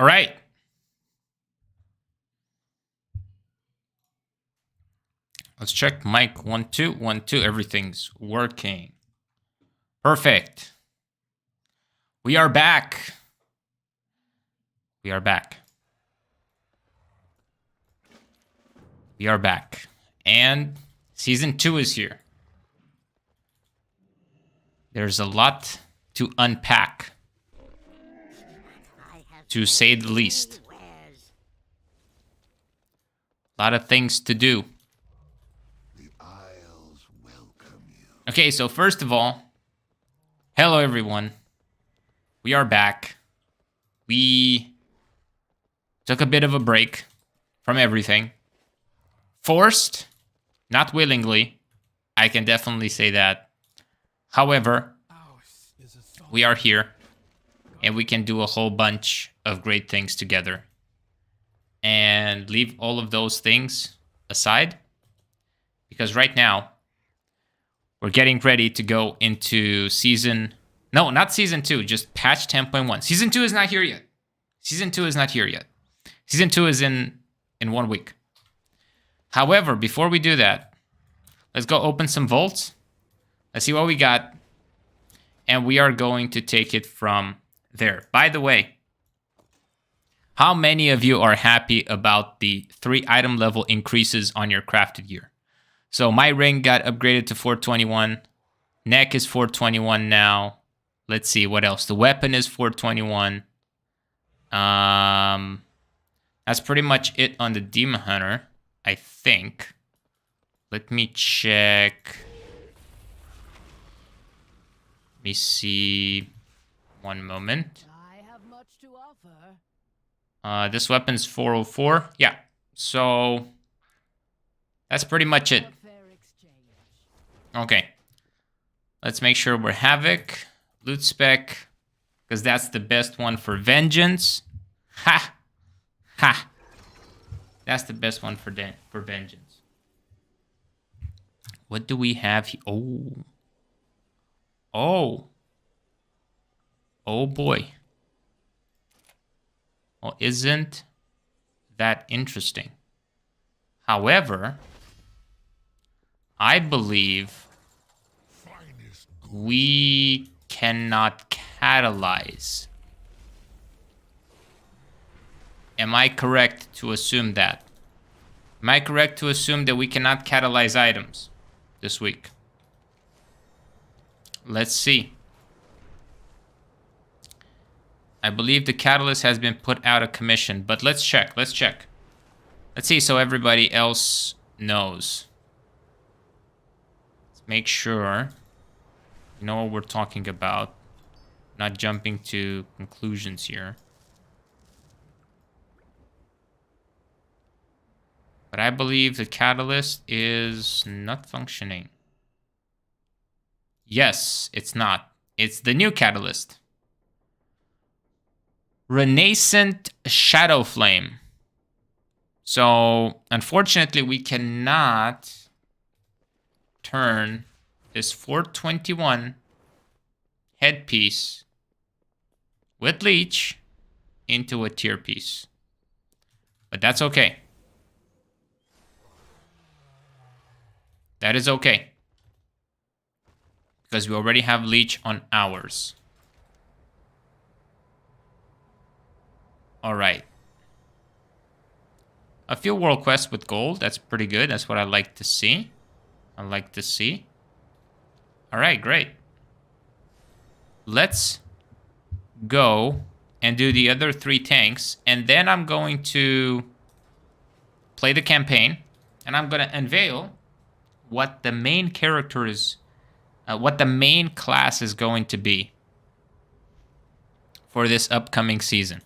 All right. Let's check mic 1 2 1 2. Everything's working. Perfect. We are back. We are back. We are back. And season 2 is here. There's a lot to unpack, to say the least. A lot of things to do. Okay, so first of all, hello everyone. We are back. We took a bit of a break from everything. Forced, not willingly. I can definitely say that. However, we are here, and we can do a whole bunch of great things together. And leave all of those things aside, because right now, we're getting ready to go into season... No, not season 2, just patch 10.1. Season 2 is not here yet. Season 2 is not here yet. Season 2 is in 1 week. However, before we do that, let's go open some vaults. Let's see what we got. And we are going to take it from there. By the way, how many of you are happy about the 3 item level increases on your crafted gear? So my ring got upgraded to 421. Neck is 421 now. Let's see, what else? The weapon is 421. That's pretty much it on the Demon Hunter, I think. Let me check. Let me see. One moment. I have much to offer. This weapon's 404. Yeah, so that's pretty much it. Okay. Let's make sure we're Havoc. Loot spec. Because that's the best one for Vengeance. Ha! Ha! That's the best one for Vengeance. What do we have here? Oh. Oh. Oh boy. Well, isn't that interesting? However, I believe we cannot catalyze. Am I correct to assume that? Am I correct to assume that we cannot catalyze items this week? Let's see. I believe the catalyst has been put out of commission, but let's check. Let's check. Let's see so everybody else knows. Let's make sure you know what we're talking about. Not jumping to conclusions here. But I believe the catalyst is not functioning. Yes, it's not. It's the new catalyst. Renascent Shadow Flame. So, unfortunately, we cannot turn this 421 headpiece with Leech into a tier piece. But that's okay. That is okay. Because we already have Leech on ours. Alright. A few world quests with gold. That's pretty good. That's what I like to see. I like to see. Alright, great. Let's go and do the other 3 tanks. And then I'm going to play the campaign. And I'm going to unveil what the main character is. What the main class is going to be for this upcoming season.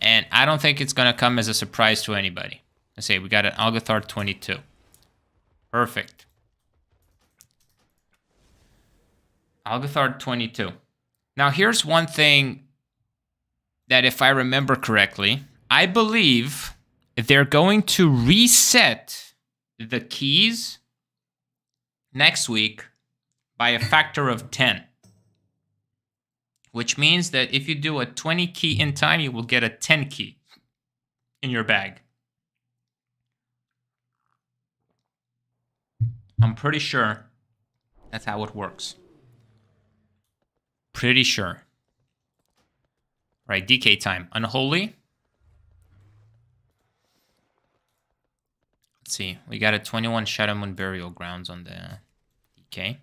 And I don't think it's going to come as a surprise to anybody. Let's say we got an Algathar 22. Perfect. Algathar 22. Now here's one thing that if I remember correctly, I believe they're going to reset the keys next week by a factor of 10. which means that if you do a 20 key in time, you will get a 10 key in your bag. I'm pretty sure that's how it works. Pretty sure. Right, DK time. Unholy. Let's see. We got a 21 Shadow Moon Burial Grounds on the DK.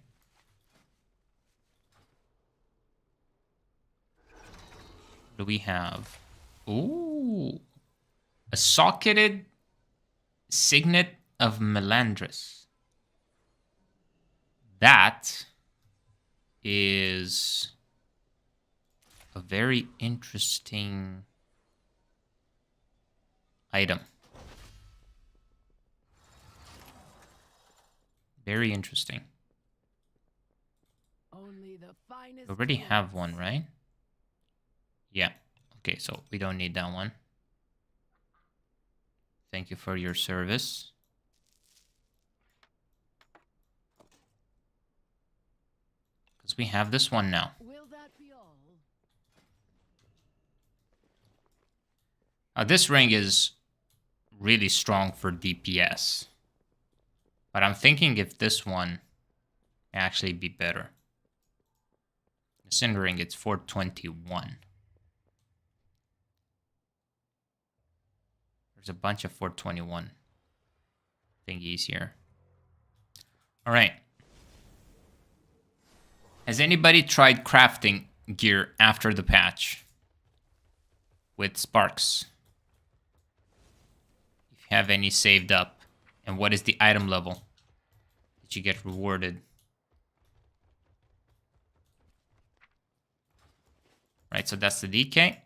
What do we have? Ooh. A socketed Signet of Melandris. That is a very interesting item. Very interesting. Only the finest We already have one, right? Yeah. Okay, so we don't need that one. Thank you for your service. Because we have this one now. Will that be all? This ring is really strong for DPS. But I'm thinking if this one may actually be better. The Cinder Ring, it's 421. There's a bunch of 421 thingies here. All right. Has anybody tried crafting gear after the patch with sparks? If you have any saved up, and what is the item level that you get rewarded? Right, so that's the DK.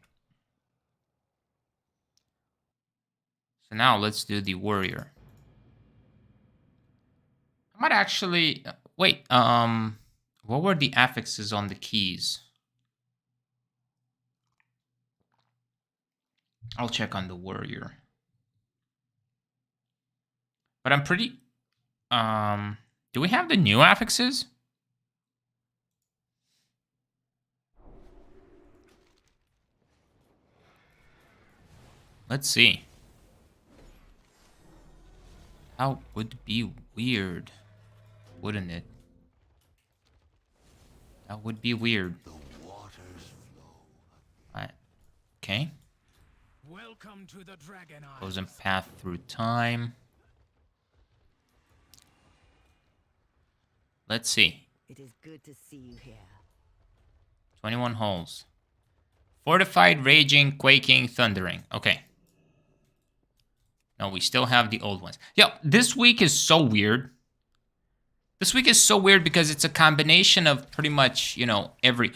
So now let's do the warrior. I might actually wait. What were the affixes on the keys? I'll check on the warrior. But I'm pretty. Do we have the new affixes? Let's see. That would be weird, wouldn't it? That would be weird. The waters flow. Okay. Welcome to the Dragon Isle. Frozen path through time. Let's see. It is good to see you here. 21 holes. Fortified, raging, quaking, thundering. Okay. No, we still have the old ones. Yo, this week is so weird. This week is so weird because it's a combination of pretty much, you know, every...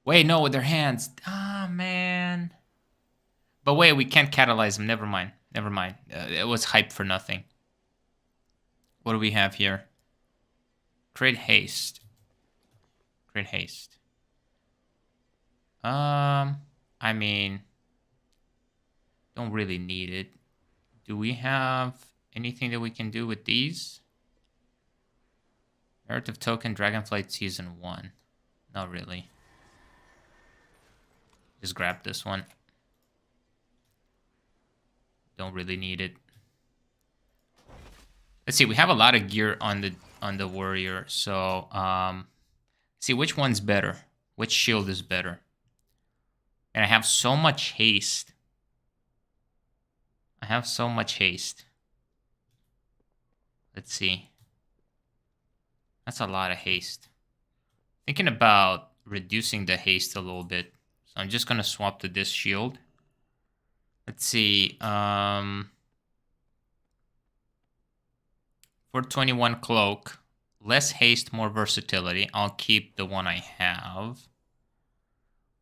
Wait, no, with their hands. Ah, man. But wait, we can't catalyze them. Never mind. Never mind. It was hype for nothing. What do we have here? Crit haste. Crit haste. I mean... Don't really need it. Do we have anything that we can do with these? Narrative token, Dragonflight Season 1. Not really. Just grab this one. Don't really need it. Let's see, we have a lot of gear on the warrior, so see which one's better. Which shield is better? And I have so much haste. I have so much haste. Let's see. That's a lot of haste. Thinking about reducing the haste a little bit. So I'm just going to swap to this shield. Let's see. 421 cloak. Less haste, more versatility. I'll keep the one I have.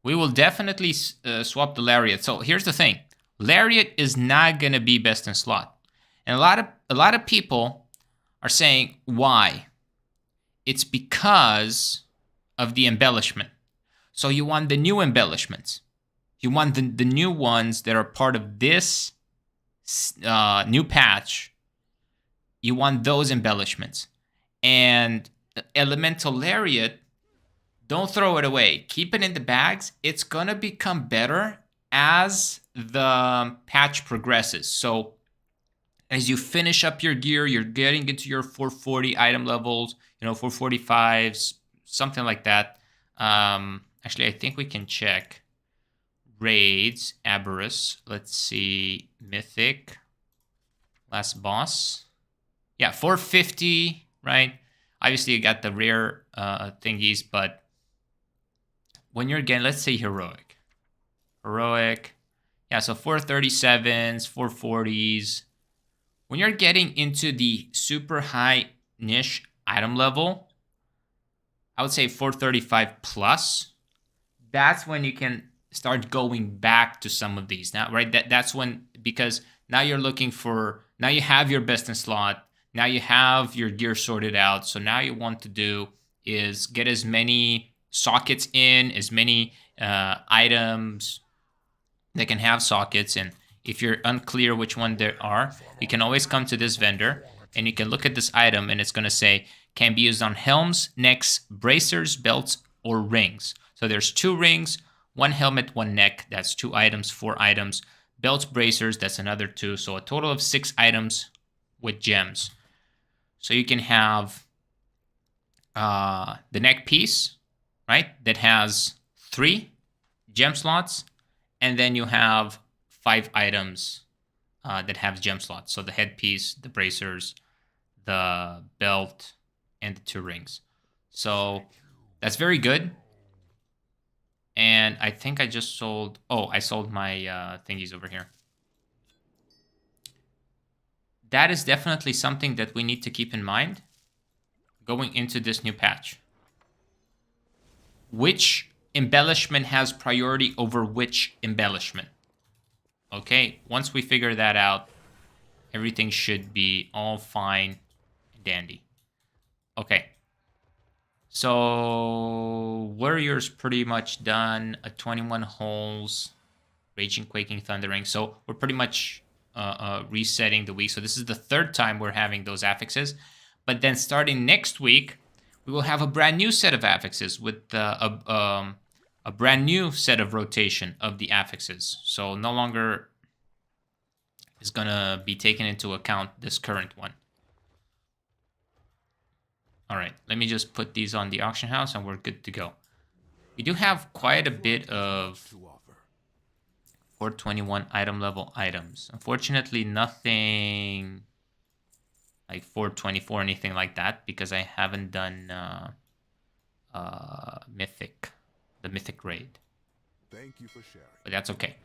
We will definitely swap the lariat. So here's the thing. Lariat is not going to be best in slot. And a lot of people are saying why? It's because of the embellishment. So you want the new embellishments. You want the new ones that are part of this new patch. You want those embellishments. And Elemental Lariat don't throw it away. Keep it in the bags. It's going to become better as the patch progresses. So as you finish up your gear, you're getting into your 440 item levels, 445s, something like that. Actually, I think we can check raids, Aberrus. Let's see, Mythic, last boss. Yeah, 450, right? Obviously, you got the rare thingies, but when you're getting, let's say Heroic. Yeah, so 437s, 440s. When you're getting into the super high niche item level, I would say 435 plus. That's when you can start going back to some of these now, right? That's when, because now you're looking for, now you have your best in slot, now you have your gear sorted out. So now you want to do is get as many sockets in, as many items that can have sockets. And if you're unclear which one there are, you can always come to this vendor and you can look at this item and it's going to say can be used on helms, necks, bracers, belts, or rings. So there's 2 rings, 1 helmet, 1 neck. That's 2 items, 4 items. Belts, bracers, that's another 2. So a total of 6 items with gems. So you can have the neck piece, right? That has 3 gem slots. And then you have 5 items that have gem slots. So the headpiece, the bracers, the belt, and the 2 rings. So that's very good. And I think I just sold... Oh, I sold my thingies over here. That is definitely something that we need to keep in mind going into this new patch. Which embellishment has priority over which embellishment? Okay, once we figure that out, everything should be all fine and dandy. Okay. So, Warrior's pretty much done. 21 holes. Raging, Quaking, Thundering. So, we're pretty much resetting the week. So, this is the 3rd time we're having those affixes. But then starting next week, we will have a brand new set of affixes with a brand new set of rotation of the affixes. So, no longer is going to be taken into account this current one. All right, let me just put these on the auction house and we're good to go. We do have quite a bit of 421 item level items. Unfortunately, nothing like 424 or anything like that because I haven't done Mythic, the Mythic raid. Thank you for sharing. But that's okay.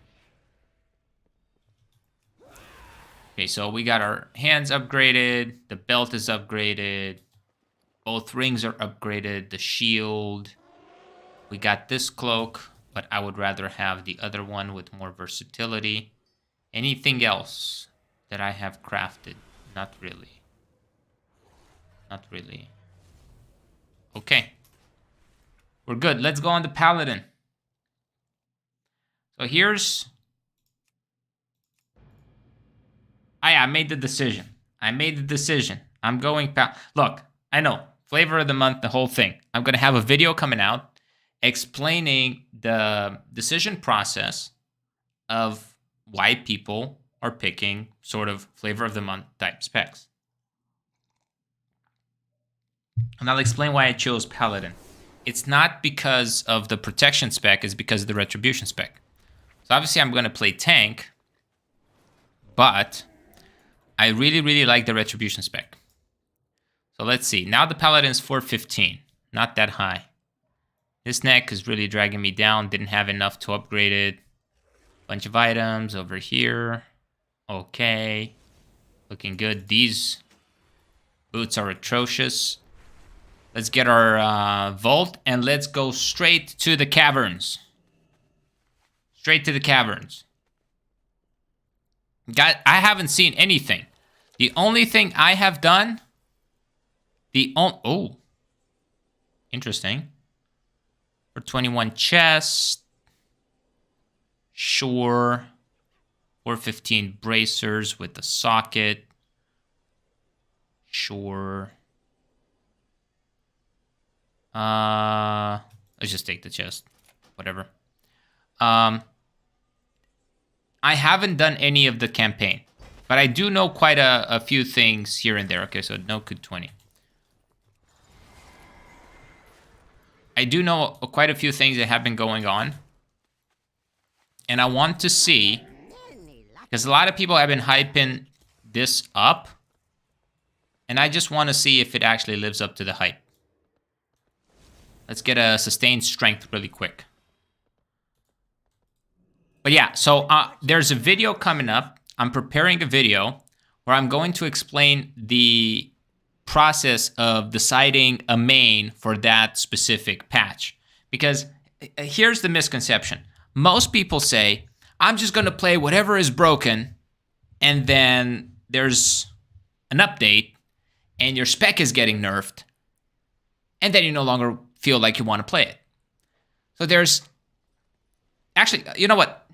Okay, so we got our hands upgraded. The belt is upgraded. Both rings are upgraded. The shield. We got this cloak, but I would rather have the other one with more versatility. Anything else that I have crafted? Not really. Not really. Okay. We're good. Let's go on the Paladin. So here's... I made the decision. I'm going... Look, I know. Flavor of the month, the whole thing. I'm going to have a video coming out explaining the decision process of why people are picking sort of flavor of the month type specs. And I'll explain why I chose Paladin. It's not because of the protection spec, it's because of the retribution spec. So obviously I'm going to play tank, but I really, really like the retribution spec. So let's see. Now the Paladin's 415. Not that high. This neck is really dragging me down. Didn't have enough to upgrade it. Bunch of items over here. Okay. Looking good. These boots are atrocious. Let's get our vault and let's go straight to the caverns. Straight to the caverns. I haven't seen anything. The only thing I have done... Oh. Interesting. For 21 chests. Sure. 415 bracers with the socket. Sure. Let's Let's just take the chest. Whatever. I haven't done any of the campaign, but I do know quite a few things here and there. Okay, so no could 20. I do know quite a few things that have been going on. And I want to see, because a lot of people have been hyping this up. And I just want to see if it actually lives up to the hype. Let's get a sustained strength really quick. But yeah, so there's a video coming up. I'm preparing a video where I'm going to explain the process of deciding a main for that specific patch. Because here's the misconception. Most people say, I'm just going to play whatever is broken, and then there's an update, and your spec is getting nerfed, and then you no longer feel like you want to play it. So there's... Actually, you know what?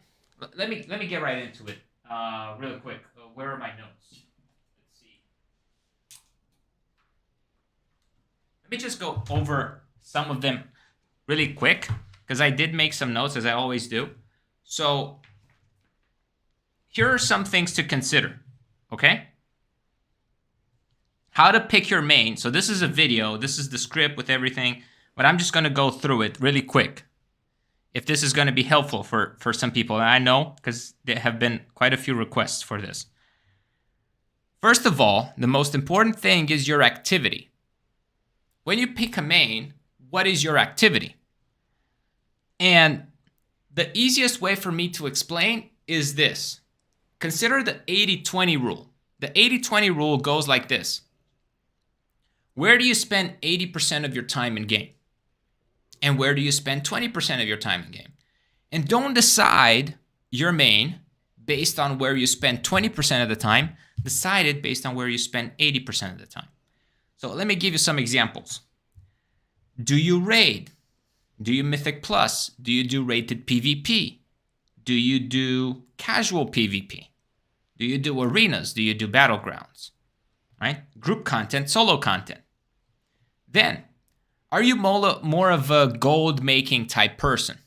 Let me get right into it real quick. Where are my notes? Let's see. Let me just go over some of them really quick, because I did make some notes, as I always do. So here are some things to consider, okay? How to pick your main. So this is a video. This is the script with everything. But I'm just going to go through it really quick. If this is going to be helpful for some people. And I know, because there have been quite a few requests for this. First of all, the most important thing is your activity. When you pick a main, what is your activity? And the easiest way for me to explain is this. Consider the 80-20 rule. The 80-20 rule goes like this. Where do you spend 80% of your time in game? And where do you spend 20% of your time in game? And don't decide your main based on where you spend 20% of the time. Decide it based on where you spend 80% of the time. So let me give you some examples. Do you raid? Do you Mythic Plus? Do you do rated PvP? Do you do casual PvP? Do you do arenas? Do you do battlegrounds? Right? Group content, solo content. Then, are you more of a gold-making type person?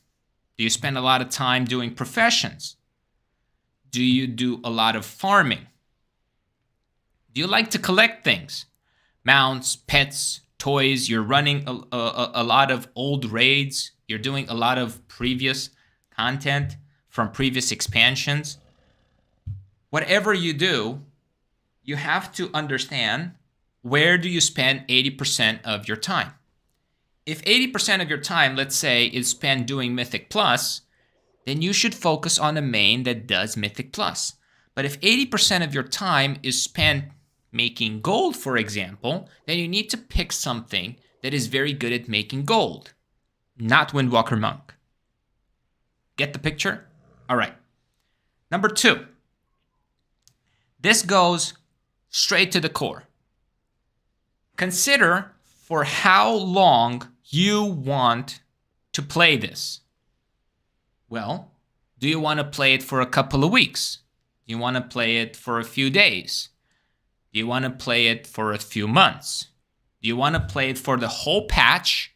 Do you spend a lot of time doing professions? Do you do a lot of farming? Do you like to collect things? Mounts, pets, toys. You're running a lot of old raids. You're doing a lot of previous content from previous expansions. Whatever you do, you have to understand, where do you spend 80% of your time? If 80% of your time, let's say, is spent doing Mythic Plus, then you should focus on a main that does Mythic Plus. But if 80% of your time is spent making gold, for example, then you need to pick something that is very good at making gold, not Windwalker Monk. Get the picture? All right. Number 2. This goes straight to the core. Consider for how long you want to play this. Well, do you want to play it for a couple of weeks? Do you want to play it for a few days? Do you want to play it for a few months? Do you want to play it for the whole patch?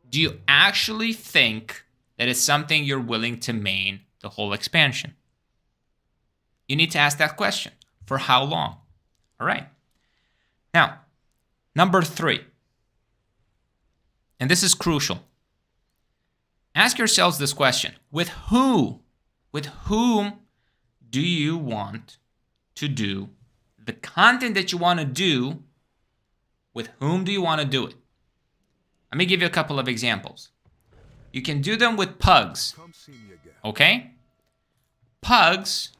Do you actually think that it's something you're willing to main the whole expansion? You need to ask that question. For how long? All right. Now, number 3. And this is crucial. Ask yourselves this question. With whom do you want to do the content that you want to do? With whom do you want to do it? Let me give you a couple of examples. You can do them with pugs. Okay? Pugs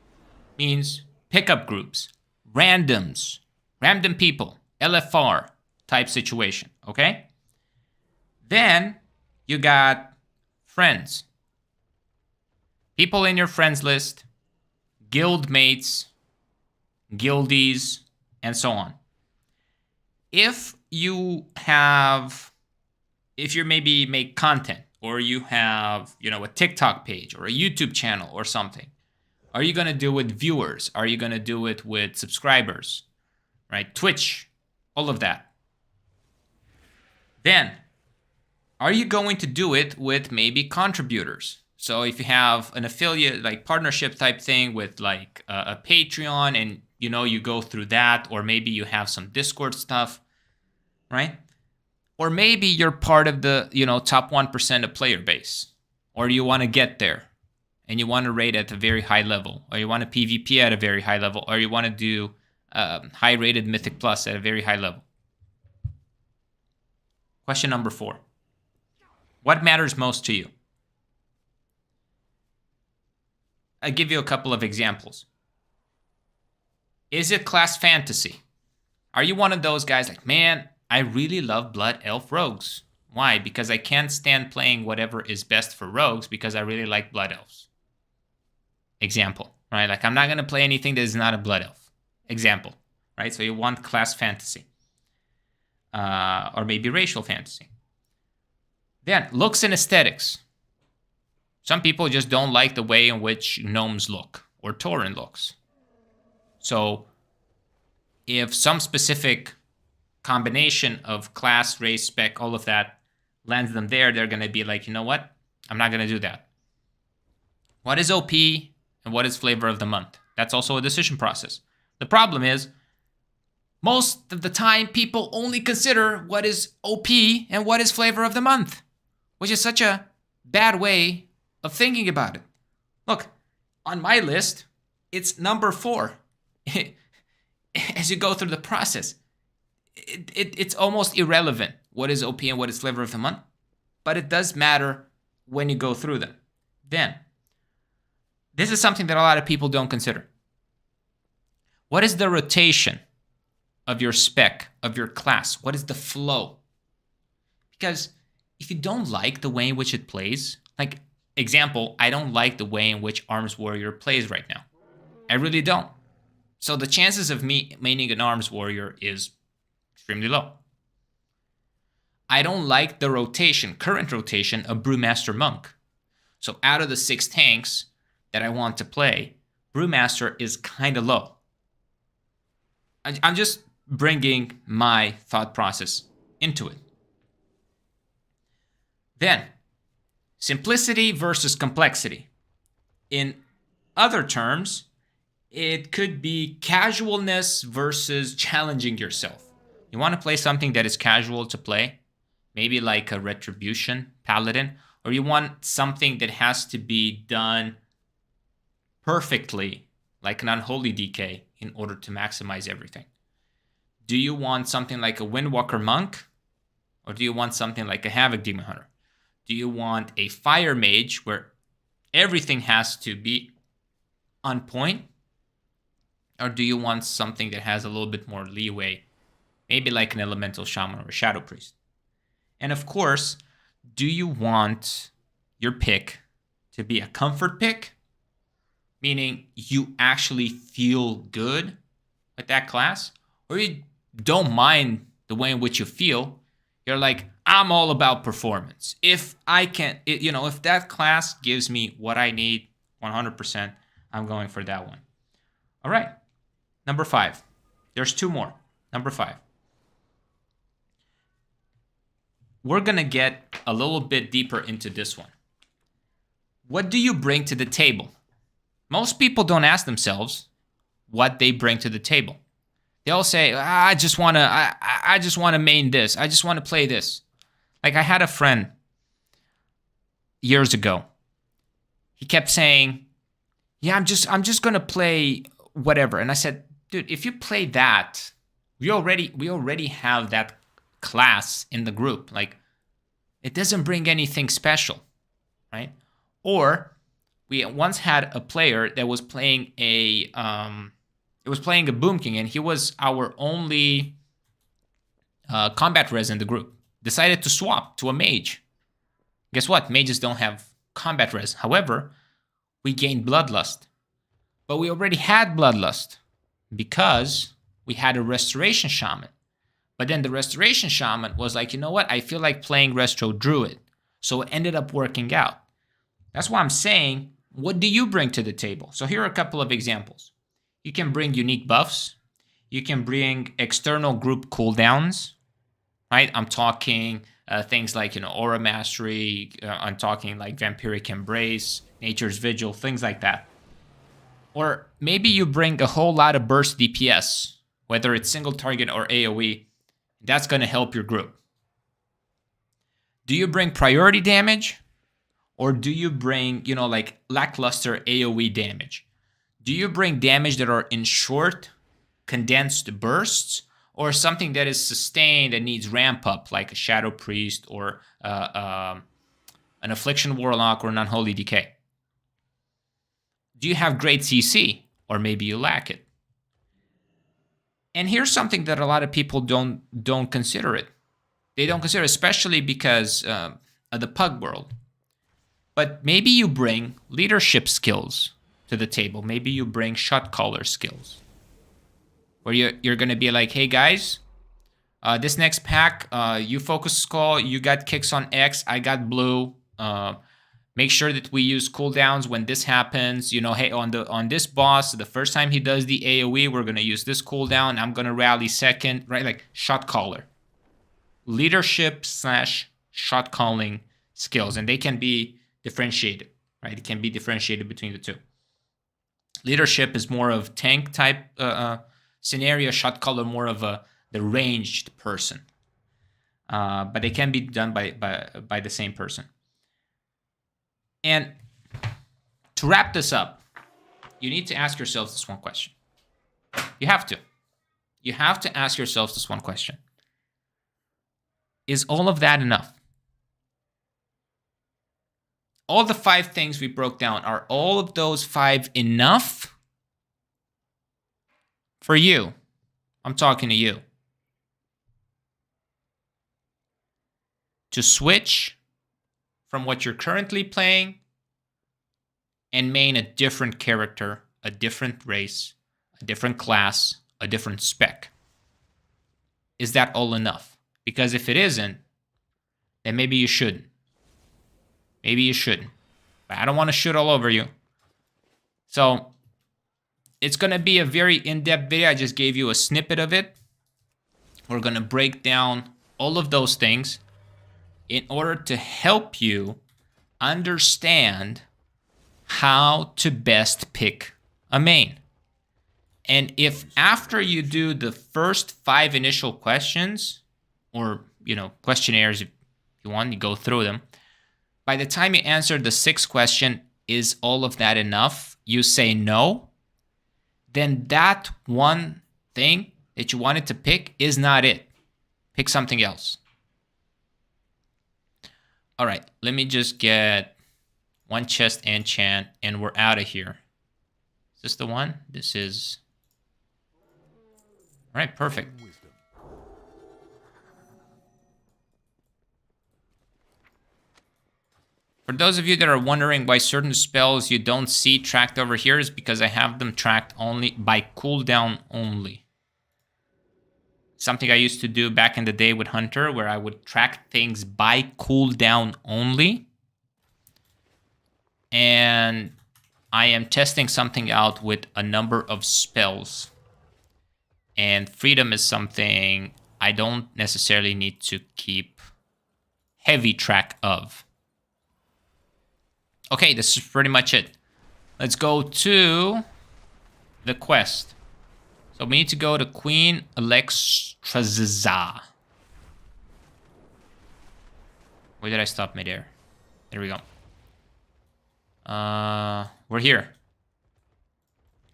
means pickup groups, randoms, random people, LFR type situation. Okay? Then you got friends. People in your friends list, guild mates, guildies, and so on. If you maybe make content, or you have, a TikTok page or a YouTube channel or something, are you going to do it with viewers? Are you going to do it with subscribers? Right? Twitch, all of that. Then Are you going to do it with maybe contributors? So if you have an affiliate, like partnership type thing with like a Patreon and, you go through that, or maybe you have some Discord stuff, right? Or maybe you're part of the, top 1% of player base, or you want to get there and you want to raid at a very high level, or you want to PvP at a very high level, or you want to do high rated Mythic Plus at a very high level. Question number 4. What matters most to you? I'll give you a couple of examples. Is it class fantasy? Are you one of those guys like, man, I really love Blood Elf Rogues. Why? Because I can't stand playing whatever is best for Rogues because I really like Blood Elves. Example, right? Like, I'm not going to play anything that is not a Blood Elf. Example, right? So you want class fantasy. Or maybe racial fantasy. Then, looks and aesthetics. Some people just don't like the way in which gnomes look or Tauren looks. So, if some specific combination of class, race, spec, all of that lands them there, they're going to be like, you know what? I'm not going to do that. What is OP and what is flavor of the month? That's also a decision process. The problem is, most of the time, people only consider what is OP and what is flavor of the month, which is such a bad way of thinking about it. Look, on my list, it's number 4. As you go through the process, it's almost irrelevant what is OP and what is flavor of the month, but it does matter when you go through them. Then, this is something that a lot of people don't consider. What is the rotation of your spec, of your class? What is the flow? Because if you don't like the way in which it plays, like, example, I don't like the way in which Arms Warrior plays right now. I really don't. So the chances of me maining an Arms Warrior is extremely low. I don't like the rotation, current rotation of Brewmaster Monk. So out of the 6 tanks that I want to play, Brewmaster is kind of low. I'm just bringing my thought process into it. Then, simplicity versus complexity. In other terms, it could be casualness versus challenging yourself. You want to play something that is casual to play, maybe like a Retribution Paladin, or you want something that has to be done perfectly, like an Unholy DK, in order to maximize everything. Do you want something like a Windwalker Monk, or do you want something like a Havoc Demon Hunter? Do you want a Fire Mage where everything has to be on point? Or do you want something that has a little bit more leeway, maybe like an Elemental Shaman or a Shadow Priest? And of course, do you want your pick to be a comfort pick? Meaning you actually feel good with that class? Or you don't mind the way in which you feel? You're like, I'm all about performance. If I can, if that class gives me what I need 100%, I'm going for that one. All right. Number 5. There's 2 more. Number 5. We're going to get a little bit deeper into this one. What do you bring to the table? Most people don't ask themselves what they bring to the table. They all say, I just want to main this. I just want to play this. Like, I had a friend years ago. He kept saying, yeah, I'm just going to play whatever. And I said, dude, if you play that, we already have that class in the group. Like, it doesn't bring anything special, right? Or we once had a player that was playing a Boom King, and he was our only combat res in the group. Decided to swap to a mage. Guess what? Mages don't have combat res. However, we gained Bloodlust. But we already had Bloodlust because we had a Restoration Shaman. But then the Restoration Shaman was like, you know what? I feel like playing Resto Druid. So it ended up working out. That's why I'm saying, what do you bring to the table? So here are a couple of examples. You can bring unique buffs. You can bring external group cooldowns, right? I'm talking things like, you know, Aura Mastery, I'm talking like Vampiric Embrace, Nature's Vigil, things like that. Or maybe you bring a whole lot of burst DPS, whether it's single target or AoE. That's going to help your group. Do you bring priority damage? Or do you bring, you know, like lackluster AoE damage? Do you bring damage that are in short, condensed bursts? Or something that is sustained and needs ramp up, like a Shadow Priest or an Affliction Warlock or an Unholy Decay? Do you have great CC? Or maybe you lack it. And here's something that a lot of people don't consider it. They don't consider, especially because of the pug world. But maybe you bring leadership skills to the table. Maybe you bring shot caller skills. Where you're going to be like, hey guys, this next pack, you focus skull, you got kicks on X, I got blue. Make sure that we use cooldowns when this happens. You know, hey, on this boss, the first time he does the AoE, we're going to use this cooldown. I'm going to rally second, right? Like shot caller. Leadership / shot calling skills. And they can be differentiated, right? It can be differentiated between the two. Leadership is more of tank type scenario. Shot caller more of the ranged person. But they can be done by the same person. And to wrap this up, you need to ask yourselves this one question. You have to. You have to ask yourselves this one question. Is all of that enough? All the 5 things we broke down, are all of those 5 enough for you? I'm talking to you. To switch from what you're currently playing and main a different character, a different race, a different class, a different spec. Is that all enough? Because if it isn't, then maybe you shouldn't. Maybe you shouldn't. But I don't want to shoot all over you. So it's going to be a very in-depth video. I just gave you a snippet of it. We're going to break down all of those things in order to help you understand how to best pick a main. And if after you do the first 5 initial questions, or, you know, questionnaires, if you want, you go through them. By the time you answer the 6th question, is all of that enough? You say no, then that one thing that you wanted to pick is not it. Pick something else. All right, let me just get 1 chest enchant, and we're out of here. Is this the one? This is... All right, perfect. For those of you that are wondering why certain spells you don't see tracked over here, is because I have them tracked only by cooldown only. Something I used to do back in the day with Hunter, where I would track things by cooldown only. And I am testing something out with a number of spells. And freedom is something I don't necessarily need to keep heavy track of. Okay, this is pretty much it. Let's go to the quest. So we need to go to Queen Alexstrasza. Where did I stop midair? There we go. We're here.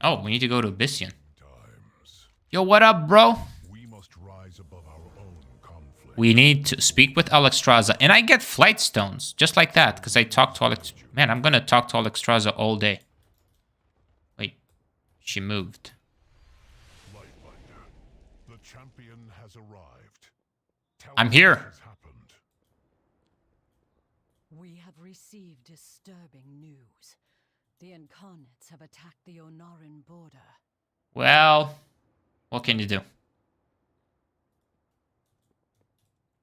Oh, we need to go to Abyssian. Yo, what up, bro? We must rise above our own conflict. We need to speak with Alexstrasza. And I get flight stones, just like that, because I talk to Alex. Man, I'm gonna talk to Alexstrasza all day. Wait, she moved. Lightbinder, the champion has arrived. Tell I'm us here. what has happened. We have received disturbing news. The Incarnates have attacked the Onaran border. Well, what can you do?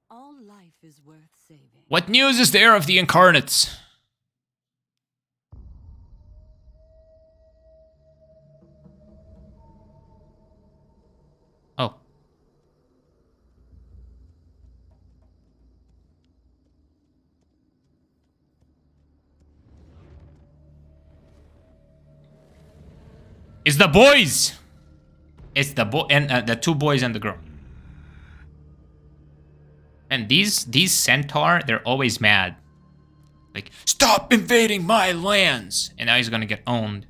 All life is worth saving. What news is there of the Incarnates? Oh. It's the boys. It's the boy and the two boys and the girl. And these centaur, they're always mad. Like, stop invading my lands! And now he's gonna get owned.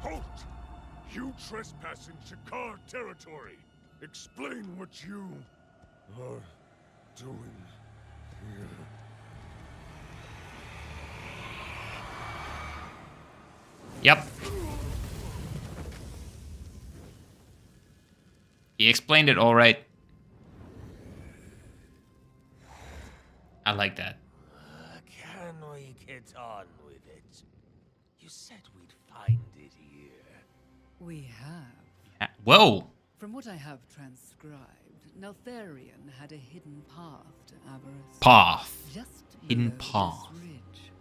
Halt! You trespass in Shakar territory. Explain what you are doing here. Yep. He explained it all right. I like that. Can we get on with it? You said we'd find it here. We have. Whoa. From what I have transcribed, Neltharion had a hidden path to Avarice. Path. Just Hidden below path. this ridge.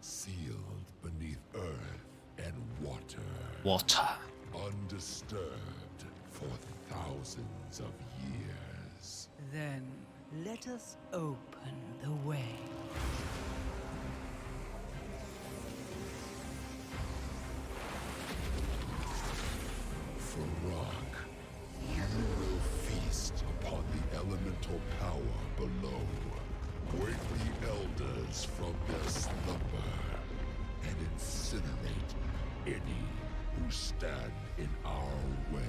Sealed beneath earth and water. Water. Undisturbed for thousands of years. Then let us open the way. Farak, you will feast upon the elemental power below. Wake the elders from their slumber and incinerate any who stand in our way.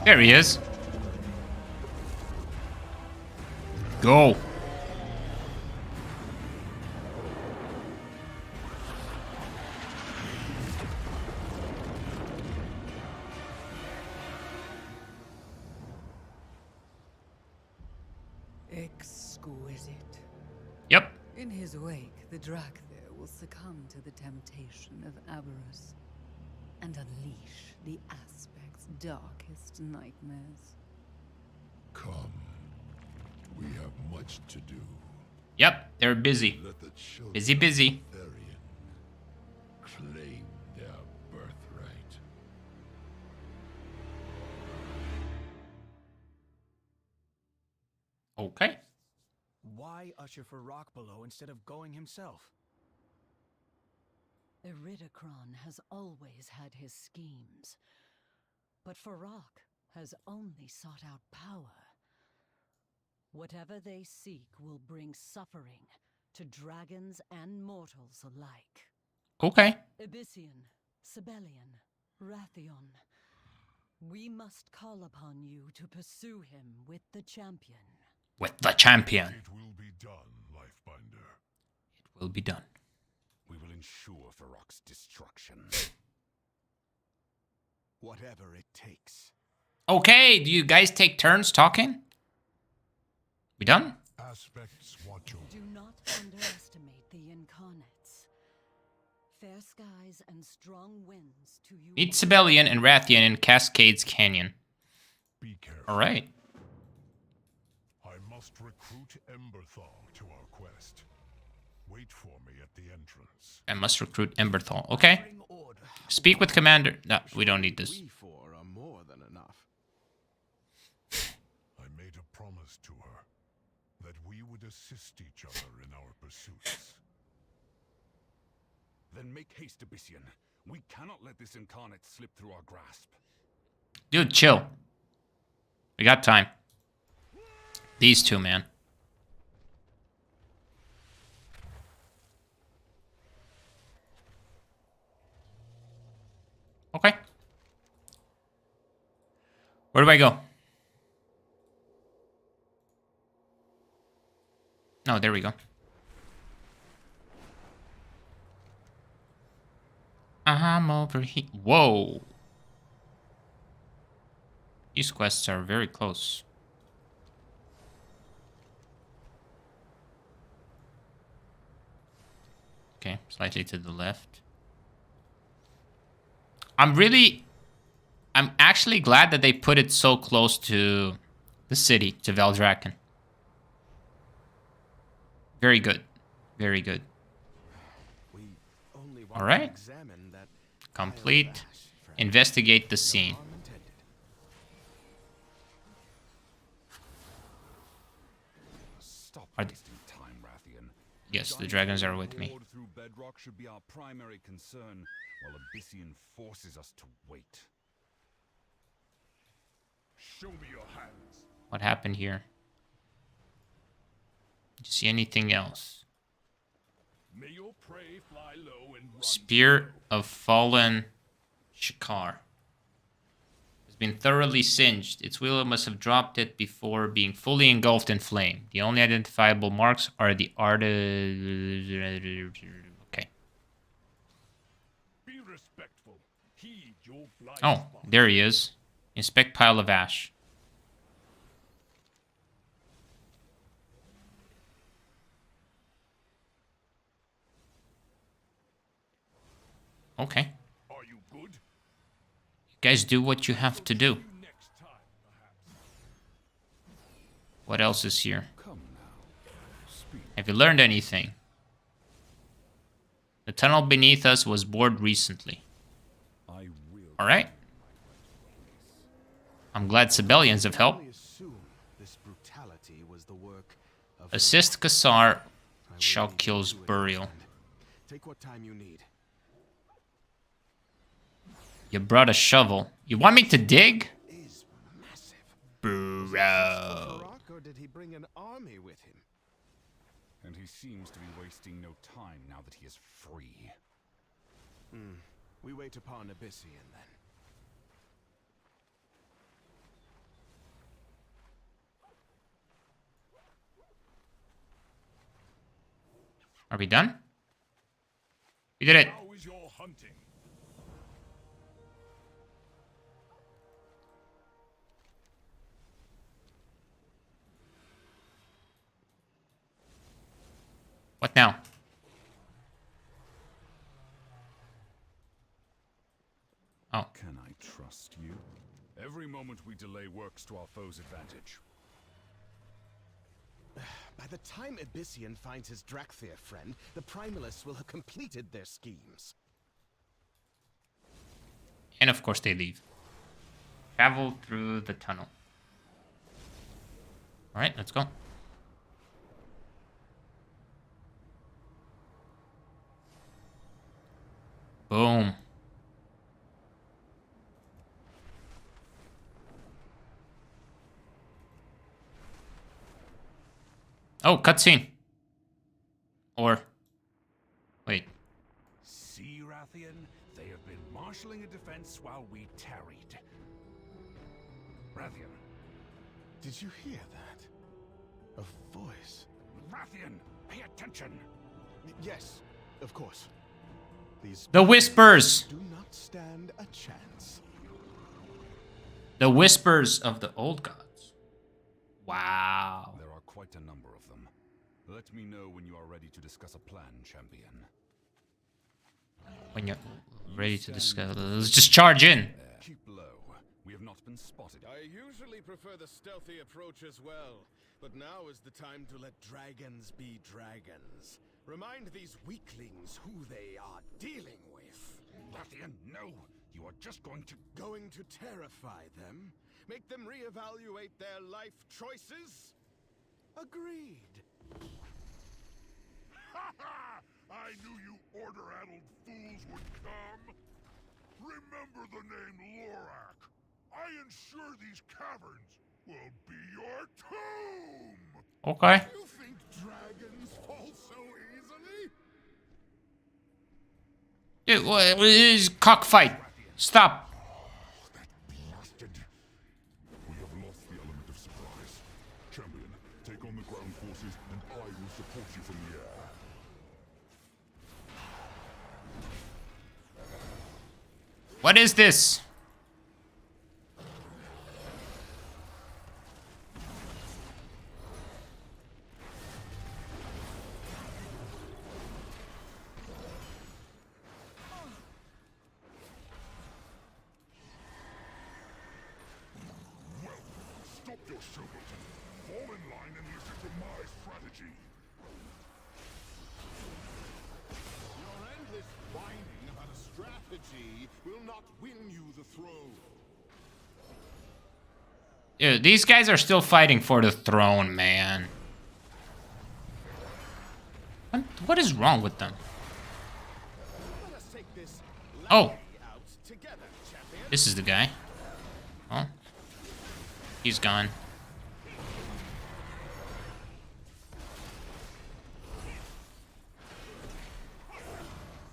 There he is. Go. Exquisite. Yep. In his wake, the Drakthir will succumb to the temptation of avarice and unleash the aspect's darkest nightmares. Come. We have much to do. Yep. They're busy. Let the children Busy. of Neltharion claim their birthright. Okay. Why usher Farak below instead of going himself? Iridikron has always had his schemes, but Farak has only sought out power. Whatever they seek will bring suffering to dragons and mortals alike. Okay. Abyssian, Sibelian, Rathion, we must call upon you to pursue him with the champion. With the champion. It will be done, Lifebinder. It will be done. We will ensure Farak's destruction. Whatever it takes. Okay. Do you guys take turns talking? We done? Aspects want your Do not underestimate the incarnates. Fair skies and strong winds to you. Meet Sibelian and Rathian in Cascades Canyon. be careful. All right. I must recruit Emberthal to our quest. Wait for me at the entrance. I must recruit Emberthal. Okay. Bring order. Speak with Commander. No, we don't need this. We four are more than enough. I made a promise to her that we would assist each other in our pursuits. Then make haste, Abyssian. We cannot let this incarnate slip through our grasp. Dude, chill. We got time. These two, man. Okay. Where do I go? Oh, there we go. I'm over here. Whoa. These quests are very close. Okay, slightly to the left. I'm actually glad that they put it so close to the city, to Valdrakken. Very good. Very good. All right. Examine that Complete. pile of ash, friend. Investigate the scene. No harm intended. Stop Are- wasting time, Rathian. Yes, the dragons are with me. Ward through bedrock should be our primary concern, while Abyssian forces us to wait. Show me your hands. What happened here? Did you see anything else? May your prey fly low and run Spear of Fallen Shakar has been thoroughly singed. Its wielder must have dropped it before being fully engulfed in flame. The only identifiable marks are the art. Okay. Be respectful. Heed your blind Oh, spot. there he is. Inspect pile of ash. Okay. Are you good? You guys do what you have to do. Next time, perhaps. What else is here? Come now. Speak. Have you learned anything? The tunnel beneath us was bored recently. I will. Alright. I'm glad civilians have helped. I assume this brutality was the work of Assist Kassar. I will Shall leave you kills to it, burial. friend. Take what time you need. You brought a shovel. You want me to dig? Is massive. Bro. Rock, or did he bring an army with him? And he seems to be wasting no time now that he is free. We wait upon Abyssian then. Are we done? We did it. How is your hunting? What now? Oh, Can I trust you? Every moment we delay works to our foe's advantage. By the time Abyssian finds his Drakthir friend, the Primalists will have completed their schemes. and of course they leave. Travel through the tunnel. All right, let's go. Boom. Oh, cutscene. Or, wait. See, Rathian? They have been marshalling a defense while we tarried. Rathian. Did you hear that? A voice. Rathian, pay attention. Yes, of course. These The Whispers. do not stand a chance. The Whispers of the Old Gods. Wow. There are quite a number of them. Let me know when you are ready to discuss a plan, champion. When you're ready to discuss, let's just charge in. Keep low. We have not been spotted. I usually prefer the stealthy approach as well, but now is the time to let dragons be dragons. Remind these weaklings who they are dealing with. Rathian, no! You are just going to... Going to terrify them? Make them reevaluate their life choices? Agreed. Ha ha! I knew you order-addled fools would come! Remember the name Lorak! I ensure these caverns will be your tomb! Okay. You think dragons fall so easily? Dude, what is cockfight? Stop. That blasted! We have lost the element of surprise. Champion, take on the ground forces, and I will support you from the air. What is this? Stop your simpleton! Fall in line and listen to my strategy! Your endless whining Cruelty will not win you the throne. Dude, these guys are still fighting for the throne, man. What is wrong with them? Let us take this Oh, out together, champion. this is the guy. Oh, he's gone.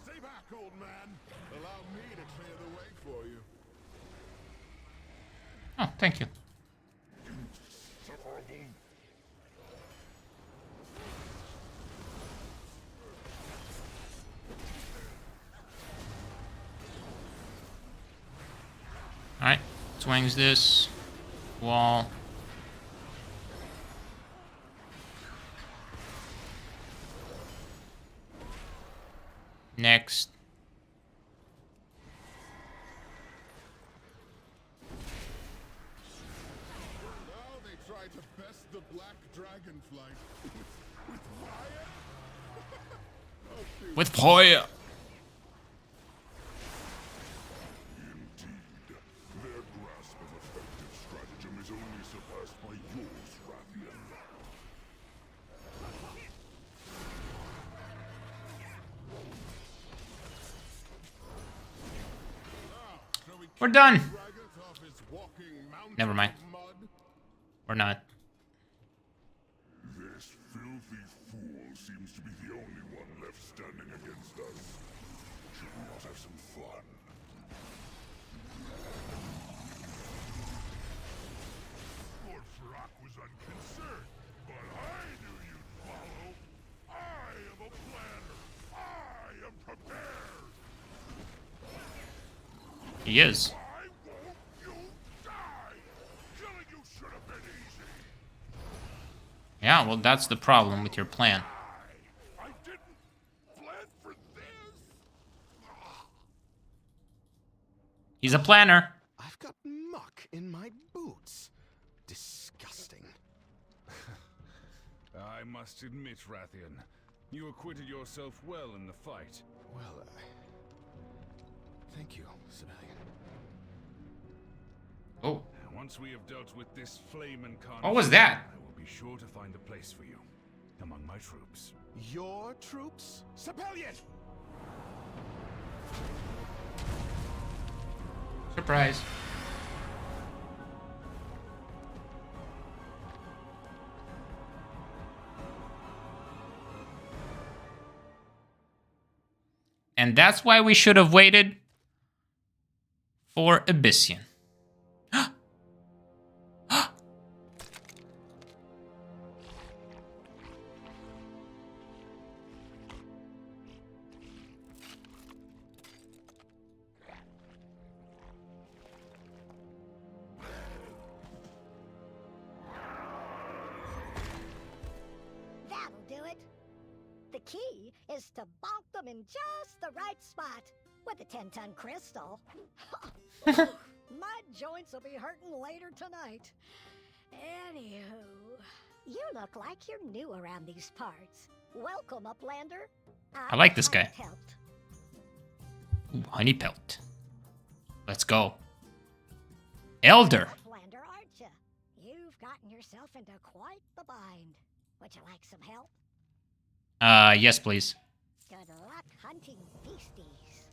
Stay back, old man. Allow me to clear the way for you. Oh, thank you. Alright, swings this wall. Next. Now they try to best the black dragonflight. With fire? With fire. Indeed. Their grasp of effective stratagem is only surpassed by yours, Rathian. We're done. Dragoth off his walking mountain Never mind. of mud. We're not. This filthy fool seems to be the only one left standing against us. Should we not have some fun? Woodfrock was unconcerned, but I knew you'd follow. I am a planner. I am prepared. He is. Why won't you die? Killing you should have been easy. Yeah, well, that's the problem with your plan. I didn't plan for this. He's a planner. I've got muck in my boots. Disgusting. I must admit, Rathian, you acquitted yourself well in the fight. Well, thank you, Civilian. Oh, Once we have dealt with this flame and carnage, what was that? I will be sure to find a place for you among my troops. Your troops? Civilian! Surprise. And that's why we should have waited for Abyssian. That'll do it. The key is to bonk them in just the right spot with a 10-ton crystal. My joints will be hurting later tonight. Anywho, you look like you're new around these parts. Welcome, Uplander. I like this guy. Pelt. Ooh, honey pelt. Let's go. Elder. Uplander, aren't you? You've gotten yourself into quite the bind. Would you like some help? Yes, please. Good luck hunting beasties.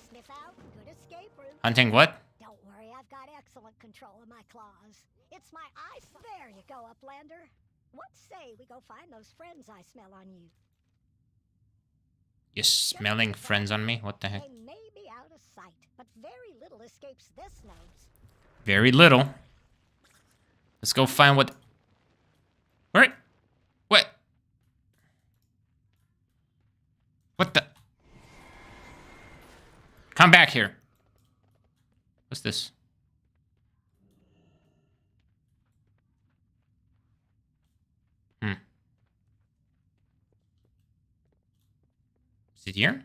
Sniff out good escape route. Hunting what? Don't worry, I've got excellent control of my claws. It's my eyesight. There you go, Uplander. What say we go find those friends I smell on you? You're smelling friends on me? What the heck? They may be out of sight, but very little escapes this nose. Very little. Let's go find what... Where? What? What the... Come back here. What's this? Is it here?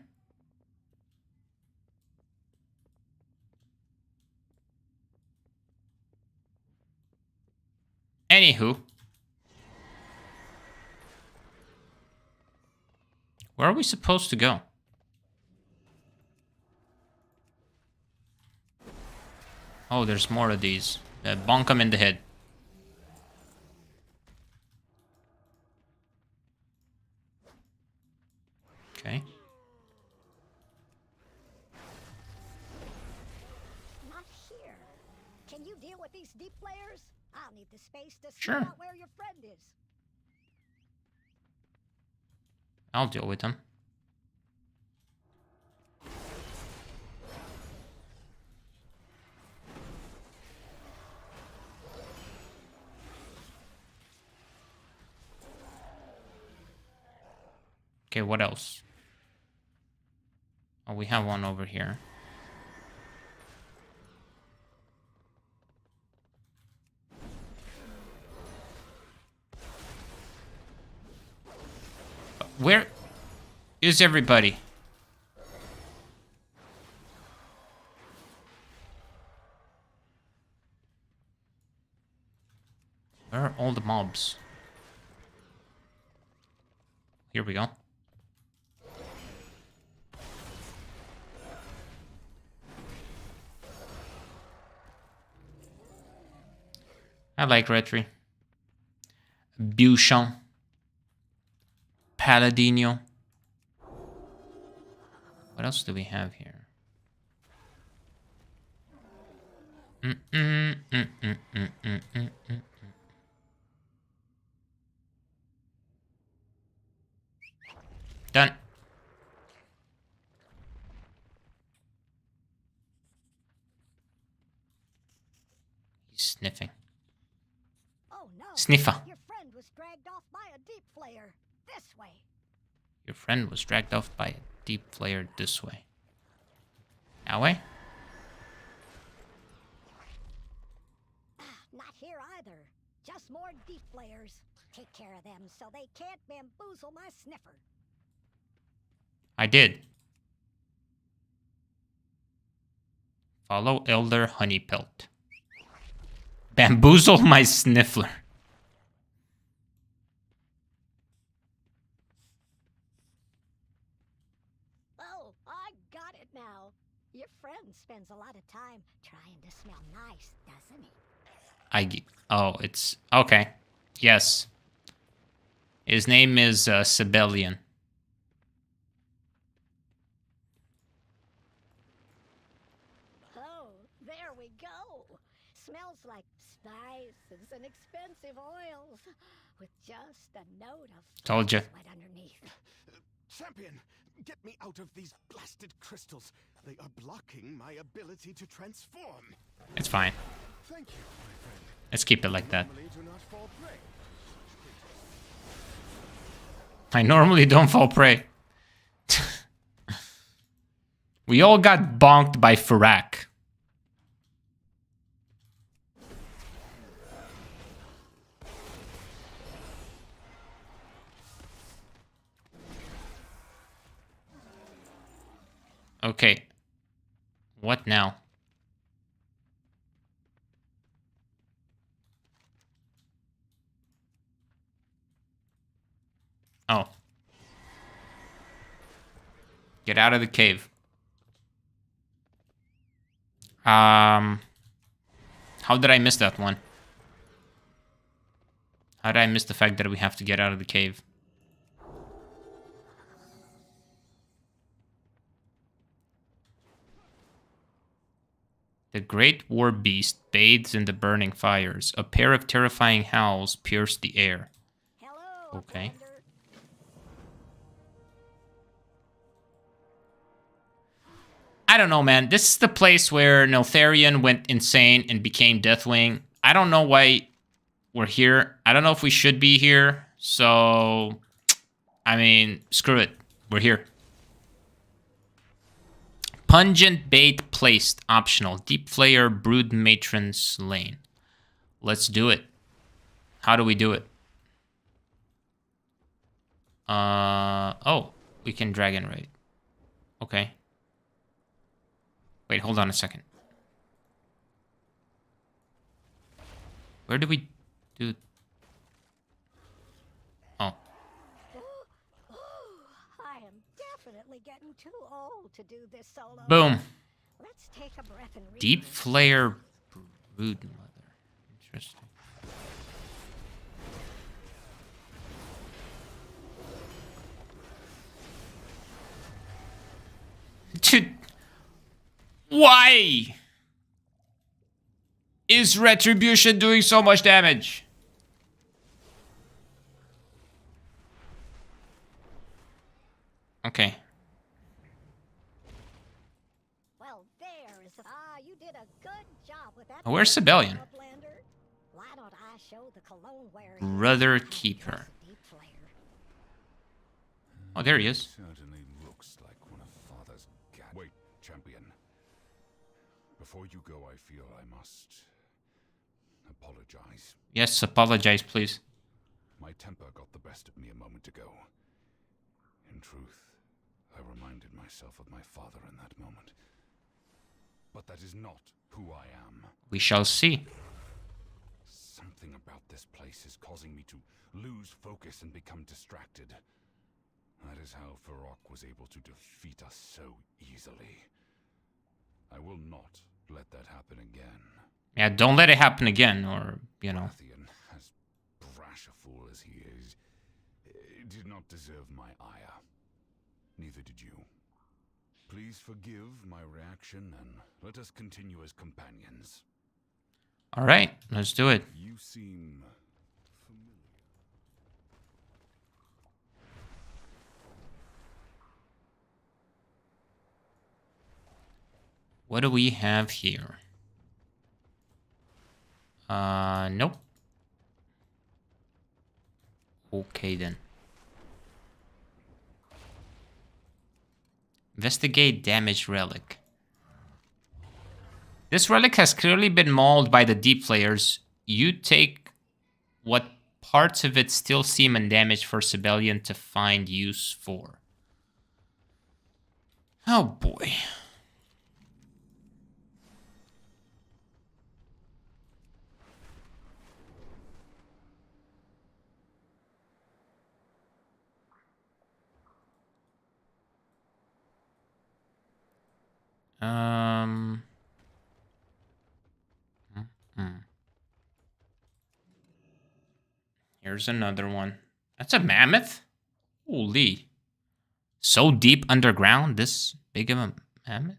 Anywho. Where are we supposed to go? Oh, there's more of these. Bonk them in the head. Okay. Not here. Can you deal with these deep flayers? I'll need the space to Sure. scout out where your friend is. I'll deal with them. Okay, what else? Oh, we have one over here. Where is everybody? Where are all the mobs? Here we go. I like Retri. Buchan. Paladino. What else do we have here? Done. He's sniffing. Oh no. Sniffer. Your friend was dragged off by a deep flayer. This way. Your friend was dragged off by a deep flayer this way. That way? Not here either. Just more deep flayers. Take care of them so they can't bamboozle my sniffer. I did. Follow Elder Honeypelt. Bamboozle my sniffler. Oh, I got it now. Your friend spends a lot of time trying to smell nice, doesn't he? Oh, it's okay. Yes. His name is Sibelian. Oh, there we go. Smells like spices and expensive oils, with just a note of Told ya. sweat underneath. Champion, get me out of these blasted crystals. They are blocking my ability to transform. It's fine. Thank you, my friend. Let's keep it like that. Normally do not fall prey. I normally don't fall prey. We all got bonked by Farak. Okay. What now? Oh. Get out of the cave. How did I miss that one? How did I miss the fact that we have to get out of the cave? The great war beast bathes in the burning fires. A pair of terrifying howls pierce the air. Hello, Okay. Commander. I don't know, man. This is the place where Neltharion went insane and became Deathwing. I don't know why we're here. I don't know if we should be here. So, I mean, screw it. We're here. Pungent bait placed. Optional. Deep Flayer, Brood Matron slain. Let's do it. How do we do it? Oh, we can Dragon Raid. Okay. Wait, hold on a second. Where do we do? Oh. I am definitely getting too old to do this solo. Boom. Let's take a breath and Deep regroup. Flayer, Brood Mother. Interesting. Dude, why is Retribution doing so much damage? Okay. Well, there is. You did a good job with that. Where's Sibelian? Uplander. Why don't I show the cologne wearer Brother how to Keeper. dress a deep flare? Oh, there he is. Certainly looks like one of Father's cat. Wait, champion. Before you go, I feel I must apologize. Yes, apologize, please. My temper got the best of me a moment ago. In truth, I reminded myself of my father in that moment. But that is not who I am. We shall see. Something about this place is causing me to lose focus and become distracted. That is how Farok was able to defeat us so easily. I will not let that happen again. Yeah, don't let it happen again, or, you know. Rathian, as brash a fool as he is, did not deserve my ire. Neither did you. Please forgive my reaction, and let us continue as companions. All right, let's do it. You seem familiar. What do we have here? Nope. Okay, then. Investigate damaged relic. This relic has clearly been mauled by the deep flayers. You take what parts of it still seem undamaged for Sibelian to find use for. Oh boy. Here's another one. That's a mammoth? Holy. So deep underground, this big of a mammoth?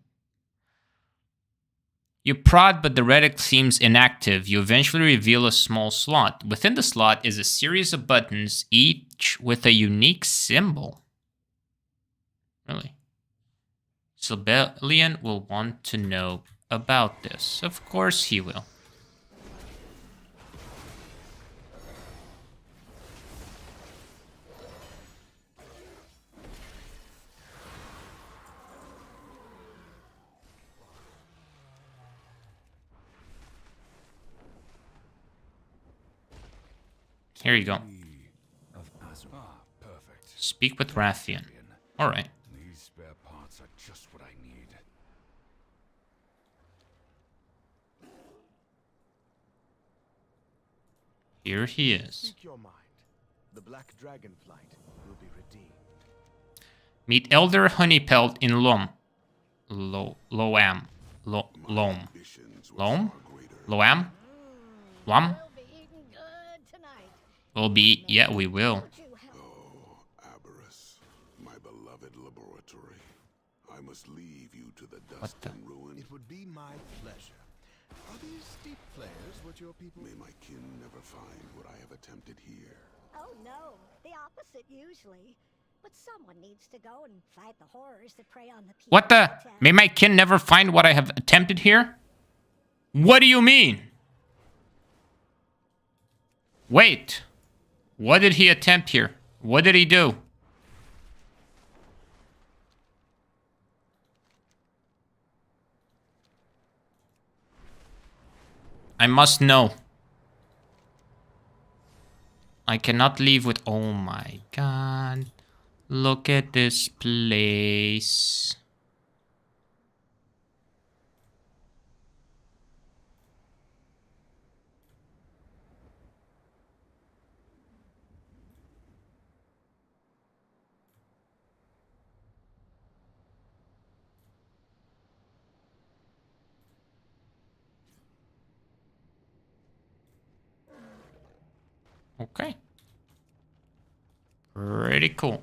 You prod, but the relic seems inactive. You eventually reveal a small slot. Within the slot is a series of buttons, each with a unique symbol. Really? Sibelian will want to know about this. Of course he will. Here you go. Perfect. Speak with Rathian. Alright. These spare parts are just what I need. Here he is. Speak your mind. The Black Dragonflight will be redeemed. Meet Elder Honeypelt in Loam. Loam. Loam. Loam? Loam? We'll be eating good tonight. Will be, yeah, we will. Would you help? Oh, Aberrus, my beloved laboratory. I must leave you to the dust the- and ruin. It would be my pleasure. Are these deep flares what your people... May my kin never find what I have attempted here. Oh no, the opposite usually. But someone needs to go and fight the horrors that prey on the people. What the? May my kin never find what I have attempted here? What do you mean? Wait. What did he attempt here? What did he do? I must know. I cannot leave with... Oh my god. Look at this place. Okay. Pretty cool.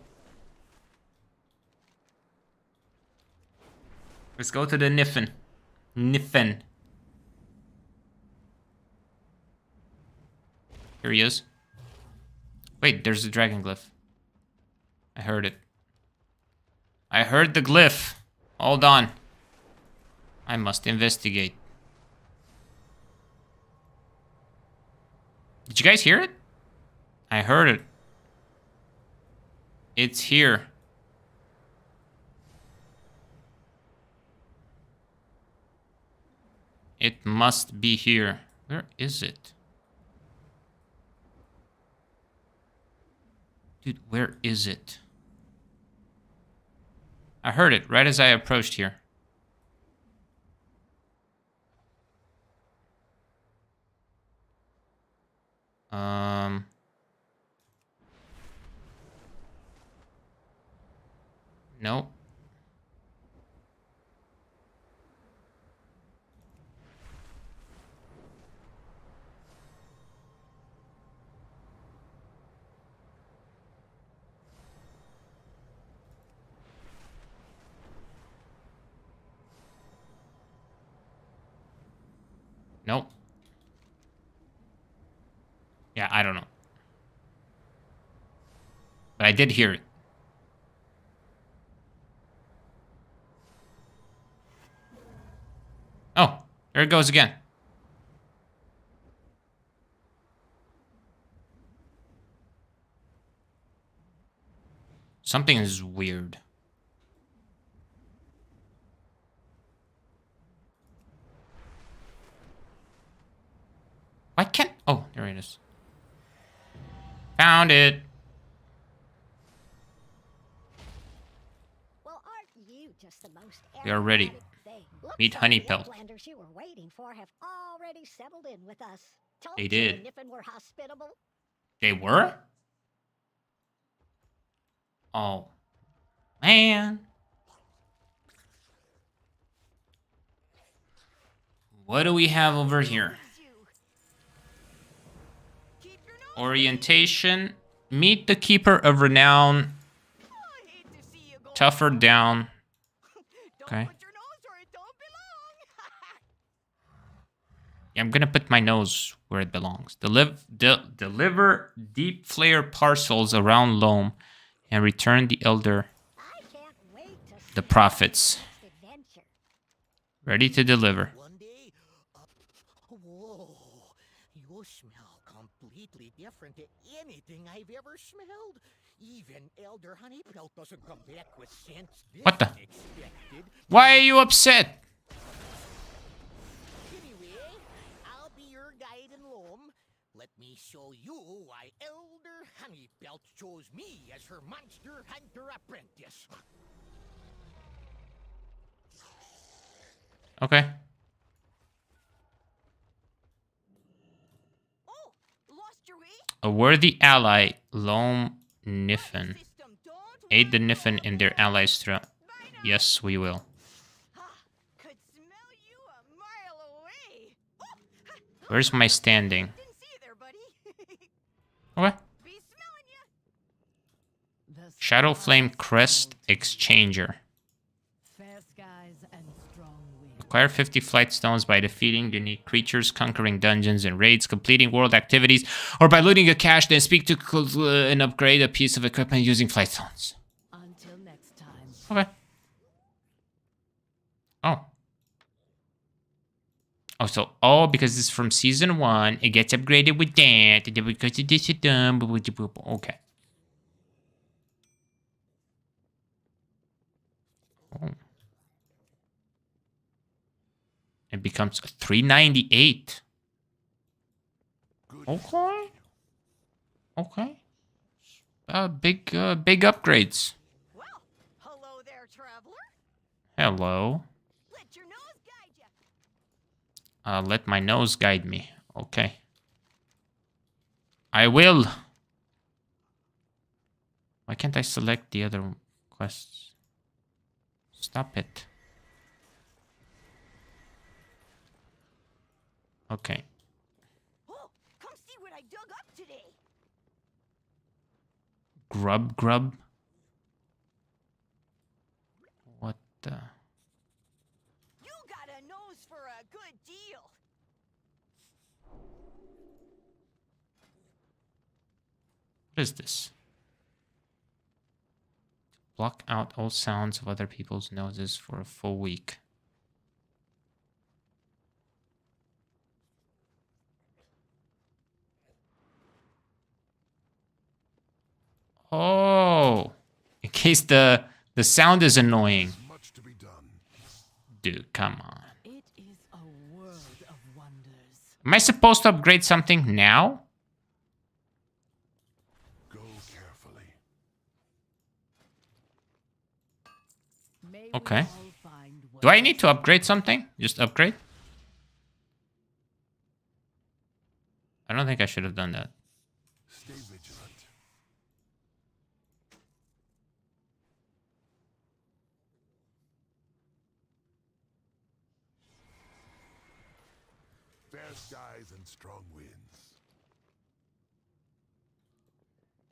Let's go to the Niffen. Niffen. Here he is. Wait, there's a dragon glyph. I heard it. I heard the glyph. Hold on. I must investigate. Did you guys hear it? I heard it. It's here. It must be here. Where is it? Dude, where is it? I heard it right as I approached here. Nope. Nope. Yeah, I don't know. But I did hear it. Oh, there it goes again. Something is weird. Why can't... Oh, there it is. Found it. Well, aren't you just the most We are ready. aromatic thing? Looks Meet like Honeypelt. The Uplanders you were waiting for have already settled in with us. Told They you did. the Niffen were hospitable. They were? Oh. Man. What do we have over here? Orientation. Meet the Keeper of Renown. Tougher down. Okay. Yeah, I'm gonna put my nose where it belongs. Deliver deep flare parcels around Loam and return the Elder, I can't wait to the prophets. next adventure. Ready to deliver. One day, whoa, you smell completely different to anything I've ever smelled. Even Elder Honeypelt doesn't come back with scents this What the? unexpected. Why are you upset? Anyway, I'll be your guide in Loam. Let me show you why Elder Honeypelt chose me as her monster hunter apprentice. Okay. Oh, lost your way? A worthy ally, Loam Niffen. Aid the Niffen in their allies' threat. Yes, we will. Could smell you a mile away. Where's my standing? Didn't see you there, buddy. Okay. Be smelling you. The Shadow stars Flame Crest will Exchanger. fair skies and strong winds. Acquire 50 flight stones by defeating unique creatures, conquering dungeons and raids, completing world activities, or by looting a cache, then speak to and upgrade a piece of equipment using flight stones. Until next time. Okay. Oh. Oh, so, because it's from season 1, it gets upgraded with that, and then because it is done, okay. Oh. It becomes 398. Okay. Okay. Big upgrades. Well, hello there, traveler. Hello. Let your nose guide you. Let my nose guide me. Okay. I will. Why can't I select the other quests? Stop it. Okay. Oh, come see what I dug up today. Grub. What the? You got a nose for a good deal. What is this? Block out all sounds of other people's noses for a full week. Oh, in case the sound is annoying. Much to be done. Dude, come on. It is a world of wonders. Am I supposed to upgrade something now? Go carefully. May we Okay. all find what Do I need to upgrade something? Just upgrade? I don't think I should have done that. Stay vigilant. Fair skies and strong winds.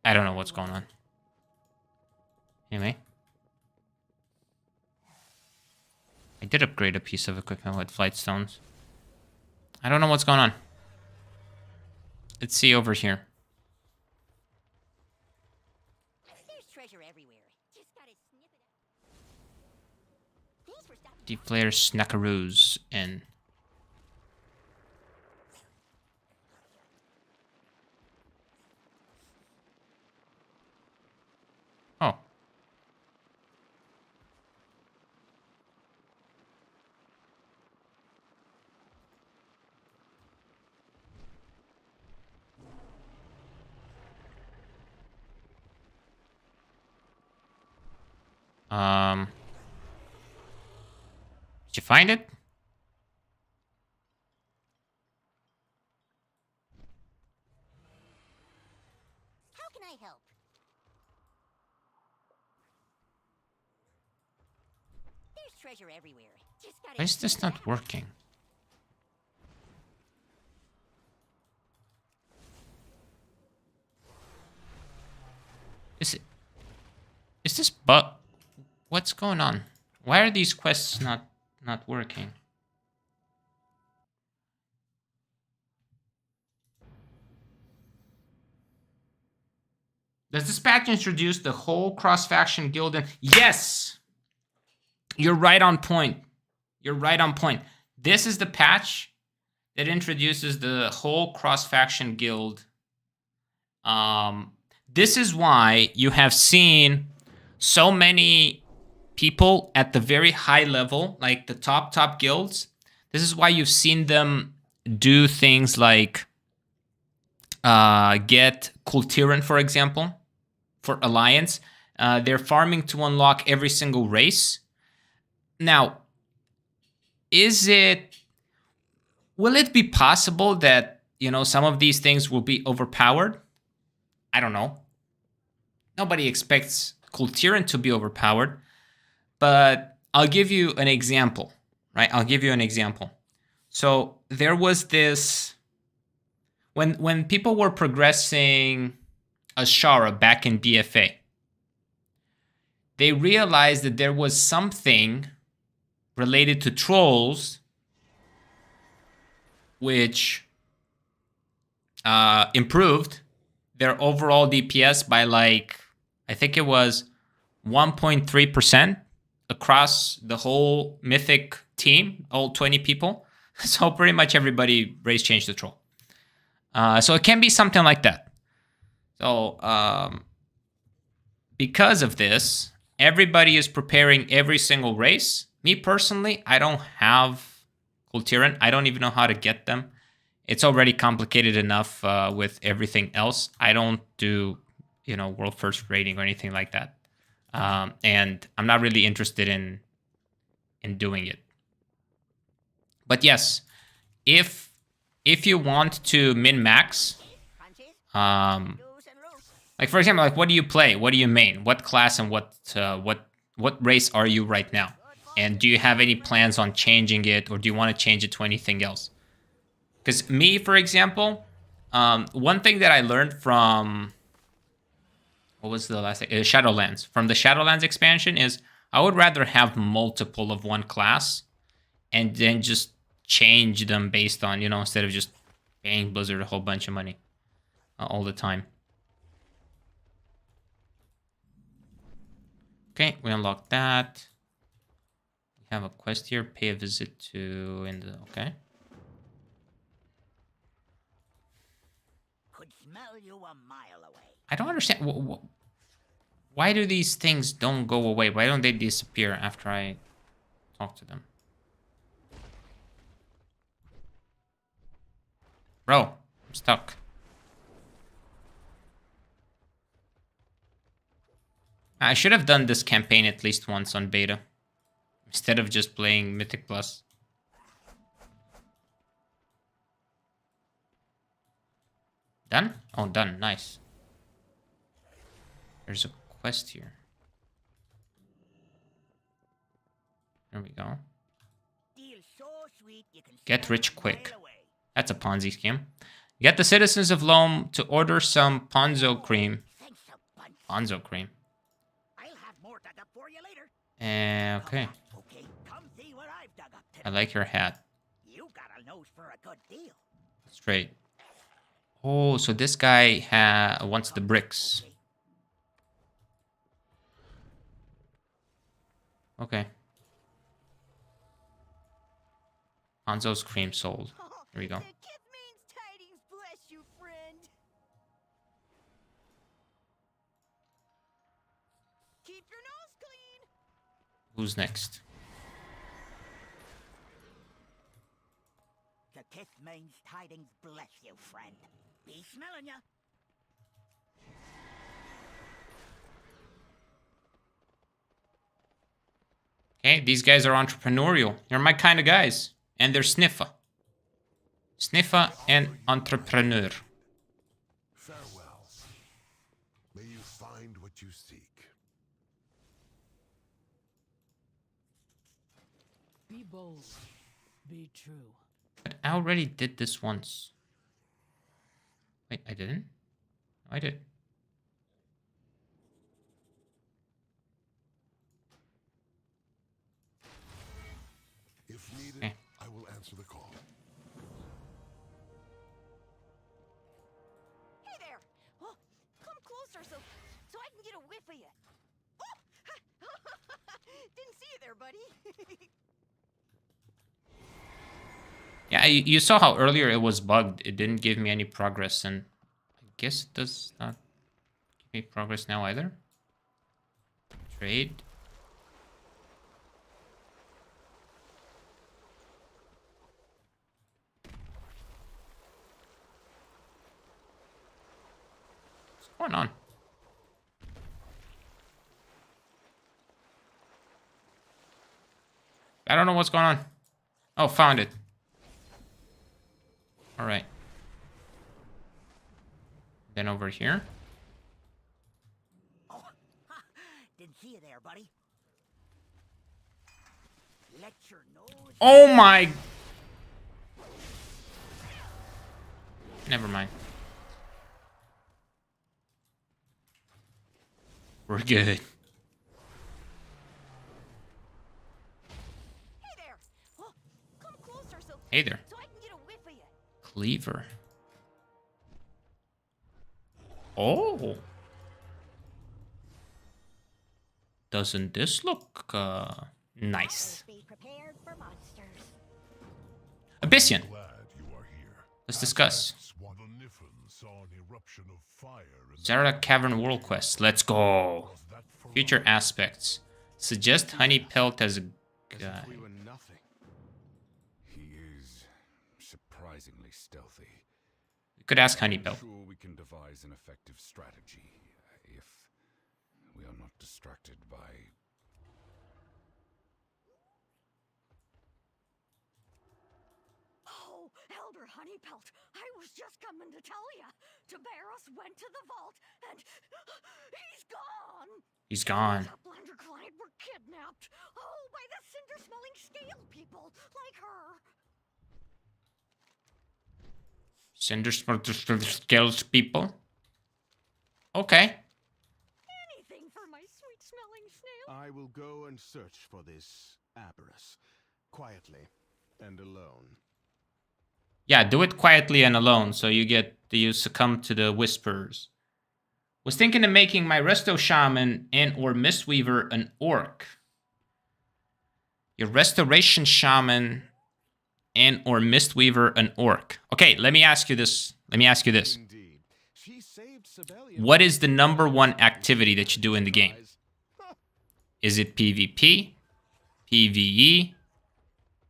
I don't know what's going on. Anyway. I did upgrade a piece of equipment with flight stones. I don't know what's going on. Let's see over here. There's treasure everywhere. Just gotta snip it up. Thanks for stopping. Deep layer snackaroos and... Oh. Did you find it? How can I help? There's treasure everywhere. Just gotta Why is this snip it not up. working? Is this bug? What's going on? Why are these quests not working? Does this patch introduce the whole cross-faction guild? Yes! You're right on point. You're right on point. This is the patch that introduces the whole cross-faction guild. This is why you have seen so many people at the very high level, like the top guilds. This is why you've seen them do things like get Kultiran, for example, for Alliance. They're farming to unlock every single race. Now, will it be possible that, some of these things will be overpowered? I don't know. Nobody expects Kultiran to be overpowered, but I'll give you an example, right? I'll give you an example. So there was this, when people were progressing Ashara back in BFA, they realized that there was something related to trolls which improved their overall DPS by I think it was 1.3% across the whole Mythic team, all 20 people. So pretty much everybody race changed the troll. So it can be something like that. So because of this, everybody is preparing every single race. Me personally, I don't have Kultiran. I don't even know how to get them. It's already complicated enough with everything else. I don't do, world first rating or anything like that. And I'm not really interested in doing it. But yes, if you want to min-max, like for example, what do you play? What do you main? What class and what race are you right now? And do you have any plans on changing it, or do you want to change it to anything else? Because me, for example, one thing that I learned from what was the last thing? Shadowlands. From the Shadowlands expansion is I would rather have multiple of one class and then just change them based on, you know, instead of just paying Blizzard a whole bunch of money all the time. Okay, we unlocked that. We have a quest here. Pay a visit to okay. Could smell you a mile away. I don't understand. Why do these things don't go away? Why don't they disappear after I talk to them? Bro, I'm stuck. I should have done this campaign at least once on beta, instead of just playing Mythic Plus. Done? Oh, done. Nice. There's a quest here. There we go. Deal so sweet you can Get rich smell a quick. mile away. That's a Ponzi scheme. Get the citizens of Loam to order some Ponzo cream. Thanks a bunch. Ponzo cream. I'll have more dug up for you later. Okay. Okay, come see what I've dug up today. I like your hat. You got a nose for a good deal. Straight. Oh, so this guy wants the bricks. Okay. Ponzo's cream sold. Here we go. The kid means tidings, bless you, friend. Keep your nose clean. Who's next? The kiss means tidings, bless you, friend. Be smelling ya. Okay, these guys are entrepreneurial. They're my kind of guys. And they're sniffer. Sniffer and entrepreneur. Farewell. May you find what you seek. Be bold. Be true. But I already did this once. Wait, I didn't? I did. If needed, Okay. I will answer the call. Hey there. Oh, come closer so I can get a whiff of you. Oh! Didn't see you there, buddy. Yeah, you saw how earlier it was bugged. It didn't give me any progress, and I guess it does not give me progress now either. Trade. What's going on? I don't know what's going on. Oh, found it. All right. Then over here. Oh, didn't see you there, buddy. Let your nose. Oh my. Never mind. We're good. Hey there. Oh, come closer so Hey there. I can get a whiff of you. Cleaver. Oh. Doesn't this look nice? Always be prepared for monsters. Abyssian. Glad you are here. Let's discuss. The Niffin saw an eruption of fire in Zara Cavern World Quest. Let's go. Was that for Future aspects. Suggest Honey Pelt as a guy. We were nothing. He is surprisingly stealthy. We could ask Honey Pelt. Sure, we can devise an effective strategy if we are not distracted by. Oh, Elder Honeypelt, I was just coming to tell ya. Tabaros went to the vault and he's gone. He's gone. The Blunderclyde were kidnapped. Oh, by the cinder-smelling scale people like her. Cinder Skills people. Okay. I will go and search for this Aberrus, quietly and alone. Yeah, do it quietly and alone, so you succumb to the whispers. Was thinking of making my Resto Shaman and or Mistweaver an orc. Your Restoration Shaman and or Mistweaver an orc. Okay, let me ask you this. Indeed. She saved Sibelius. What is the number one activity that you do in the game? Is it PvP? PvE?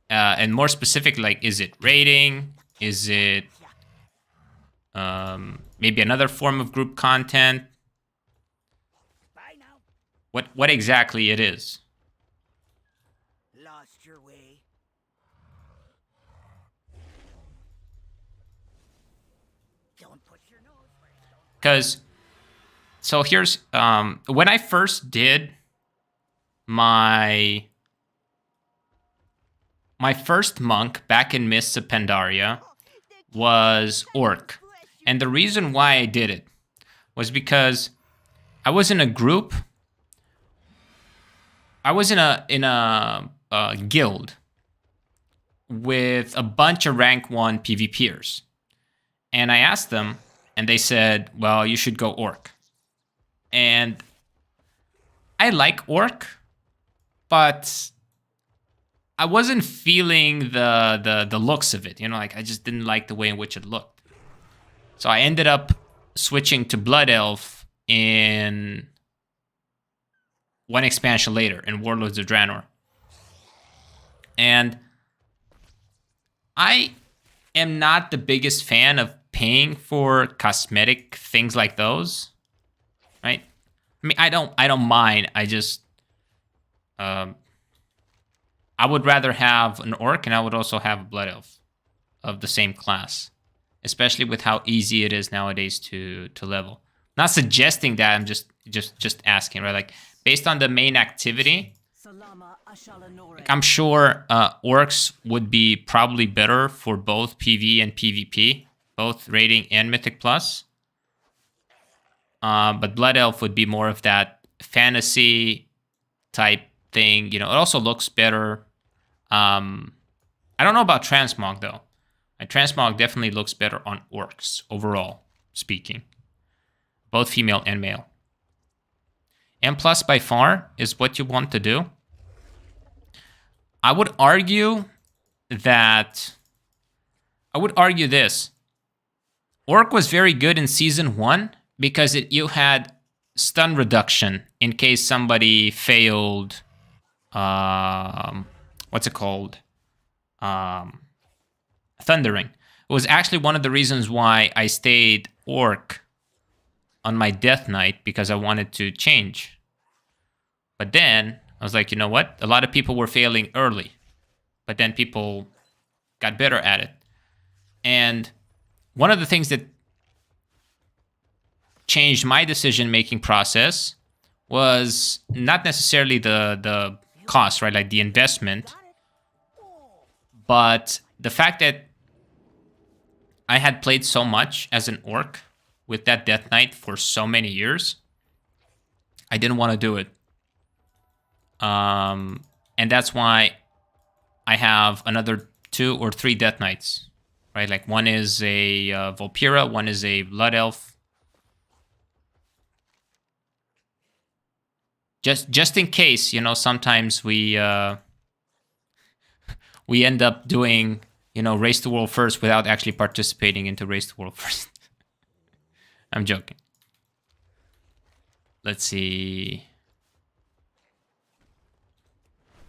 And more specific, like, is it raiding? Is it maybe another form of group content? Bye now. What exactly it is? Lost your way. Don't push your nose where it don't. Because, so here's, when I first did my first monk back in Mists of Pandaria was orc. And the reason why I did it was because I was in a group. I was in a guild with a bunch of rank 1 PvPers. And I asked them, and they said, well, you should go orc. And I like orc, but I wasn't feeling the looks of it. You know, like, I just didn't like the way in which it looked. So I ended up switching to Blood Elf in one expansion later, in Warlords of Draenor. And I am not the biggest fan of paying for cosmetic things like those, right? I mean, I don't mind. I just, I would rather have an orc, and I would also have a blood elf of the same class, especially with how easy it is nowadays to level. Not suggesting that, I'm just asking, right? Like, based on the main activity, like, I'm sure orcs would be probably better for both PvE and PvP, both raiding and Mythic Plus. But Blood Elf would be more of that fantasy type thing. You know, it also looks better. I don't know about Transmog, though. Transmog definitely looks better on orcs, overall speaking. Both female and male. M plus by far is what you want to do. I would argue this. Orc was very good in Season 1 because you had stun reduction in case somebody failed, what's it called? Thundering. It was actually one of the reasons why I stayed Orc on my Death Knight, because I wanted to change. But then I was like, you know what? A lot of people were failing early, but then people got better at it. And one of the things that changed my decision-making process was not necessarily the cost, right? Like the investment, but the fact that I had played so much as an orc with that Death Knight for so many years, I didn't want to do it. And that's why I have another 2 or 3 Death Knights, right? Like, one is a Volpira, one is a Blood Elf. Just in case, you know, sometimes we end up doing, you know, Race to World First without actually participating into Race to World First. I'm joking. Let's see.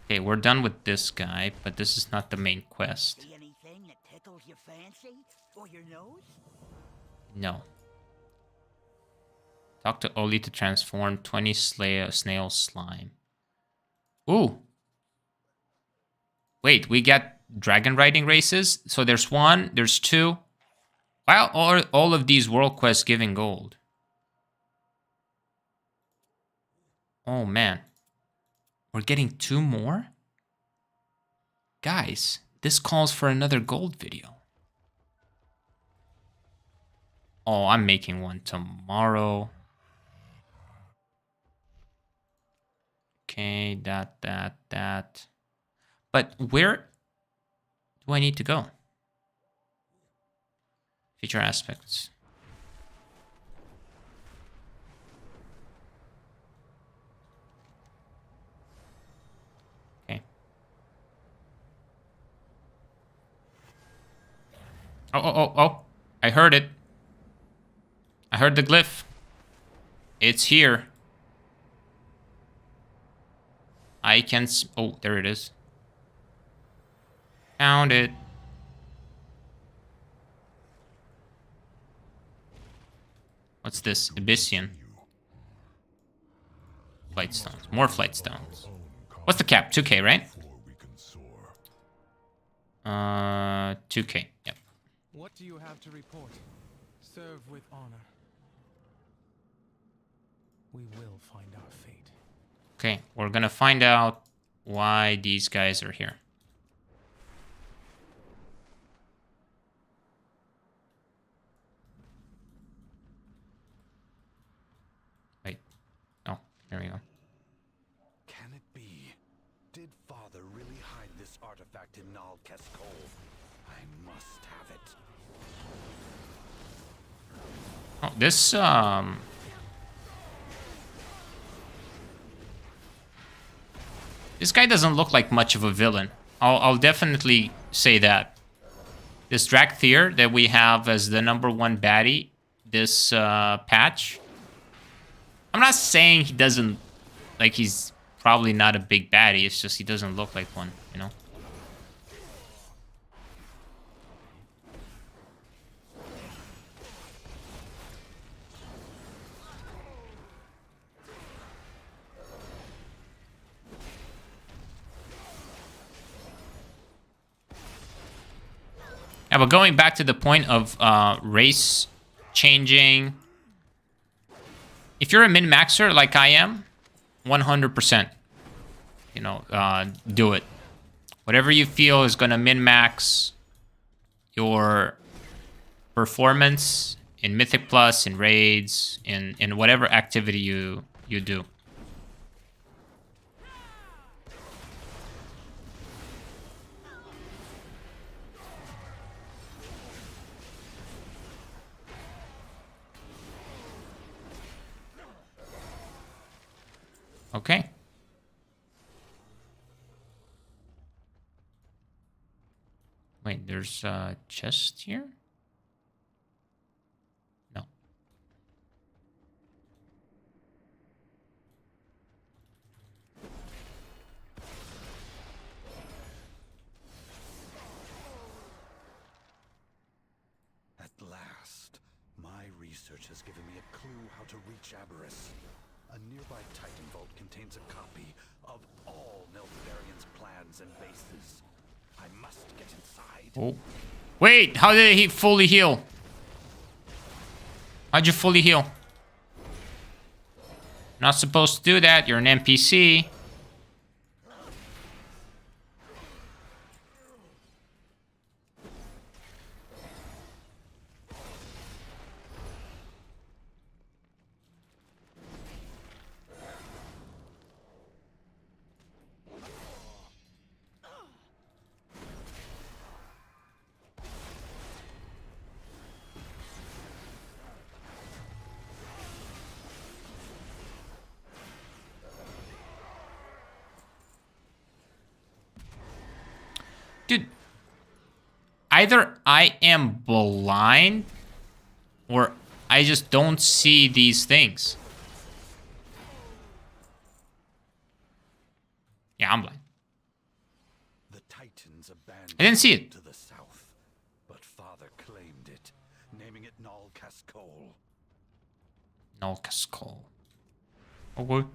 Okay, we're done with this guy, but this is not the main quest. See anything that tickles your fancy or your nose? No. Talk to Oli to transform 20 snail slime. Ooh. Wait, we got dragon riding races? So there's 1, there's 2. Wow, all of these world quests giving gold. Oh, man. We're getting 2 more? Guys, this calls for another gold video. Oh, I'm making one tomorrow. Okay, that. But where do I need to go? Feature aspects. Okay. Oh. I heard it. I heard the glyph. It's here. I can... Oh, there it is. Found it. What's this? Abyssian. Flight stones. More flight stones. What's the cap? 2K, right? 2K. Yep. What do you have to report? Serve with honor. We will find our fate. Okay, we're gonna find out why these guys are here. Wait. Oh, there we go. Can it be? Did Father really hide this artifact in Nal Keskol? I must have it. Oh, this this guy doesn't look like much of a villain. I'll definitely say that. This Drakthir that we have as the #1 baddie, this patch. I'm not saying he doesn't, like, he's probably not a big baddie. It's just he doesn't look like one, you know? Yeah, but going back to the point of race changing, if you're a min-maxer like I am, 100%, you know, do it. Whatever you feel is going to min-max your performance in Mythic Plus, in raids, in whatever activity you do. Okay. Wait, there's a chest here? No. At last, my research has given me a clue how to reach Aberrus. A nearby Titan Vault contains a copy of all Neltharion's plans and bases. I must get inside. Oh. Wait, how did he fully heal? How'd you fully heal? Not supposed to do that, you're an NPC. Dude, either I am blind or I just don't see these things. Yeah, I'm blind. The Titans abandoned I didn't see it. to the south, but Father claimed it, naming it Nal Keskol. Nal Keskol. Okay.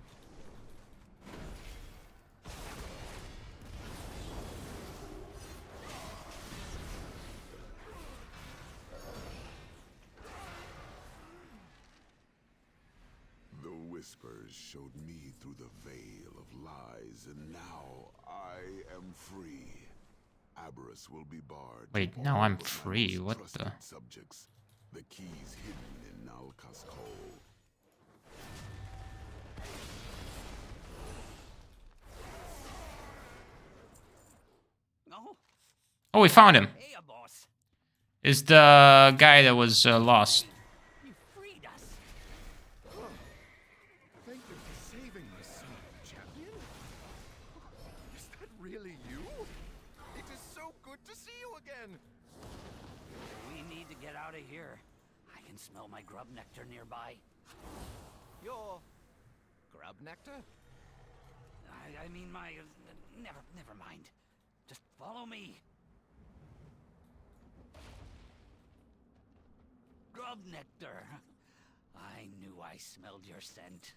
Whispers showed me through the veil of lies, and now I am free. Aberrus will be barred. Wait, to now all I'm of my free. most What trusted the? subjects. The keys hidden in Nal Keskol. no? Oh, we found him. Hey, boss. Is the guy that was lost. You freed us. Thank you for saving us, champion. Is that really you? It is so good to see you again. We need to get out of here. I can smell my grub nectar nearby. Your grub nectar? I mean my... never mind. Just follow me. Grub nectar. I knew I smelled your scent.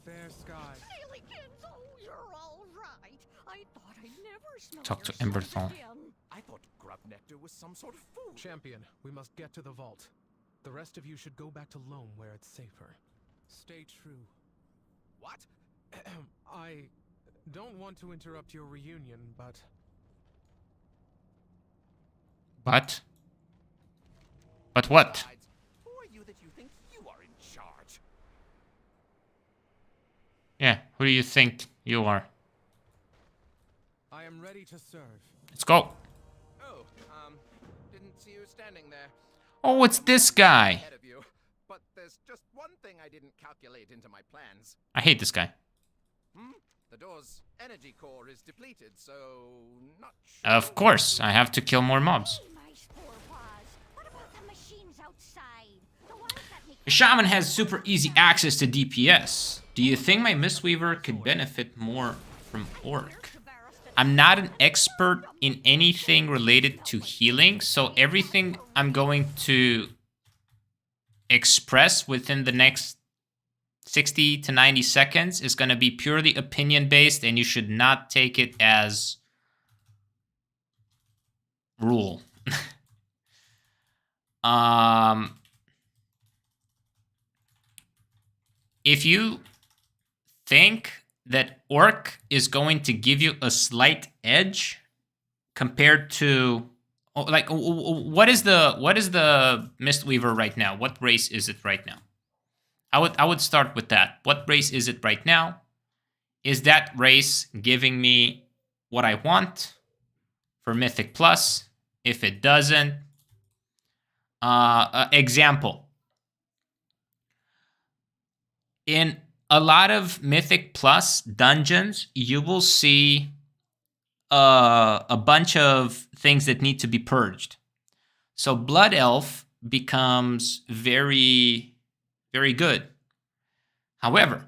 Fair sky. Sillikins, oh, you're all right. I thought I'd never smell Talk to your Emberthal. scent again. I thought grub nectar was some sort of food. Champion, we must get to the vault. The rest of you should go back to Loam where it's safer. Stay true. What? I don't want to interrupt your reunion, but... But? But what? Besides, who are you that you think you are in charge? Yeah, who do you think you are? I am ready to serve. Let's go. Oh, didn't see you standing there. Oh, it's this guy. Ahead of you. But there's just one thing I didn't calculate into my plans. I hate this guy. The door's energy core is depleted, so not sure. Of course, I have to kill more mobs. Hey, my spore paws. What about the machines outside? The ones that make The shaman has super easy access to DPS. Do you think my Mistweaver could benefit more from Orc? I'm not an expert in anything related to healing, so everything I'm going to express within the next 60 to 90 seconds is going to be purely opinion based, and you should not take it as rule. If you think that Orc is going to give you a slight edge compared to, like, what is the Mistweaver right now? What race is it right now? I would start with that. What race is it right now? Is that race giving me what I want for Mythic Plus? If it doesn't, example. In a lot of Mythic Plus dungeons, you will see a bunch of things that need to be purged. So Blood Elf becomes very, very good. However,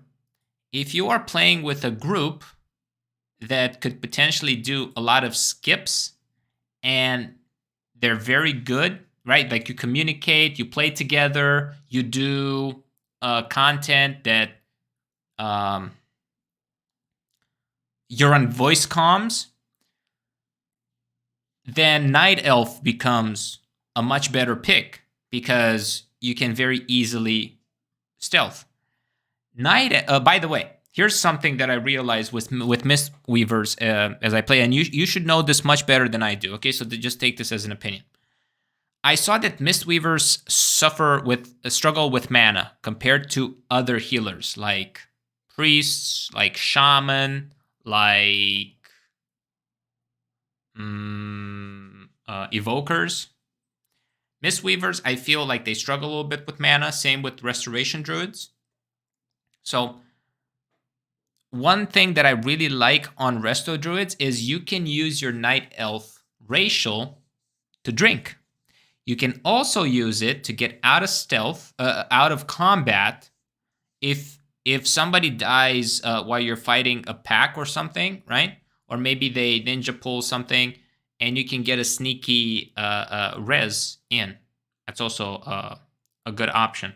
if you are playing with a group that could potentially do a lot of skips and they're very good, right? Like you communicate, you play together, you do content that you're on voice comms, then Night Elf becomes a much better pick because you can very easily stealth. By the way, here's something that I realized with Mistweavers as I play, and you should know this much better than I do. Okay, so just take this as an opinion. I saw that Mistweavers struggle with mana compared to other healers like priests, like shaman, like evokers. Mistweavers, I feel like they struggle a little bit with mana. Same with restoration druids. So one thing that I really like on resto druids is you can use your night elf racial to drink. You can also use it to get out of stealth, out of combat. If somebody dies while you're fighting a pack or something, right? Or maybe they ninja pull something, and you can get a sneaky res in. That's also a good option.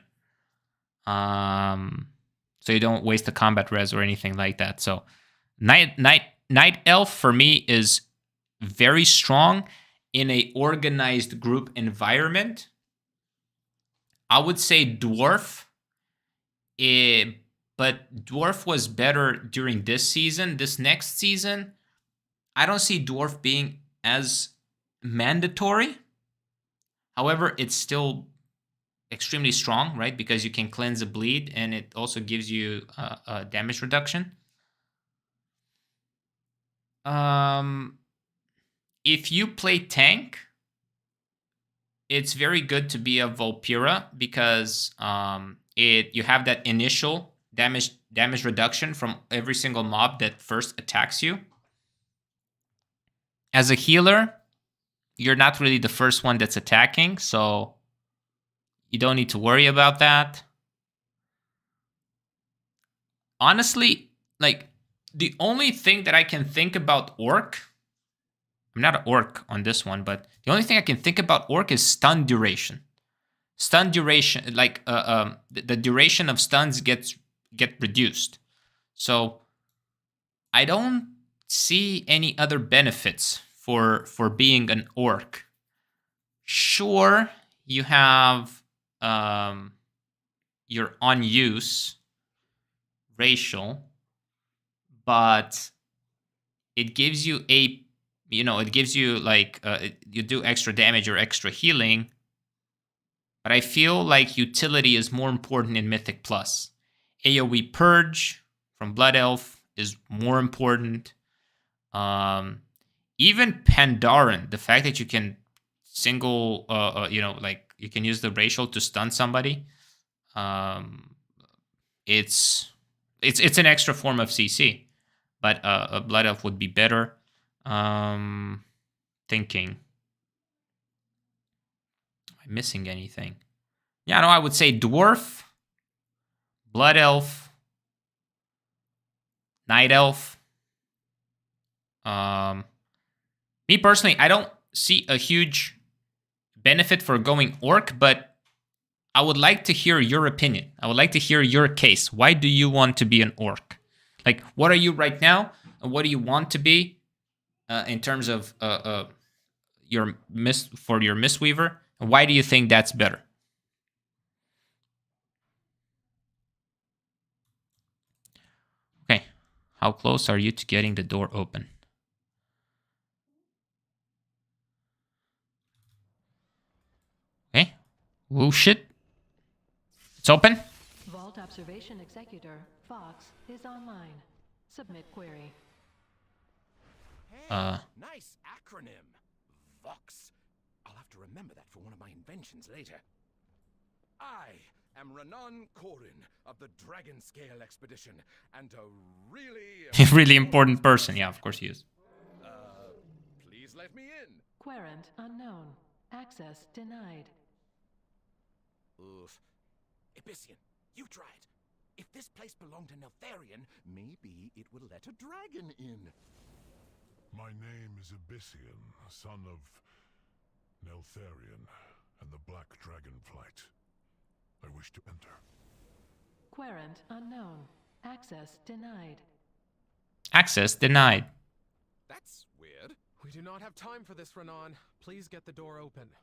So you don't waste the combat res or anything like that. So Night Elf for me is very strong in a organized group environment. I would say Dwarf, but Dwarf was better during this season. This next season, I don't see Dwarf being as mandatory. However, it's still extremely strong, right? Because you can cleanse a bleed, and it also gives you a damage reduction. if you play tank, it's very good to be a Vulpera because you have that initial damage reduction from every single mob that first attacks you. As a healer, you're not really the first one that's attacking, so you don't need to worry about that. Honestly, like, the only thing that I can think about Orc, I'm not an Orc on this one, but the only thing I can think about Orc is stun duration. Stun duration, like, the duration of stuns get reduced. So I don't see any other benefits for being an Orc. Sure, you have your on-use racial, but it gives you it gives you like you do extra damage or extra healing. But I feel like utility is more important in Mythic Plus. AoE Purge from Blood Elf is more important. Even Pandaren, the fact that you can single, like you can use the racial to stun somebody. It's an extra form of CC, but a Blood Elf would be better. Thinking. Am I missing anything? Yeah, no, I would say Dwarf, Blood Elf, Night Elf. Me personally, I don't see a huge benefit for going Orc, but I would like to hear your opinion. I would like to hear your case. Why do you want to be an Orc? Like, what are you right now, and what do you want to be in terms of your Mistweaver? And why do you think that's better? Okay, how close are you to getting the door open? Okay, oh shit. It's open. Vault Observation Executor Fox is online. Submit query. Hey, nice acronym. Vox. I'll have to remember that for one of my inventions later. I am Renan Corin of the Dragon Scale Expedition, and a really important person. Yeah, of course he is. Please let me in. Querent unknown. Access denied. Oof. Abyssian, you tried. If this place belonged to Neltharion, maybe it would let a dragon in. My name is Abyssian, son of Neltharion and the Black Dragonflight. I wish to enter. Querent unknown. Access denied. Access denied. That's weird. We do not have time for this, Renan. Please get the door open.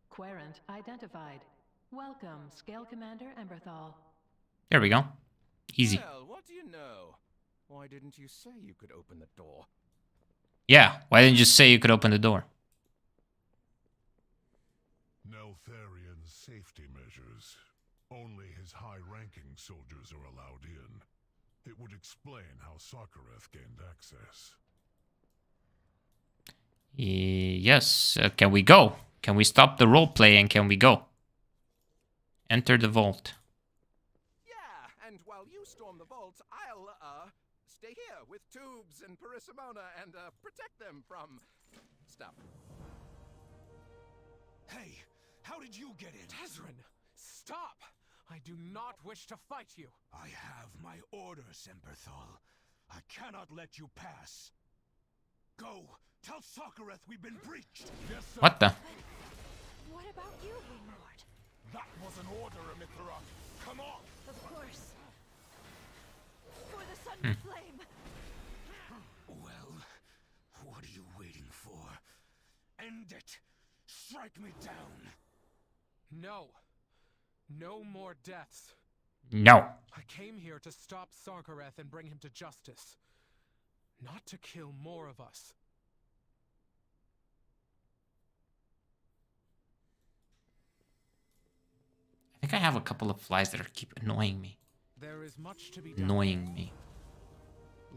Querent identified. Welcome, Scale Commander Emberthal. There we go. Easy. Well, what do you know? Why didn't you say you could open the door? Yeah, why didn't you just say you could open the door? Neltharion's safety measures. Only his high-ranking soldiers are allowed in. It would explain how Sarkareth gained access. Yes. Can we go? Can we stop the roleplay and can we go? Enter the vault. Yeah, and while you storm the vault, I'll, stay here with Tubes and Parissimona and, protect them from stuff. Hey, how did you get in? Tezrin, stop! I do not wish to fight you. I have my orders, Emberthal. I cannot let you pass. Go, tell Sarkareth we've been breached. Yes, sir. What the? What about you, Wingmort? That was an order, Amithara. Come on! Of course. For the Sun Flame. Well, what are you waiting for? End it! Strike me down! No. No more deaths. No. I came here to stop Sarkareth and bring him to justice. Not to kill more of us. I think I have a couple of flies that keep annoying me. There is much to be done. Annoying me.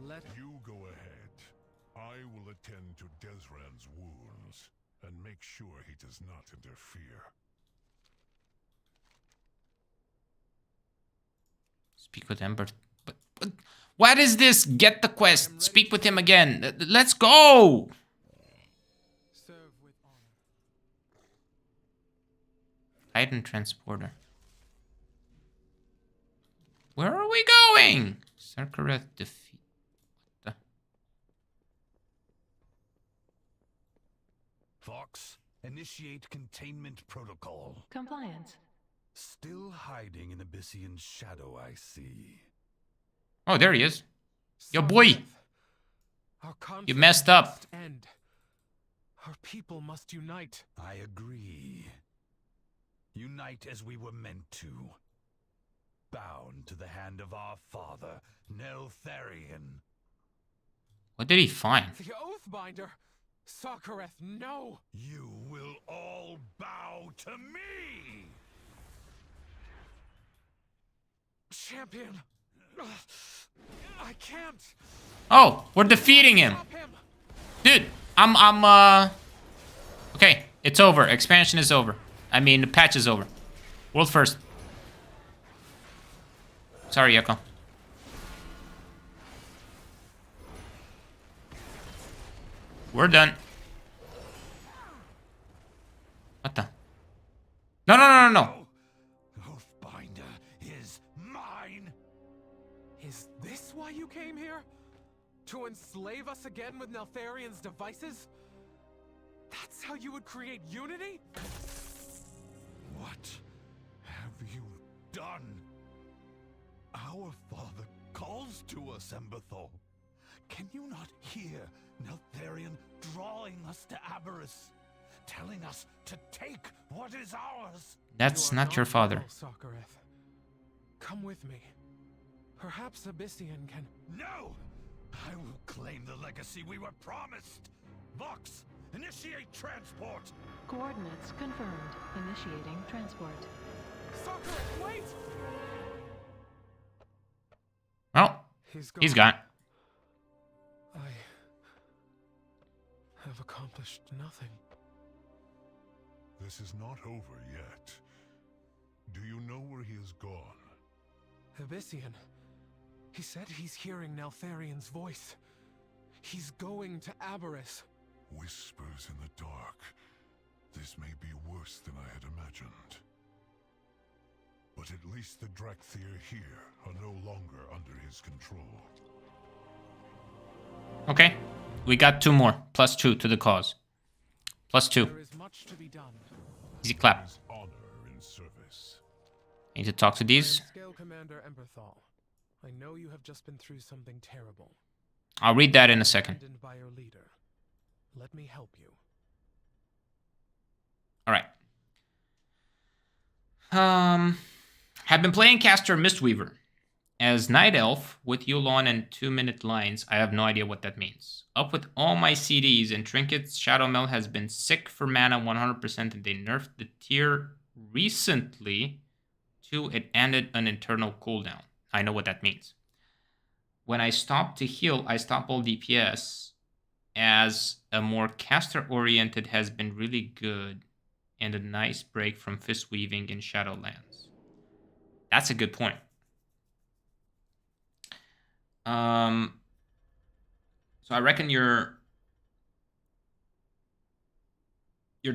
Let You go ahead. I will attend to Desran's wounds and make sure he does not interfere. Speak with Ember. But what is this? Get the quest. Speak with him again. Let's go. Serve with honor. Titan transporter. Where are we going? Sarkareth defeat. What the? Fox, initiate containment protocol. Compliance. Still hiding in Abyssian shadow, I see. Oh, there he is. Yo, boy. Our You messed up. must end. Our people must unite. I agree. Unite as we were meant to. Bound to the hand of our father, Neltharion. What did he find? The Oathbinder! Sarkareth, no! You will all bow to me! Champion! I can't! Oh, we're defeating him. Stop him! Dude, okay, it's over. Expansion is over. I mean, the patch is over. World first. Sorry, Echo. We're done. What the? No. Oathbinder is mine! Is this why you came here? To enslave us again with Neltharion's devices? That's how you would create unity? What have you done? Our father calls to us, Emberthal. Can you not hear Neltharion drawing us to Aberrus? Telling us to take what is ours? That's You are not your father. well, Sarkareth. Come with me. Perhaps Abyssian can... No! I will claim the legacy we were promised! Vox, initiate transport! Coordinates confirmed. Initiating transport. Sarkareth, wait! Well, he's gone. I have accomplished nothing. This is not over yet. Do you know where he has gone? Abyssian. He said he's hearing Neltharion's voice. He's going to Aberrus. Whispers in the dark. This may be worse than I had imagined. But at least the Drakthir here are no longer under his control. Okay, we got 2 more. +2 to the cause. +2. There is much to be done. Easy clap. His honor in service. Need to talk to these. Scale Commander Emberthal. I know you have just been through something terrible. I'll read that in a second. Abandoned by your leader. Let me help you. All right. Have been playing Caster Mistweaver as Night Elf with Yulon and 2-minute lines. I have no idea what that means. Up with all my CDs and trinkets. Shadowmeld has been sick for mana 100%, and they nerfed the tier recently to it ended an internal cooldown. I know what that means. When I stop to heal, I stop all DPS, as a more caster-oriented has been really good, and a nice break from fist weaving in Shadowlands. That's a good point. So I reckon you're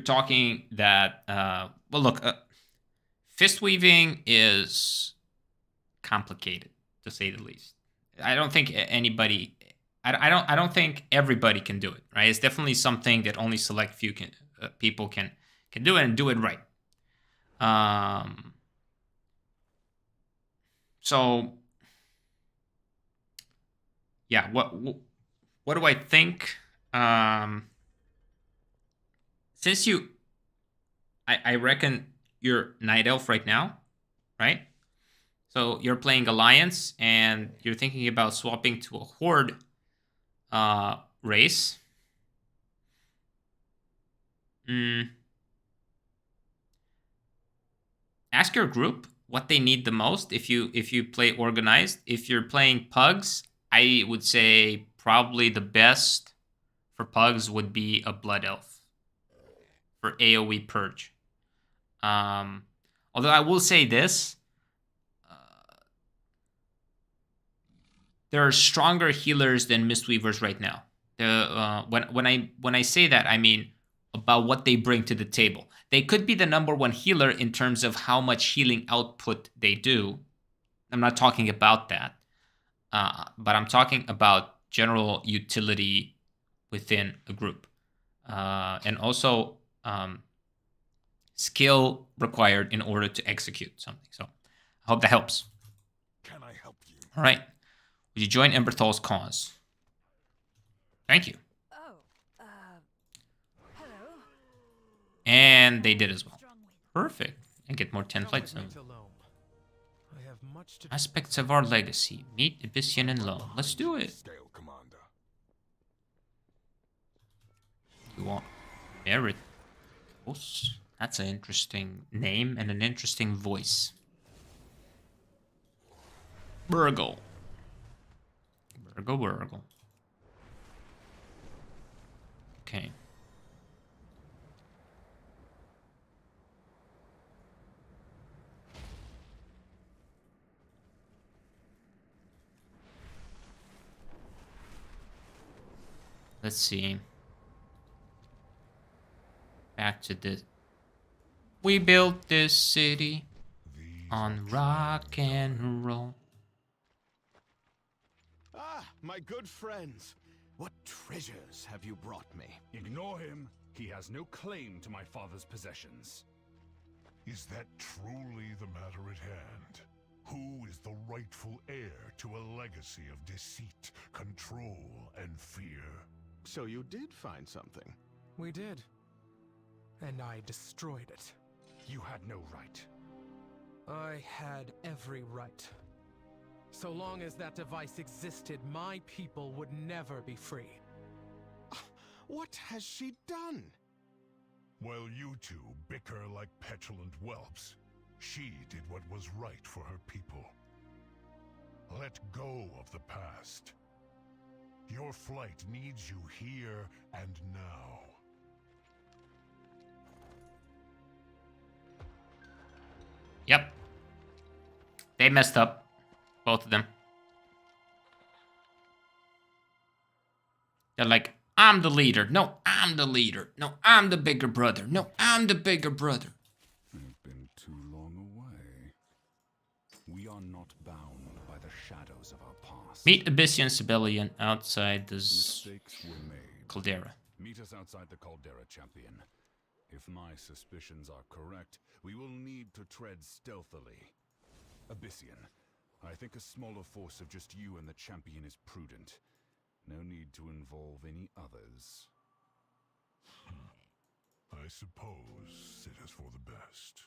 talking that well, look, fist weaving is complicated, to say the least. I don't think anybody, I don't think everybody can do it, right? It's definitely something that only select few people can do it and do it right. So yeah, what do I think? Since I reckon you're Night Elf right now, right? So you're playing Alliance and you're thinking about swapping to a Horde race. Ask your group what they need the most if you play organized. If you're playing Pugs, I would say probably the best for pugs would be a blood elf for AoE purge. Although I will say this, there are stronger healers than Mistweavers right now. When I say that, I mean about what they bring to the table. They could be the #1 healer in terms of how much healing output they do. I'm not talking about that, but I'm talking about general utility within a group, and also skill required in order to execute something. So I hope that helps. Can I help you? All right. Would you join Emberthal's cause? Thank you. Oh, hello. And they did as well. Perfect. And get more 10 flights. Aspects of our legacy. Meet Abyssian and Lone. Let's do it. Scale Commander. You want Merit. That's an interesting name and an interesting voice. Burgle. Burgle. Okay. Let's see. Back to this. We built this city on rock and roll. Ah, my good friends. What treasures have you brought me? Ignore him. He has no claim to my father's possessions. Is that truly the matter at hand? Who is the rightful heir to a legacy of deceit, control, and fear? So you did find something. We did. And I destroyed it. You had no right. I had every right. So long as that device existed, my people would never be free. What has she done? While you two bicker like petulant whelps, she did what was right for her people. Let go of the past. Your flight needs you here and now. Yep. They messed up. Both of them. They're like, I'm the leader. No, I'm the leader. No, I'm the bigger brother. No, I'm the bigger brother. I've been too long away. We are not bound by the shadows of our past. Meet Abyssian civilian outside this Mistakes were made. caldera. Meet us outside the caldera, champion. If my suspicions are correct, we will need to tread stealthily. Abyssian, I think a smaller force of just you and the champion is prudent. No need to involve any others. I suppose it is for the best.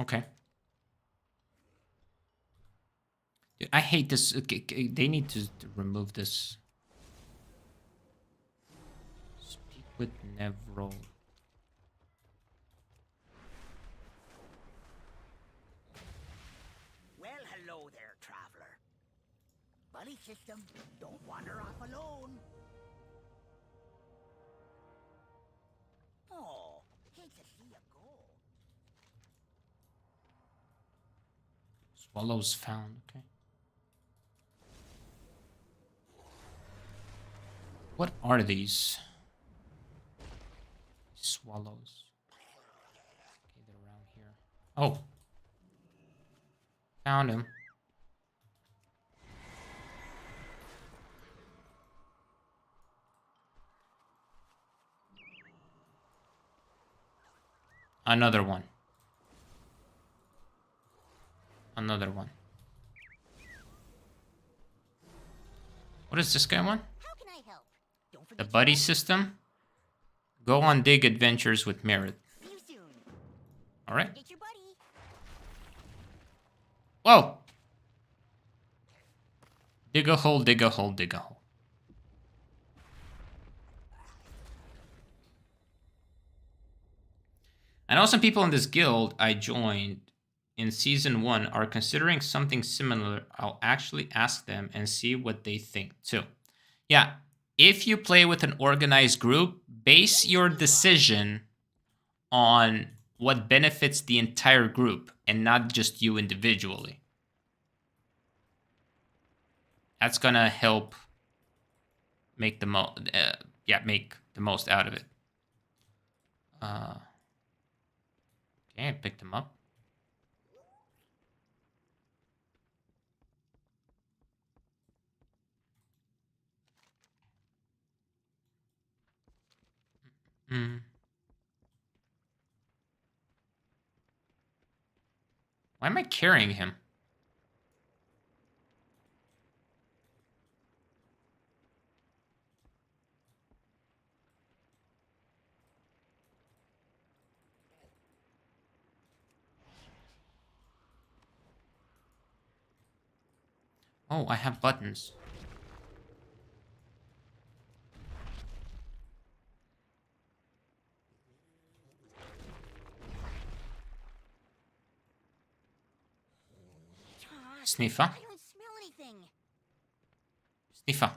Okay. Dude, I hate this. They need to remove this. Speak with Nevro. Well, hello there, traveler. Buddy system, don't wander off alone. Oh, hate to see you go. Swallows found. Okay. What are these? Swallows. Okay, they're around here. Oh. Found him. Another one. Another one. What is this guy one? How can I help? Don't The forget buddy system? Go on dig adventures with Merit. See you soon. Alright. Get your Whoa! Dig a hole, dig a hole, dig a hole. I know some people in this guild I joined in Season 1 are considering something similar. I'll actually ask them and see what they think too. Yeah, if you play with an organized group, base your decision on what benefits the entire group and not just you individually. That's gonna help make the make the most out of it. Okay, I picked him up. Why am I carrying him? Oh, I have buttons. Sniffer. I don't smell anything. Sniffer.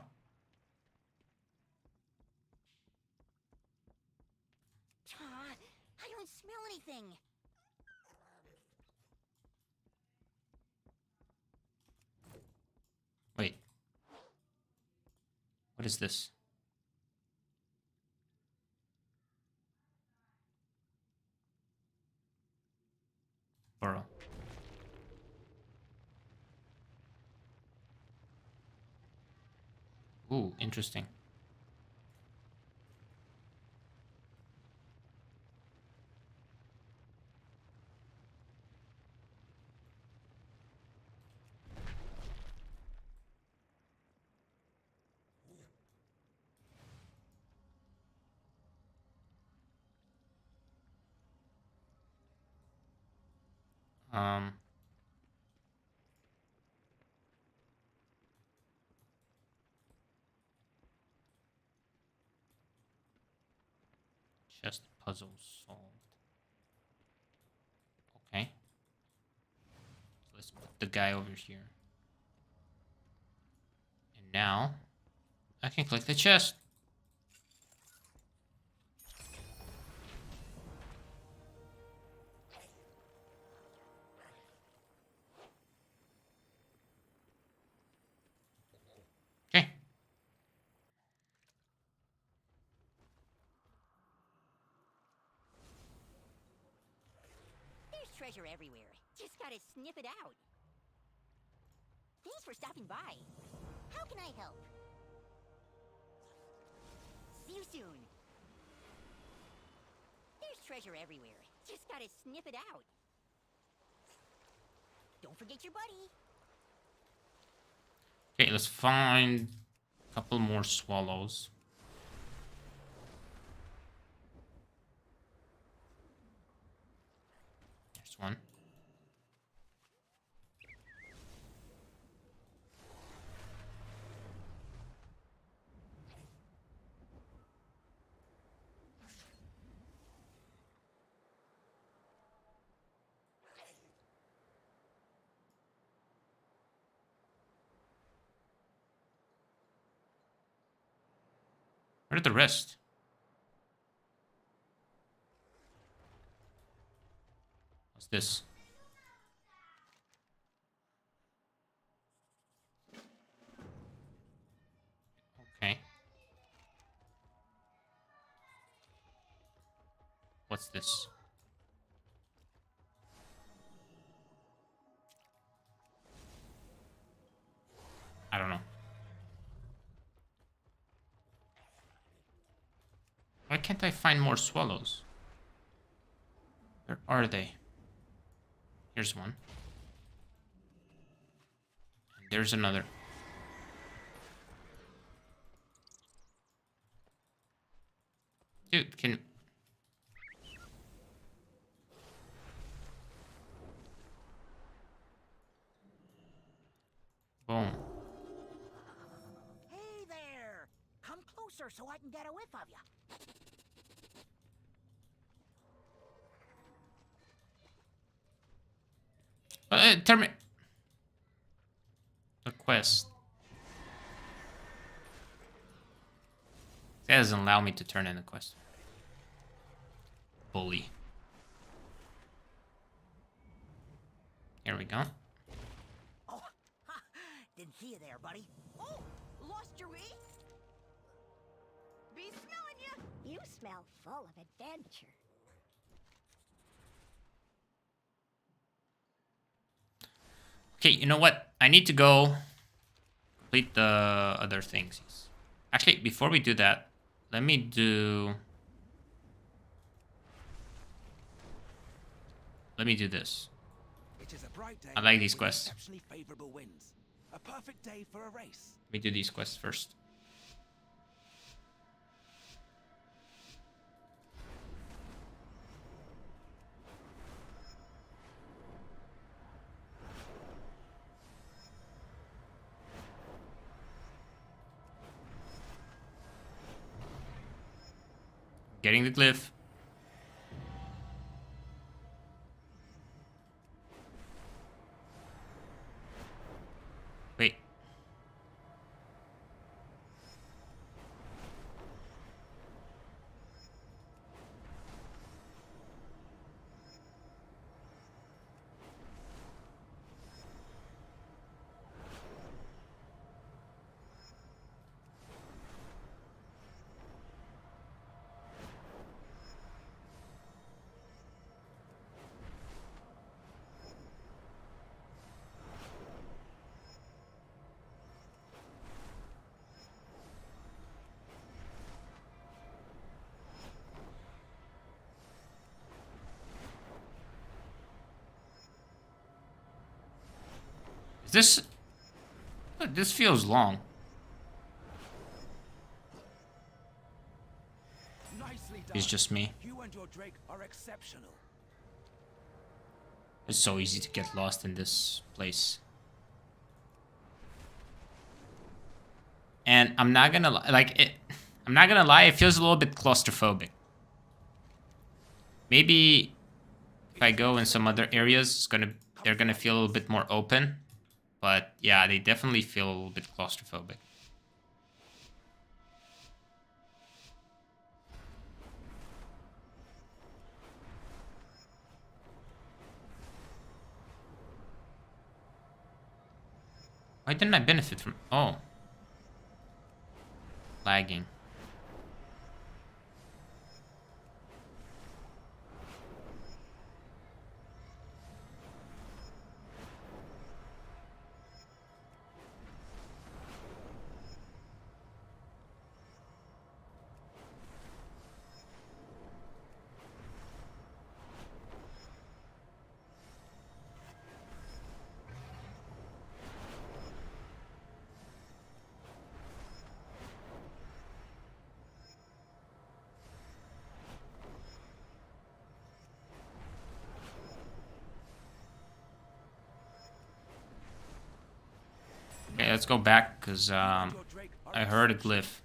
I don't smell anything. Wait. What is this? Burrow. Ooh, interesting. Chest puzzle solved. Okay. So let's put the guy over here. And now I can click the chest. Okay. There's treasure everywhere. Just gotta sniff it out. Thanks for stopping by. How can I help? See you soon. There's treasure everywhere. Just gotta sniff it out. Don't forget your buddy. Okay, let's find a couple more swallows. There's one. Where are the rest? What's this? Okay. What's this? I don't know. Why can't I find more swallows? Where are they? Here's one. And there's another. Dude, can... Boom. Hey there! Come closer so I can get a whiff of you. Terminate the quest. That doesn't allow me to turn in the quest. Bully. Here we go. Oh, ha! Didn't see you there, buddy. Oh, lost your way? Be smelling you. You smell full of adventure. Okay, you know what? I need to go complete the other things. Actually, before we do that, let me do this. It is a bright day. I like these with quests. exceptionally favorable winds. A perfect day for a race. Let me do these quests first. Getting the glyph. Wait. Is this feels long. Nicely done. It's just me. You and your Drake are exceptional. It's so easy to get lost in this place. And I'm not gonna I'm not gonna lie, it feels a little bit claustrophobic. Maybe if I go in some other areas, they're gonna feel a little bit more open. But yeah, they definitely feel a little bit claustrophobic. Why didn't I benefit from... Oh. Lagging. Okay, let's go back, because I heard a glyph.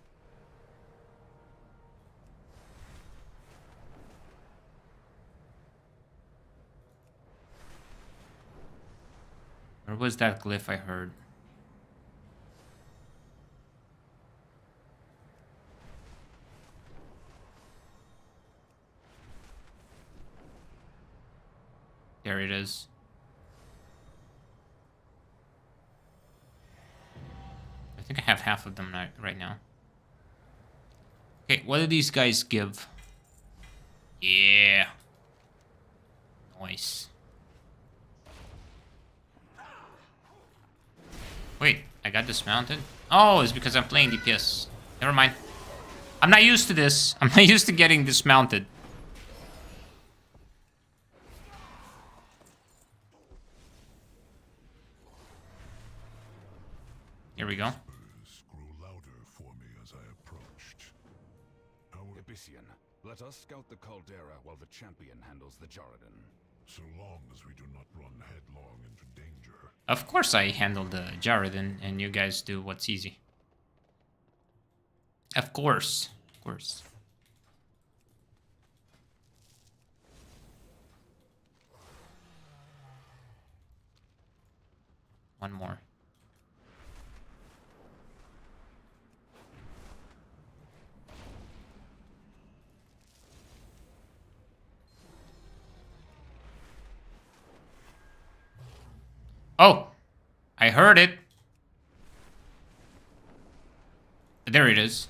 Where was that glyph I heard? There it is. I think I have half of them right now. Okay, what do these guys give? Yeah. Nice. Wait, I got dismounted? Oh, it's because I'm playing DPS. Never mind. I'm not used to this. I'm not used to getting dismounted. Here we go. Grew louder for me as I approached. Abyssian, let us scout the caldera while the champion handles the Jordan. So long as we do not run headlong into danger. Of course I handle the Jaredin and you guys do what's easy. Of course. Of course. One more. Oh, I heard it. There it is.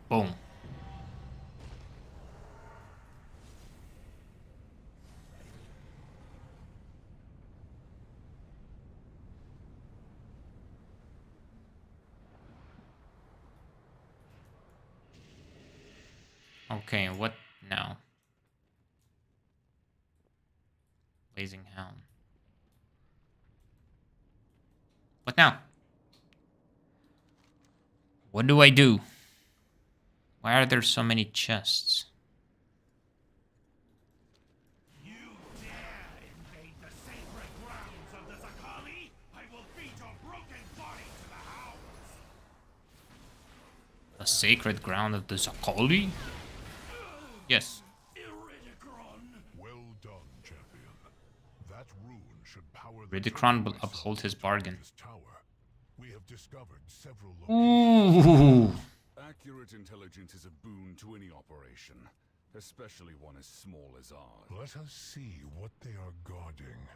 Boom. Okay, what now? Blazing Hound. What now? What do I do? Why are there so many chests? You dare invade the sacred grounds of the Zakali? I will feed your broken body to the hounds! The sacred ground of the Zakali? Yes. Well done, champion. That rune should power the Ridicron will uphold his bargain. tower. We have discovered several Ooh. Accurate intelligence is a boon to any operation, especially one as small as ours. Let us see what they are guarding.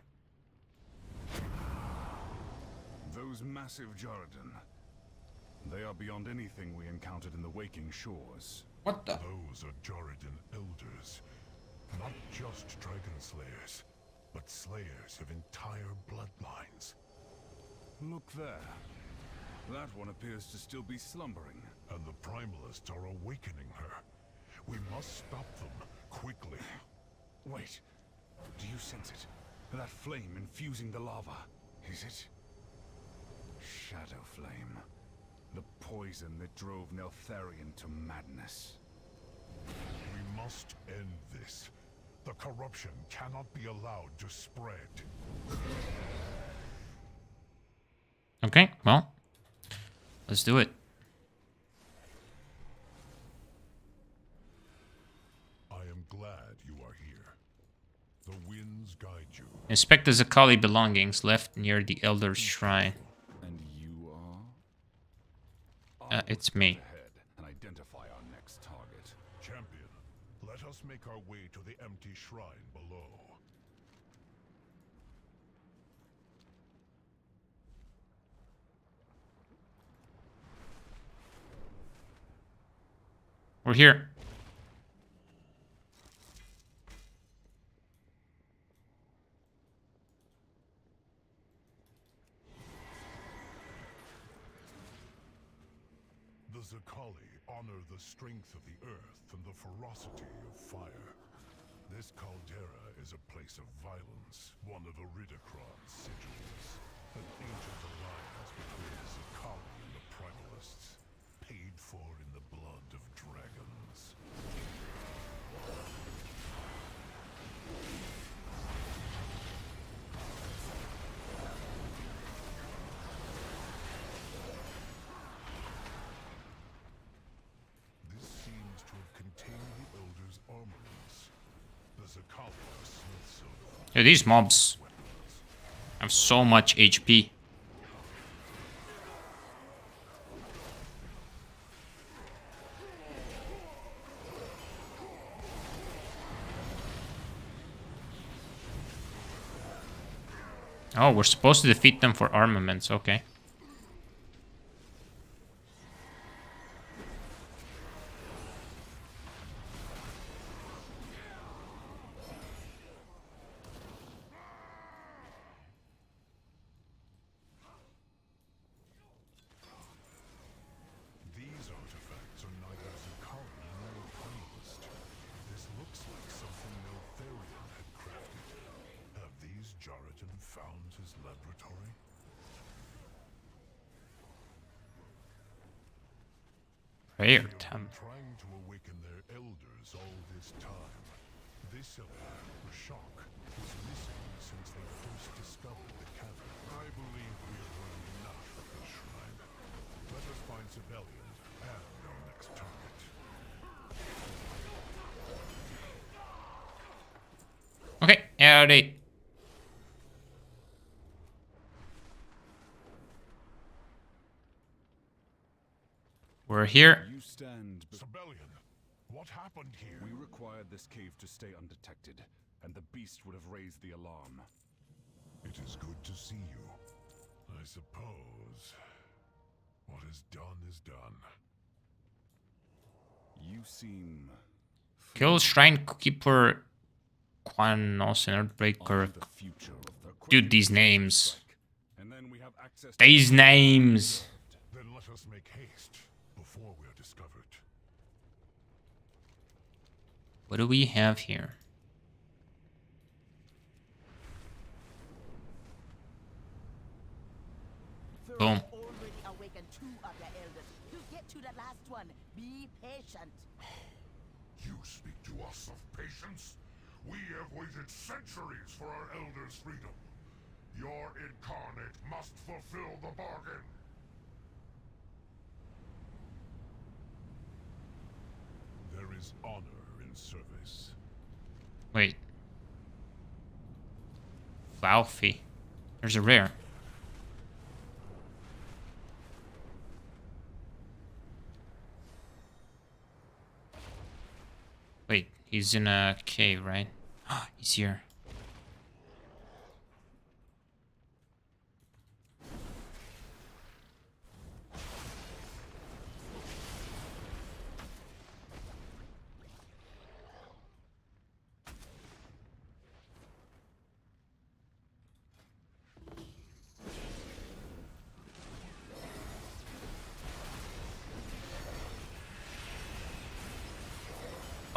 Those massive Jaredin. They are beyond anything we encountered in the Waking Shores. What the? Those are Jaredin elders. Not just dragon slayers, but slayers of entire bloodlines. Look there. That one appears to still be slumbering. And the Primalists are awakening her. We must stop them, quickly. Wait. Do you sense it? That flame infusing the lava. Is it? Shadow Flame. The poison that drove Neltharion to madness. We must end this. The corruption cannot be allowed to spread. Okay, well, let's do it. I am glad you are here. The winds guide you. Inspect the Zakali belongings left near the Elder's Shrine. And you are? It's me. Ahead and identify our next target. Champion, let us make our way to the empty shrine below. We're here. The Zakali honor the strength of the earth and the ferocity of fire. This caldera is a place of violence, one of Iridikron's sigils. An ancient alliance between the Zakali and the Primalists, paid for in the blood of dragons. This seems to have contained the Elder's armories. The Zakali are smiths of... Dude, these mobs have so much HP. Oh, we're supposed to defeat them for armaments, okay. These artifacts are neither Zakali nor Primalist. This looks like something Neltharion had crafted. Have these Jaredin found his laboratory? Prayer They have time. been trying to awaken their elders all this time. This elder, Shock, was missing since they first discovered the cavern. I believe we have learned enough of the shrine. Let us find civilians and our next target. Okay, howdy. We're here. You stand. Sibelian, what happened here? We required this cave to stay undetected, and the beast would have raised the alarm. It is good to see you. I suppose what is done is done. You seem... Kill Shrine Keeper Quanos and Earthbreaker. the future of the Dude, these names. And then we have access These names. Then let us make haste before we are discovered. What do we have here? Boom. Already awakened 2 of the elders. To get to the last one, be patient. You speak to us of patience? We have waited centuries for our elders' freedom. Your incarnate must fulfill the bargain. There is honor in service. Wait. Fluffy. There's a rare. Wait, he's in a cave, right? He's here.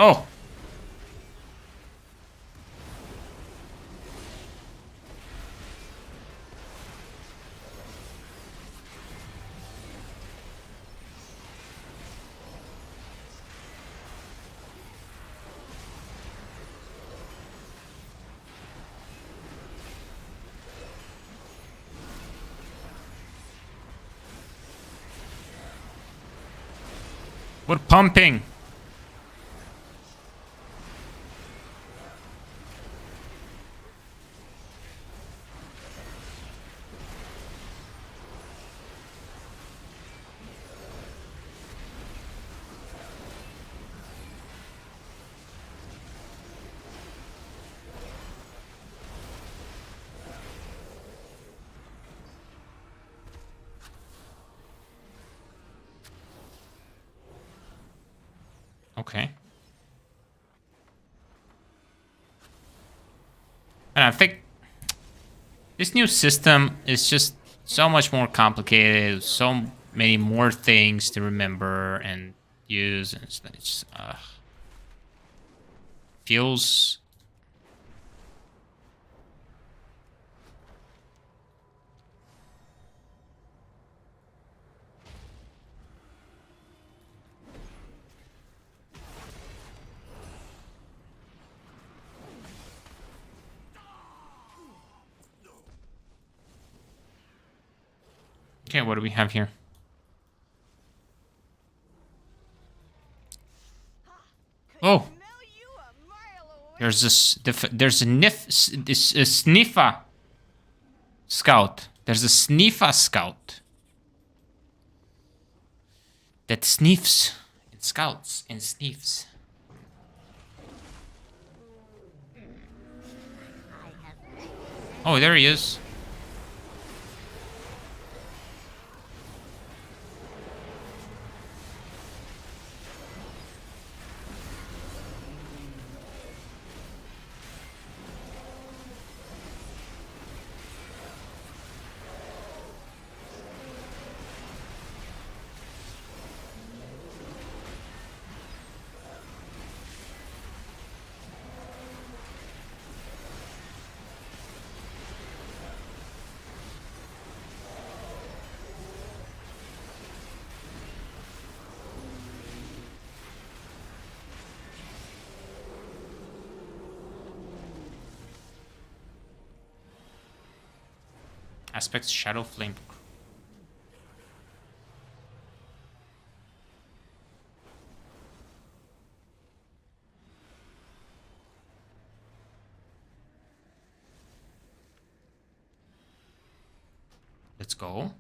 Oh! We're pumping! Okay. And I think this new system is just so much more complicated, so many more things to remember and use, and it's feels okay. What do we have here? Oh, there's there's a sniffer scout. There's a sniffer scout that sniffs and scouts and sniffs. Oh, there he is. Aspects Shadow Flame. Let's go.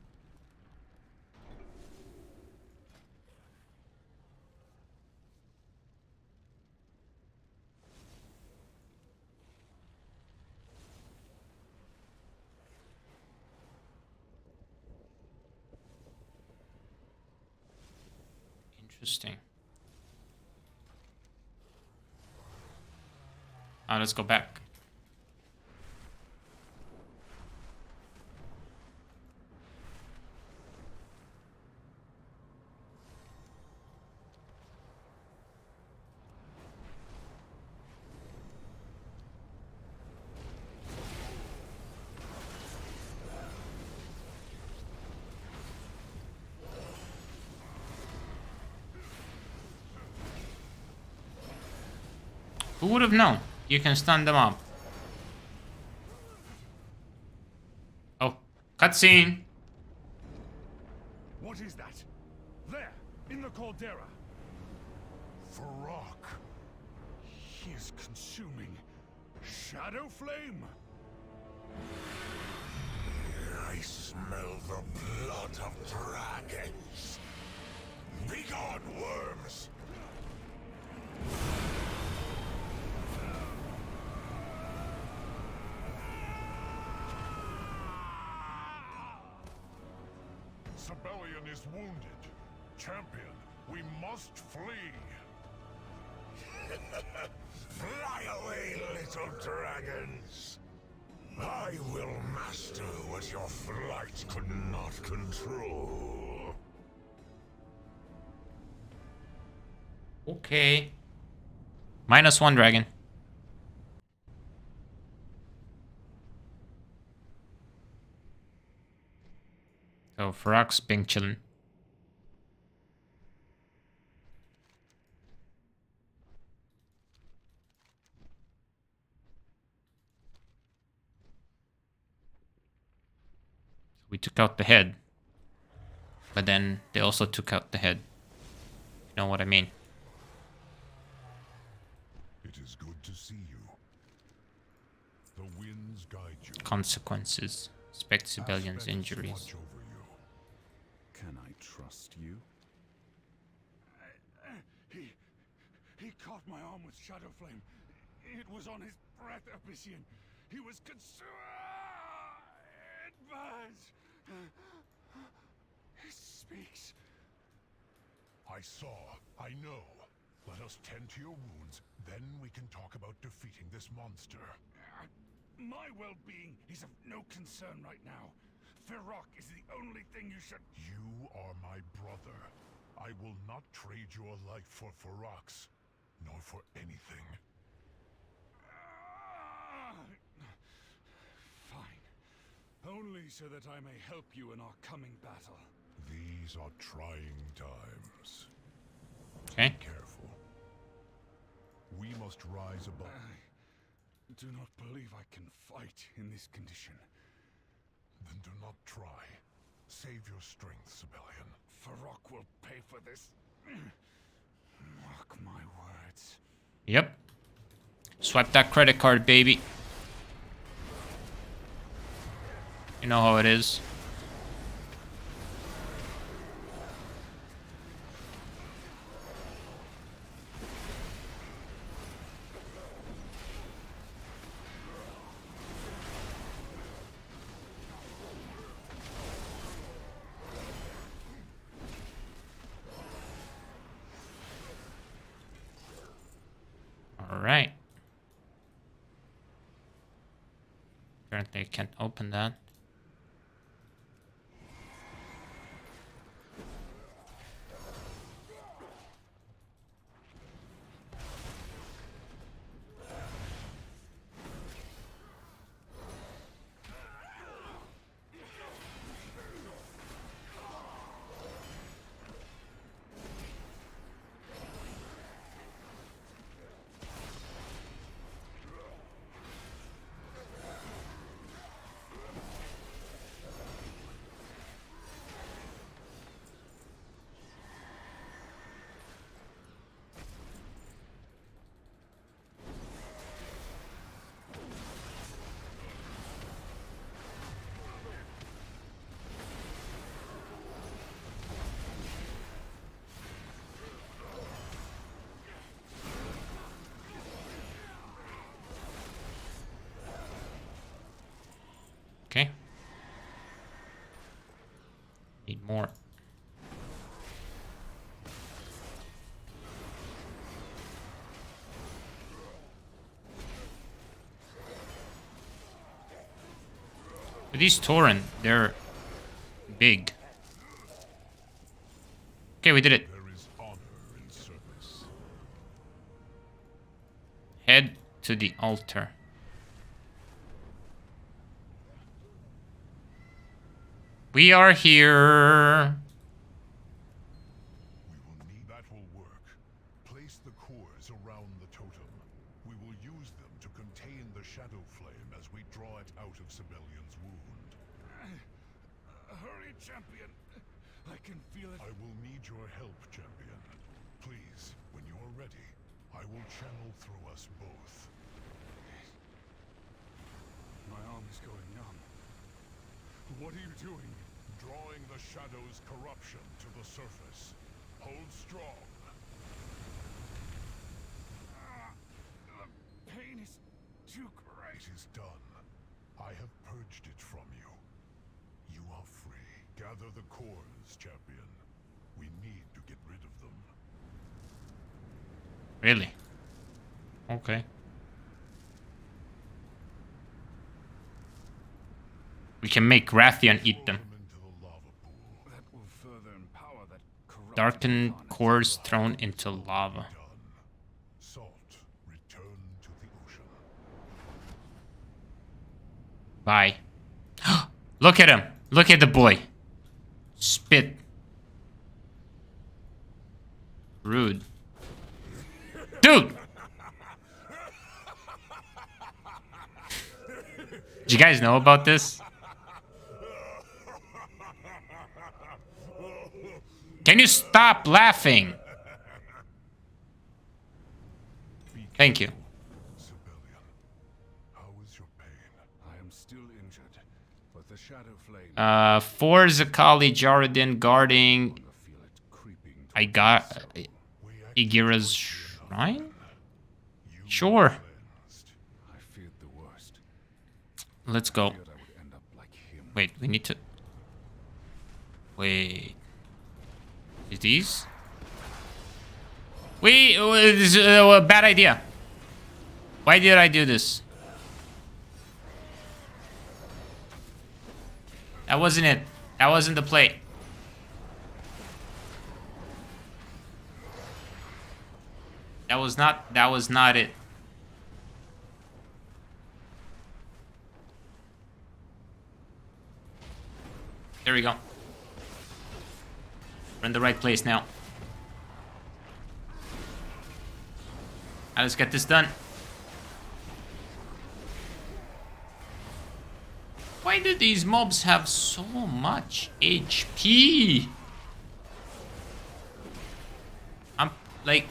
Interesting. Let's go back. Who would have known? You can stun them up. Oh, cutscene. What is that? There, in the caldera. Farok. He is consuming shadow flame. I smell the blood of dragons. Begone, worms! Sibelian is wounded. Champion, we must flee. Fly away, little dragons! I will master what your flight could not control. Okay. -1 dragon. So Farok's been chillin'. We took out the head. But then they also took out the head. You know what I mean? It is good to see you. The winds guide you. Consequences. Expect civilians' injuries. Watch over you. Can I trust you? He caught my arm with shadow flame. It was on his breath, Abyssian. He was consumed. It burns. He speaks. I saw. I know. Let us tend to your wounds, then we can talk about defeating this monster. My well-being is of no concern right now. Farok is the only thing you should... You are my brother. I will not trade your life for Farok's, nor for anything. Fine. Only so that I may help you in our coming battle. These are trying times. Okay. Be careful. We must rise above. I do not believe I can fight in this condition. Then do not try. Save your strength, Sibelian. Farok will pay for this. Mark my words. Yep. Swipe that credit card, baby. You know how it is. Alright. Apparently I can't open that. Need more. But these Tauren, they're big. Okay, we did it. There is honor in service. Head to the altar. We are here. We will need that will work. Place the cores around the totem. We will use them to contain the shadow flame as we draw it out of Sibelian's wound. Hurry, champion. I can feel it. I will need your help, champion. Please, when you're ready, I will channel through us both. My arm is going numb. What are you doing? Drawing the shadow's corruption to the surface. Hold strong. The pain is too great. It is done. I have purged it from you. You are free. Gather the cores, champion. We need to get rid of them. Really? Okay. We can make Rathian eat them. That will further empower that corrupt Darkened cores thrown into lava. Salt, return to the ocean. Bye. Look at him. Look at the boy. Spit. Rude. Dude! Did you guys know about this? Can you stop laughing? Thank you. Sibelian, how is your pain? I am still injured, but the shadow flame. For Zakali Jaredin guarding. I got Igira's shrine? Sure. I feared the worst. Let's go. I would end up like him. Wait, we need to. Wait. Is these? Wait, this is a bad idea. Why did I do this? That wasn't it. That wasn't the play. That was not it. There we go. We're in the right place now. Now let's get this done. Why do these mobs have so much HP? I'm like,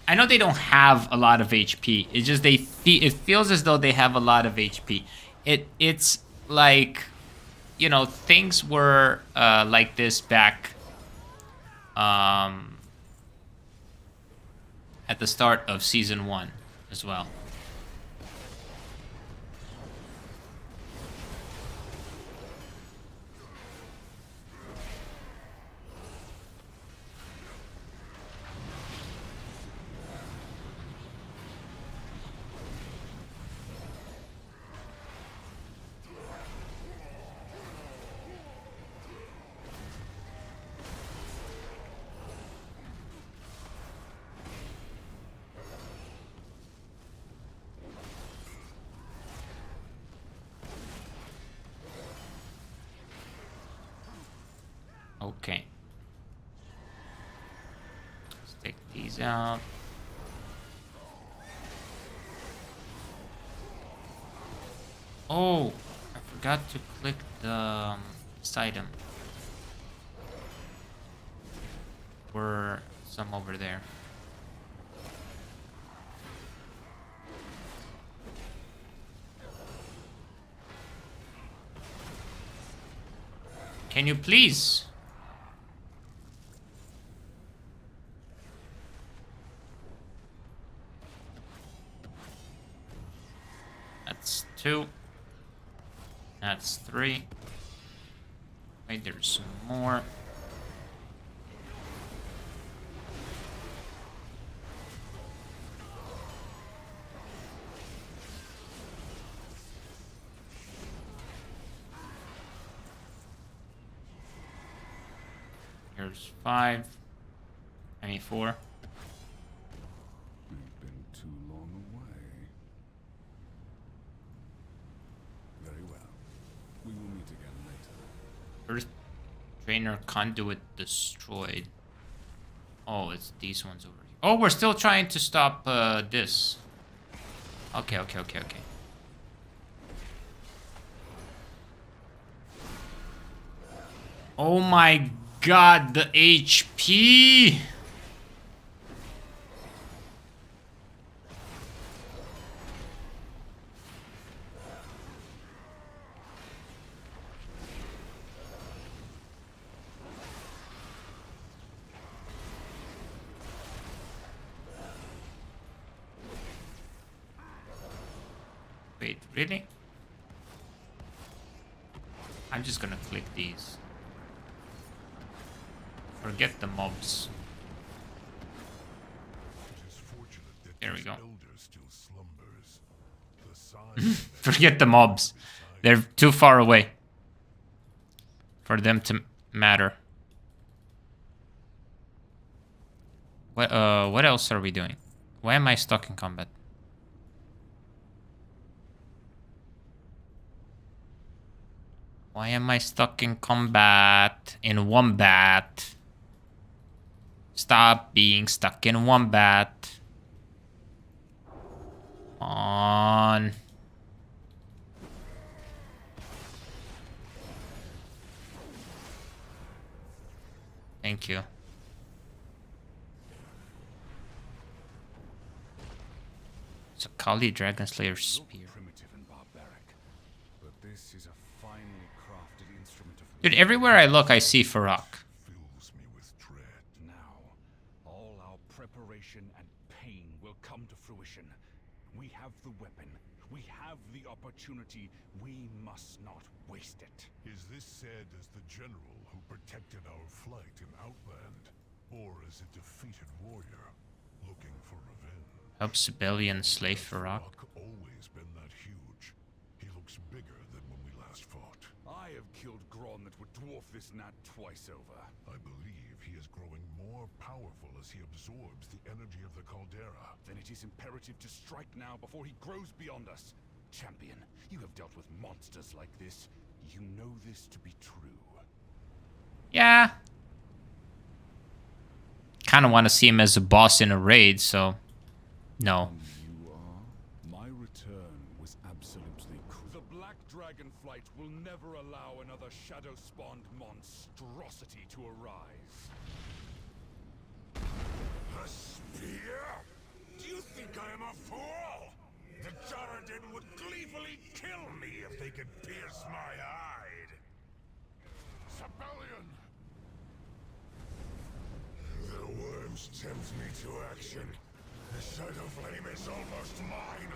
I know they don't have a lot of HP. It's just it feels as though they have a lot of HP. It's like, you know, things were like this back at the start of Season 1 as well. Okay. Let's take these out. Oh, I forgot to click the this item. Were some over there. Can you please? That's 2. That's 3. Wait, there's some more. Here's 5. I mean 4. We've been too long away. Very well. We will meet again later. Earth Trainer Conduit destroyed. Oh, it's these ones over here. Oh, we're still trying to stop this. Okay. Oh my god, the HP! Wait, really? I'm just gonna click these. Forget the mobs. There we go. Forget the mobs. They're too far away for them to matter. What else are we doing? Why am I stuck in combat? Why am I stuck in combat? In Wombat. Stop being stuck in Wombat. On. Thank you. It's a Kali Dragonslayer spear. Dude, everywhere I look, I see Farrak. Now, all our preparation and pain will come to fruition. We have the weapon. We have the opportunity. We must not waste it. Is this said as the general who protected our flight in Outland? Or as a defeated warrior looking for revenge? Help Sibelian slay Farrak. Always been that huge. He looks bigger than when we last fought. I have killed Gron that would dwarf this gnat twice over. I believe he is growing more powerful as he absorbs the energy of the caldera. Then it is imperative to strike now before he grows beyond us. Champion, you have dealt with monsters like this. You know this to be true. Yeah. Kind of want to see him as a boss in a raid, so no. You are? My return was absolutely cool. The Black Dragonflight will never allow another shadow-spawned monstrosity to arise. A spear? Do you think I am a fool? The Jaredin would gleefully kill me if they could pierce my hide. Sibelian! The worms tempt me to action. The Shadow Flame is almost mine.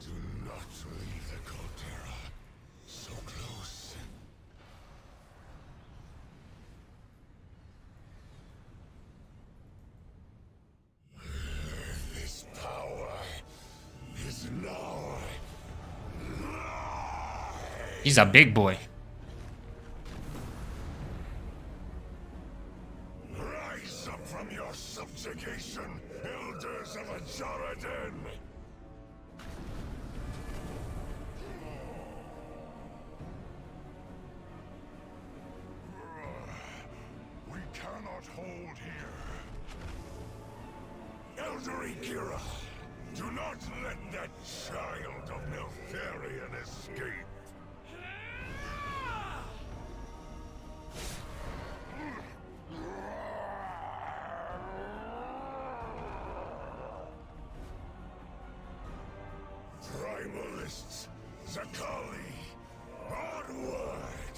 Do not leave the caldera. So close. This power is now. He's a big boy. Rise up from your subjugation, elders of a Jaredin! We cannot hold here. Elder Ikira, do not let that child of Neltharion escape. Primalists, Zakali, onward!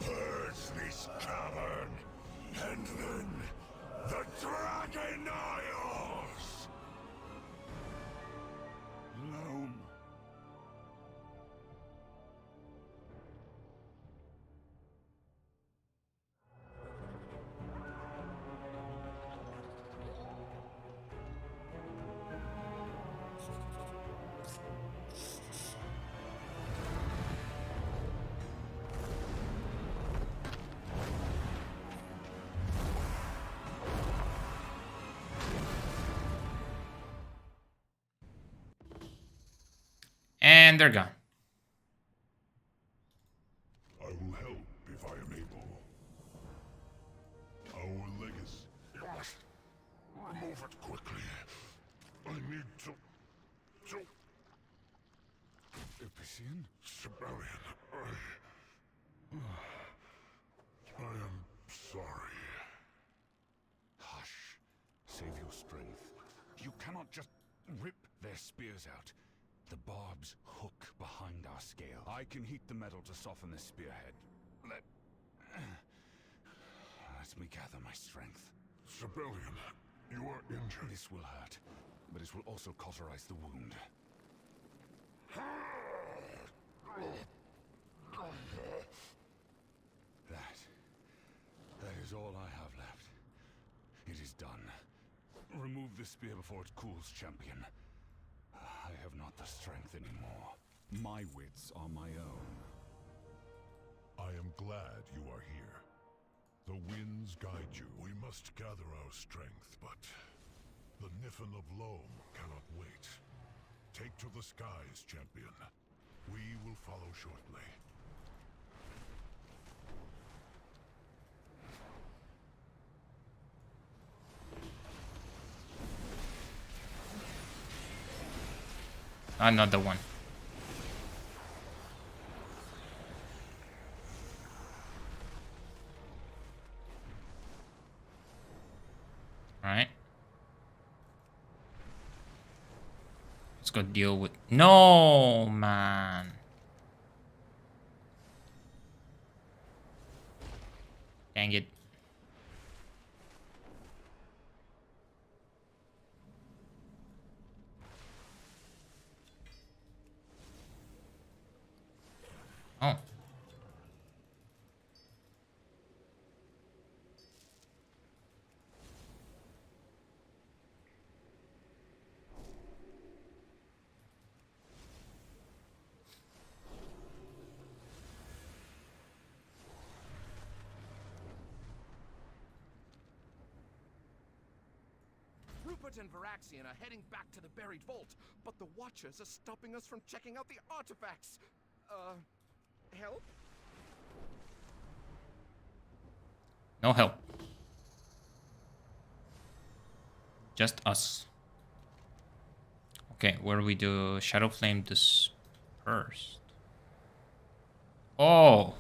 Purge this cavern, and then the Dragon Isles! Loam. And they're gone. I will help if I am able. Our legacy. Move it quickly. I need to. Ipician? Sibelian, I am sorry. Hush. Save your strength. You cannot just rip their spears out. The barbs hook behind our scale. I can heat the metal to soften the spearhead. Let me gather my strength. Sibelian, you are injured. This will hurt, but it will also cauterize the wound. That is all I have left. It is done. Remove the spear before it cools, champion. I have not the strength anymore. My wits are my own. I am glad you are here. The winds guide you. We must gather our strength, but the Niffin of Loam cannot wait. Take to the skies, champion. We will follow shortly. Another one. Alright. Let's go deal with... No, man. Dang it. Oh. Rupert and Varaxian are heading back to the buried vault, but the Watchers are stopping us from checking out the artifacts. Help? No help. Just us. Okay, where do we do Shadow Flame dispersed? Oh.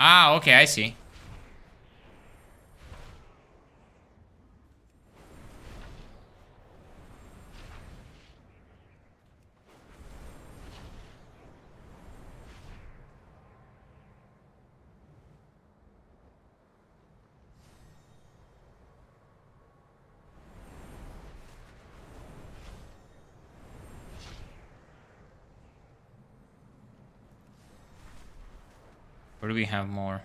Ah, okay, I see. Where do we have more?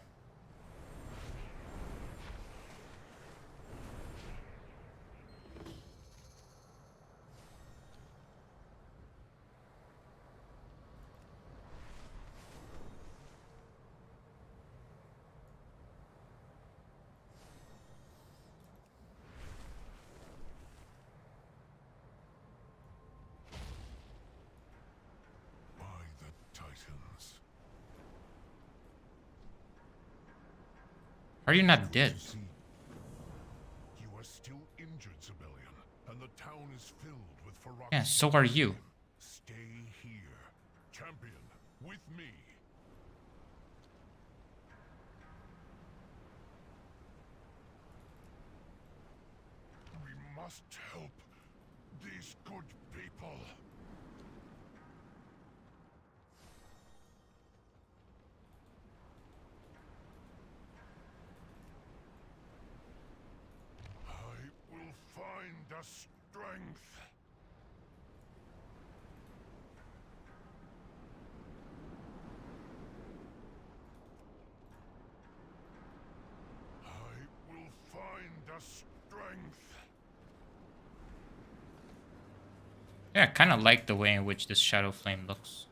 By the Titans. Are you not dead? You are still injured, Sibelian, and the town is filled with ferocious. Yeah, so are you. Stay here, champion, with me. We must help these good people. I will find the strength. I will find the strength. Yeah, I kind of like the way in which this Shadow Flame looks.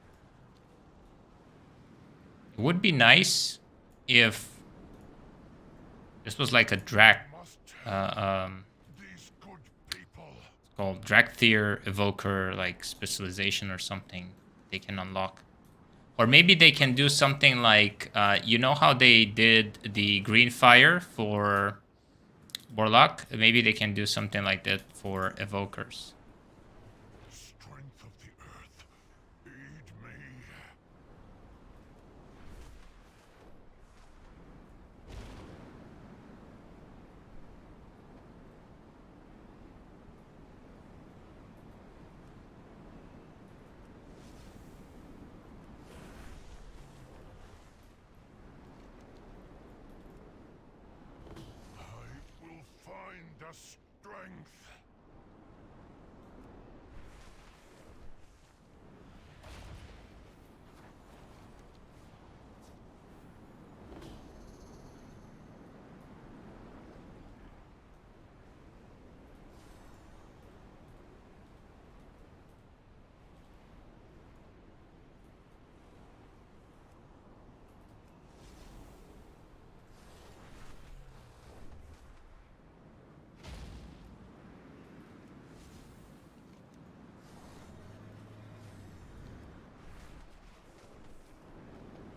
It would be nice if this was like a called Dragthier Evoker, like specialization or something they can unlock. Or maybe they can do something like, you know how they did the green fire for Warlock? Maybe they can do something like that for Evokers. Strength of the earth, aid me. I will find the strength.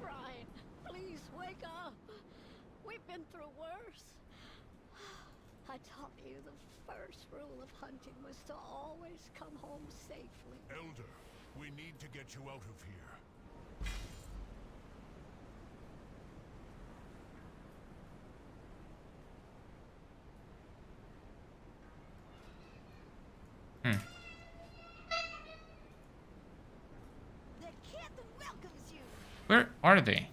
Brian, please wake up. We've been through worse. I taught you the first rule of hunting was to always come home safely. Elder, we need to get you out of here. The captain welcomes you. Where are they?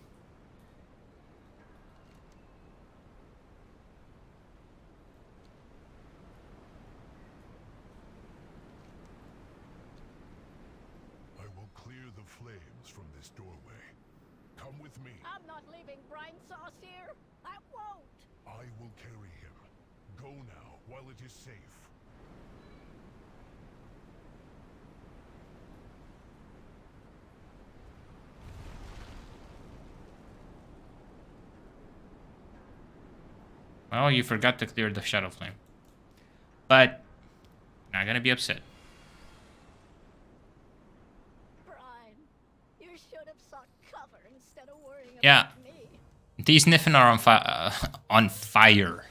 I will clear the flames from this doorway. Come with me. I'm not leaving Brian Sauce here. I won't. I will carry him. Go now, while it is safe. Well, you forgot to clear the Shadow Flame. But, not gonna be upset. Brian, you should have sought cover instead of worrying Yeah. about me. These Niffen are on fire.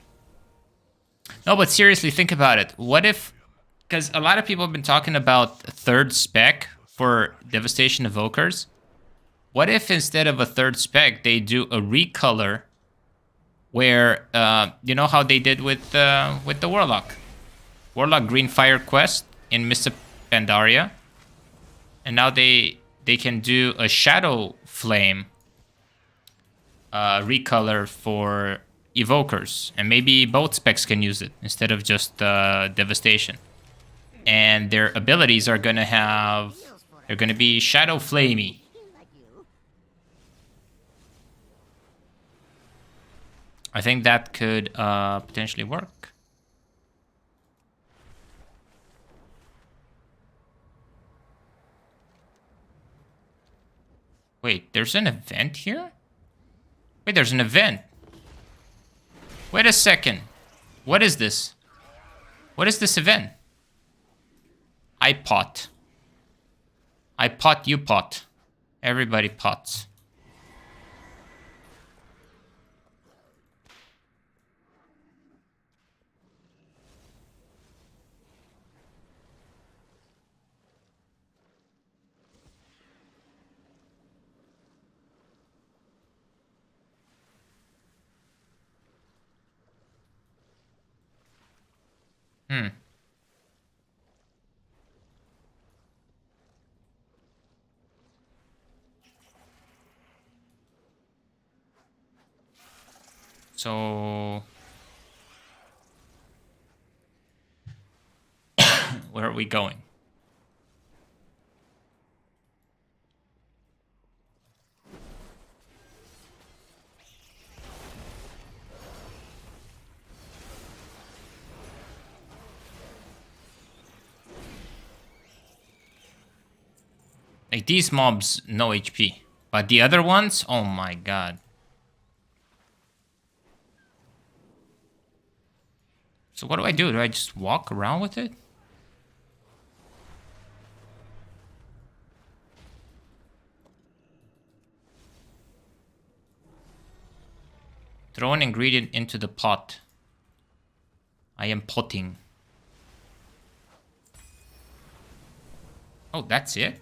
No, but seriously, think about it. What if... Because a lot of people have been talking about third spec for Devastation Evokers. What if instead of a third spec, they do a recolor where, you know how they did with the Warlock? Warlock Green Fire quest in Mist of Pandaria. And now they can do a Shadow Flame recolor for Evokers. And maybe both specs can use it instead of just Devastation. And their abilities are going to have... They're going to be Shadow Flamey. I think that could potentially work. Wait, there's an event here? Wait, there's an event. Wait a second. What is this? What is this event? I pot. I pot, you pot. Everybody pots. So... where are we going? Like, these mobs, no HP. But the other ones, oh my god. So what do? Do I just walk around with it? Throw an ingredient into the pot. I am potting. Oh, that's it?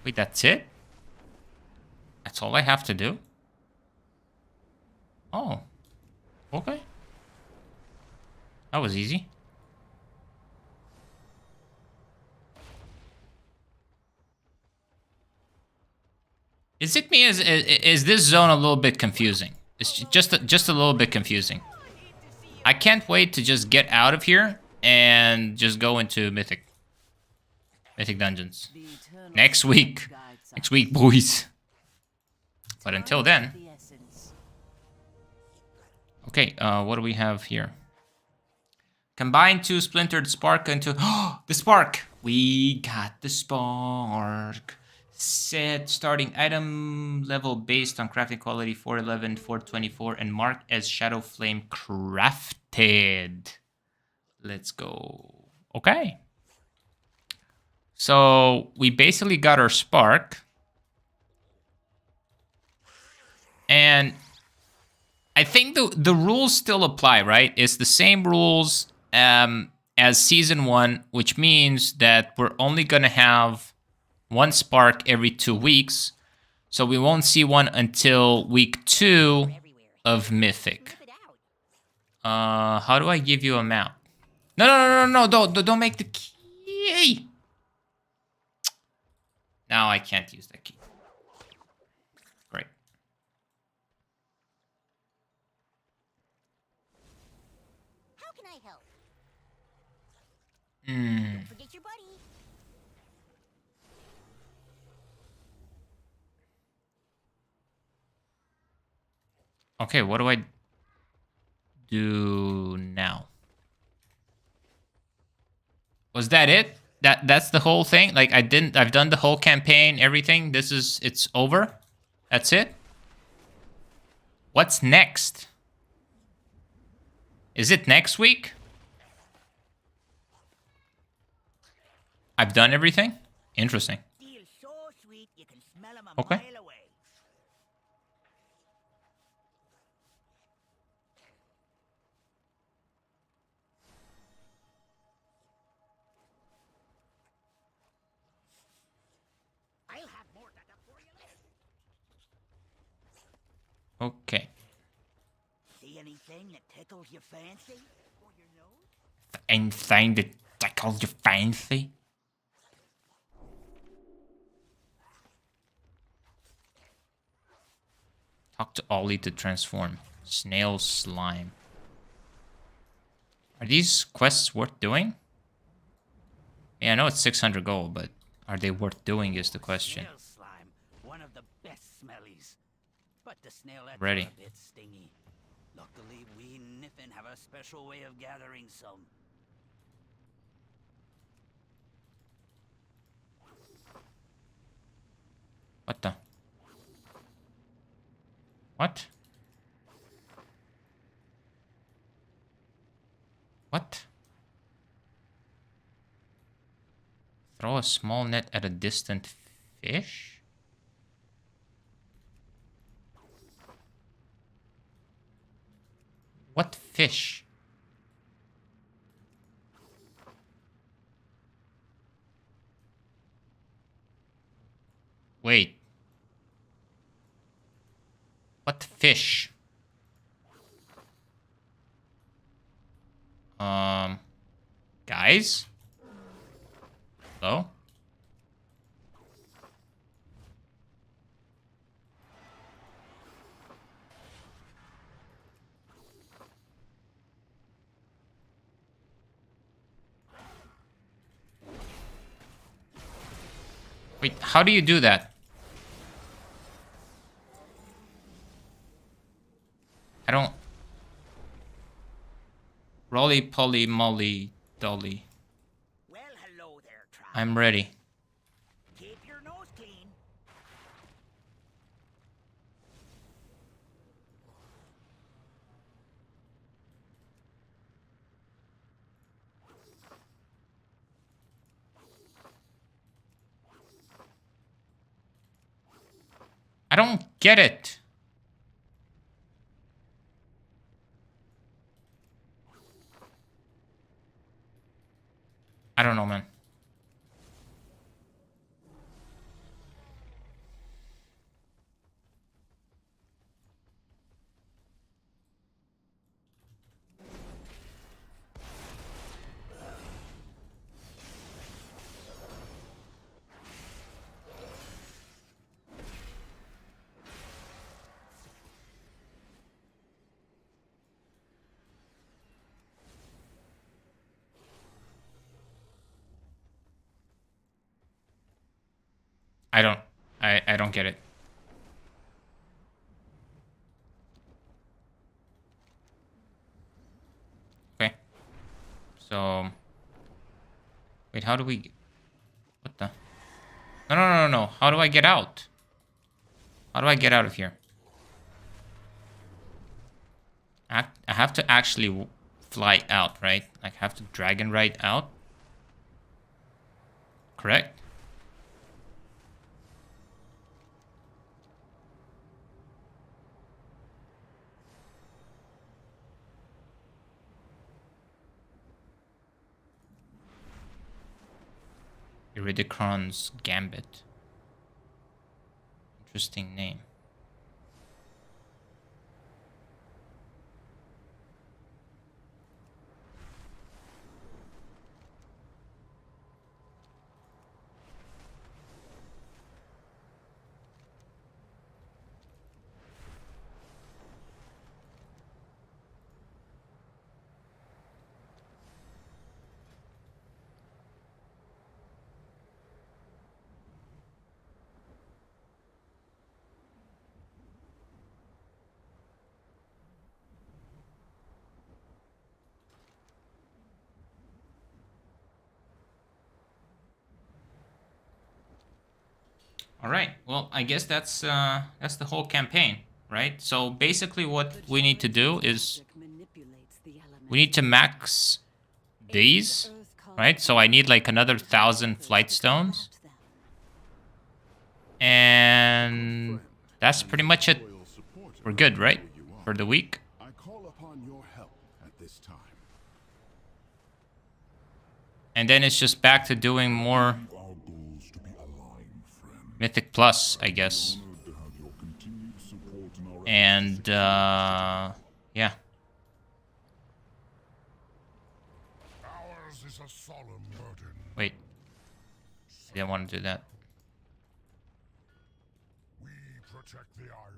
Wait, that's it? That's all I have to do? Oh. Okay. That was easy. Is it me? Is this zone a little bit confusing? It's just a little bit confusing. I can't wait to just get out of here and just go into Mythic Dungeons. Next week. Next week, boys. But until then. Okay, what do we have here? Combine 2 splintered spark into... Oh, the spark! We got the spark. Set starting item level based on crafting quality 411, 424, and marked as Shadow Flame crafted. Let's go. Okay. So we basically got our spark. And I think the rules still apply, right? It's the same rules as Season 1, which means that we're only going to have 1 spark every 2 weeks. So we won't see one until week 2 of Mythic. How do I give you a map? No, don't make the key. Now I can't use that key. Great. How can I help? Don't forget your buddy. Okay, what do I do now? Was that it? That's the whole thing? Like I've done the whole campaign, everything. It's over? That's it? What's next? Is it next week? I've done everything? Interesting. Okay. Okay. See anything that tickles your fancy? Or your nose? Anything that tickles your fancy? Talk to Ollie to transform. Snail slime. Are these quests worth doing? Yeah, I know it's 600 gold, but are they worth doing is the question. Snail slime, one of the best smellies. But the snailets Ready. are a bit stingy. Luckily, we Niffin have a special way of gathering some. What the? What? What? Throw a small net at a distant fish? What fish? Wait. What fish? Guys? Hello? Wait, how do you do that? I don't... Rolly poly molly dolly. Well, hello there, Trap. I'm ready. Keep your nose clean. don't get it. I don't know, man. I don't get it. Okay. So wait, how do we what the? No. How do I get out? How do I get out of here? I have to actually fly out, right? Like, I have to dragon ride out. Correct? Iridicron's Gambit. Interesting name. All right. Well, I guess that's the whole campaign, right? So basically, what we need to do is we need to max these, right? So I need like another 1,000 flight stones, and that's pretty much it. We're good, right? For the week. I call upon your help at this time. And then it's just back to doing more Mythic Plus, I guess. And, yeah. Ours is a solemn burden. Wait. I didn't want to do that. We protect the Isles.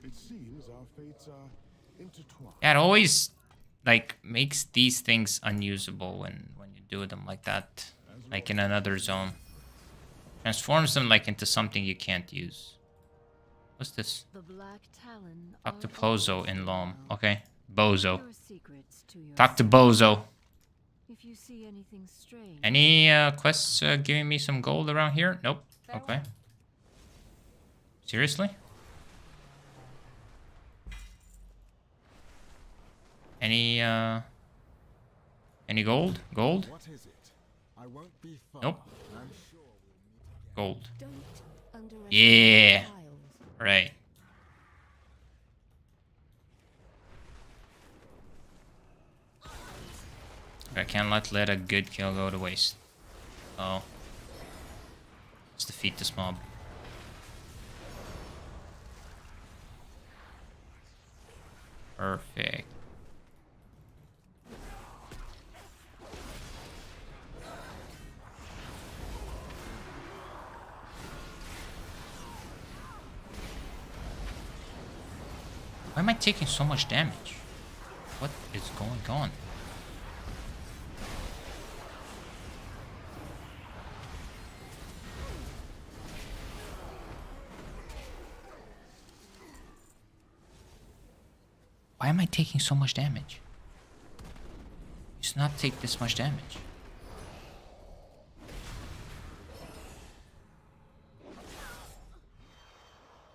It seems our fates are intertwined. Yeah, it always, like, makes these things unusable when you do them like that. Like in another zone. Transforms them, like, into something you can't use. What's this? Talk to Pozo in Loam. Okay. Bozo. Talk to Bozo. If you see anything strange. Any quests giving me some gold around here? Nope. Okay. Seriously? Any gold? Gold? What is it? I won't be far. Nope. I'm sure we'll Gold. Don't underestimate Yeah. the Isles. Right. I can't let a good kill go to waste. Oh. Let's defeat this mob. Perfect. Why am I taking so much damage? What is going on? Why am I taking so much damage? Used to not take this much damage.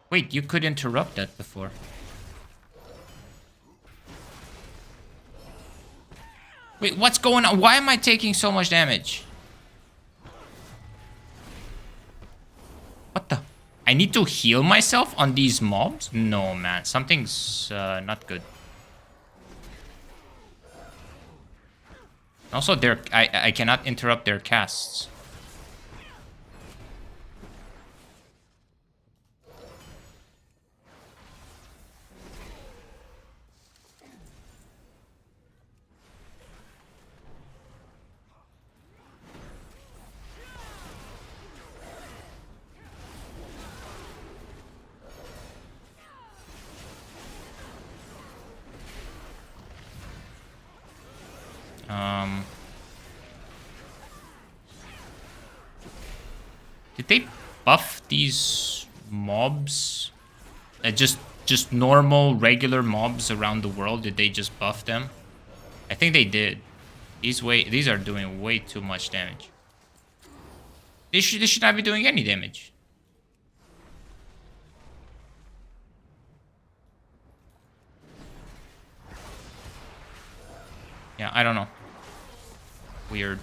Wait, you could interrupt that before. Wait, what's going on? Why am I taking so much damage? What the? I need to heal myself on these mobs? No, man. Something's not good. Also, I cannot interrupt their casts. Did they buff these mobs? Just normal, regular mobs around the world? Did they just buff them? I think they did. These are doing way too much damage. They should not be doing any damage. Yeah, I don't know. Weird.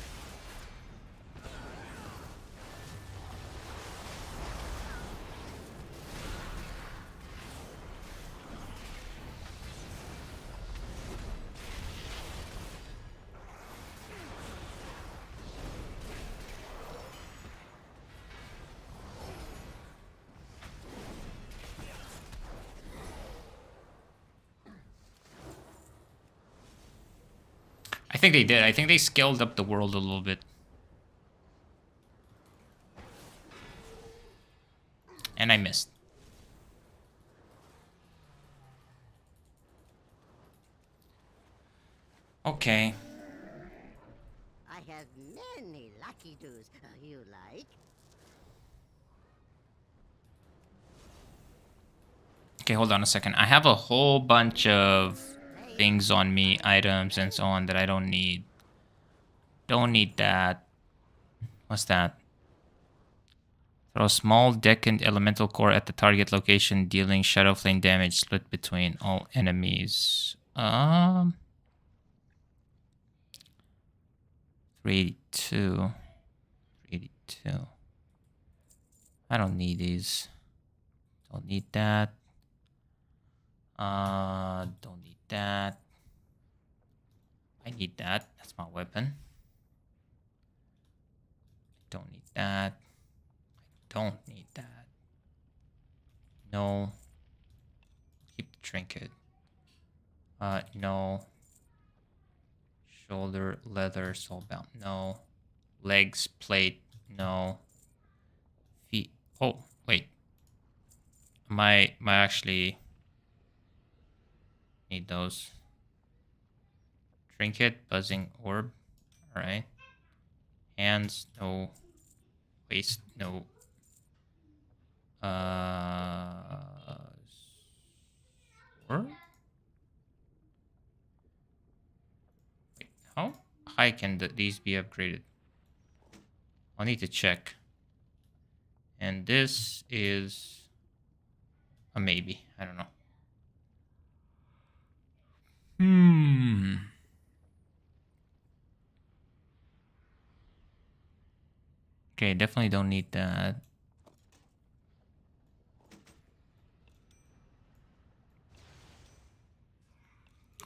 I think they did. I think they scaled up the world a little bit. And I missed. Okay. I have many lucky doos you like. Okay, hold on a second. I have a whole bunch of things on me, items and so on that I don't need. Don't need that. What's that? Throw a small decant elemental core at the target location, dealing shadow flame damage split between all enemies. 382. 382. I don't need these. Don't need that. Don't need that. I need that. That's my weapon. Don't need that. I don't need that. No. Keep the trinket. No. Shoulder, leather, soulbound. No. Legs, plate. No. Feet. Oh, wait. Am I actually need those? Trinket, buzzing orb. Alright. Hands, no. Waist, no. Sword? Wait, how high can these be upgraded? I'll need to check. And this is a maybe. I don't know. Okay, definitely don't need that.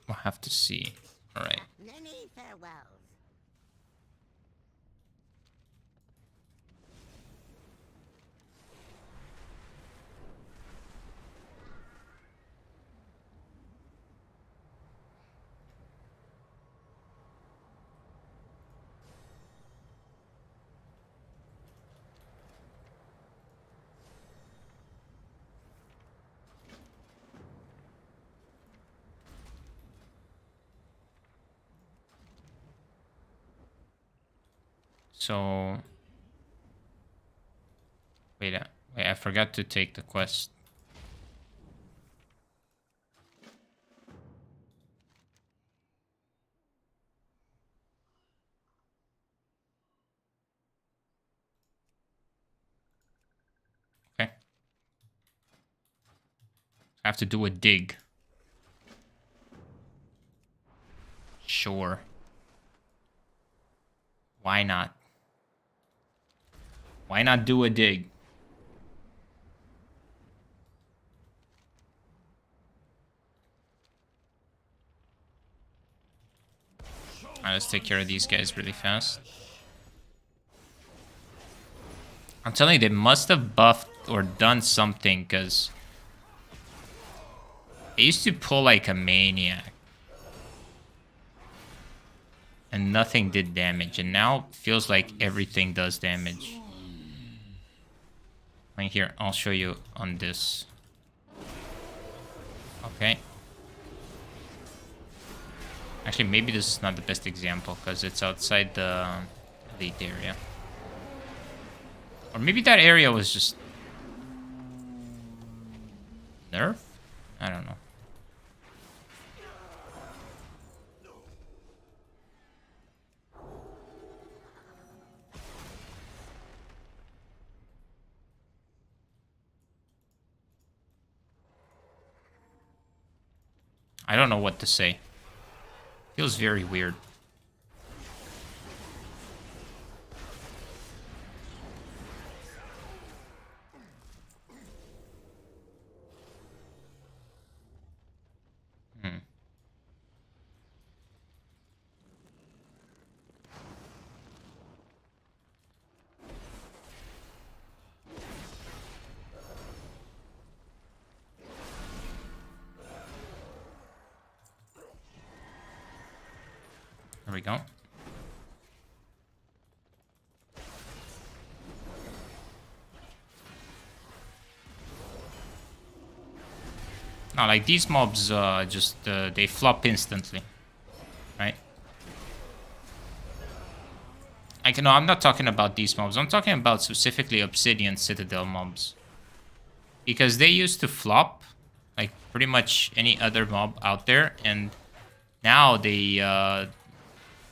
We'll have to see. All right. Many farewells. So wait, I forgot to take the quest. Okay. I have to do a dig. Sure. Why not? Why not do a dig? Alright, let's take care of these guys really fast. I'm telling you, they must have buffed or done something, because they used to pull like a maniac. And nothing did damage. And now it feels like everything does damage. Right here, I'll show you on this. Okay. Actually, maybe this is not the best example, because it's outside the elite area. Or maybe that area was just nerf? I don't know. I don't know what to say. Feels very weird. There we go. No, like these mobs just they flop instantly, right? No, I'm not talking about these mobs. I'm talking about specifically Obsidian Citadel mobs, because they used to flop like pretty much any other mob out there, and now they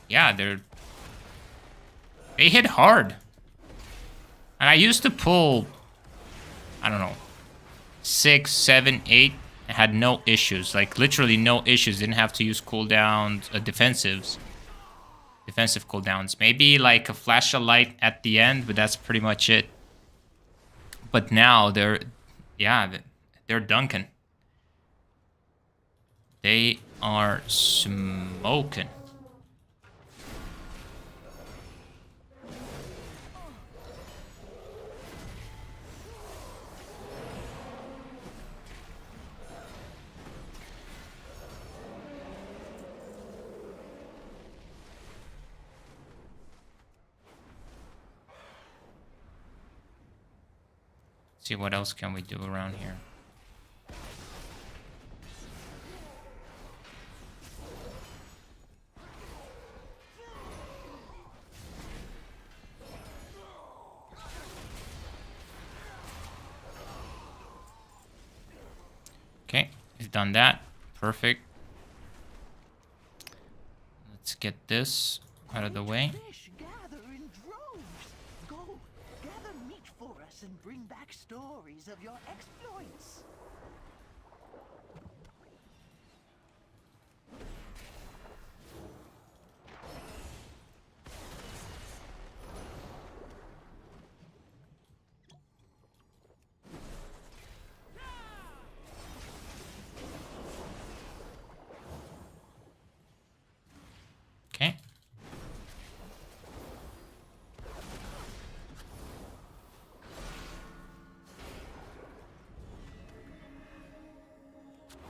yeah, they hit hard. And I used to pull, I don't know, 6, 7, 8. I had no issues. Like, literally no issues. Didn't have to use cooldowns, defensive cooldowns. Maybe, like, a flash of light at the end, but that's pretty much it. But now, they're dunking. They are smoking. See what else can we do around here. Okay, he's done that. Perfect. Let's get this out of the way. And bring back stories of your exploits. Okay.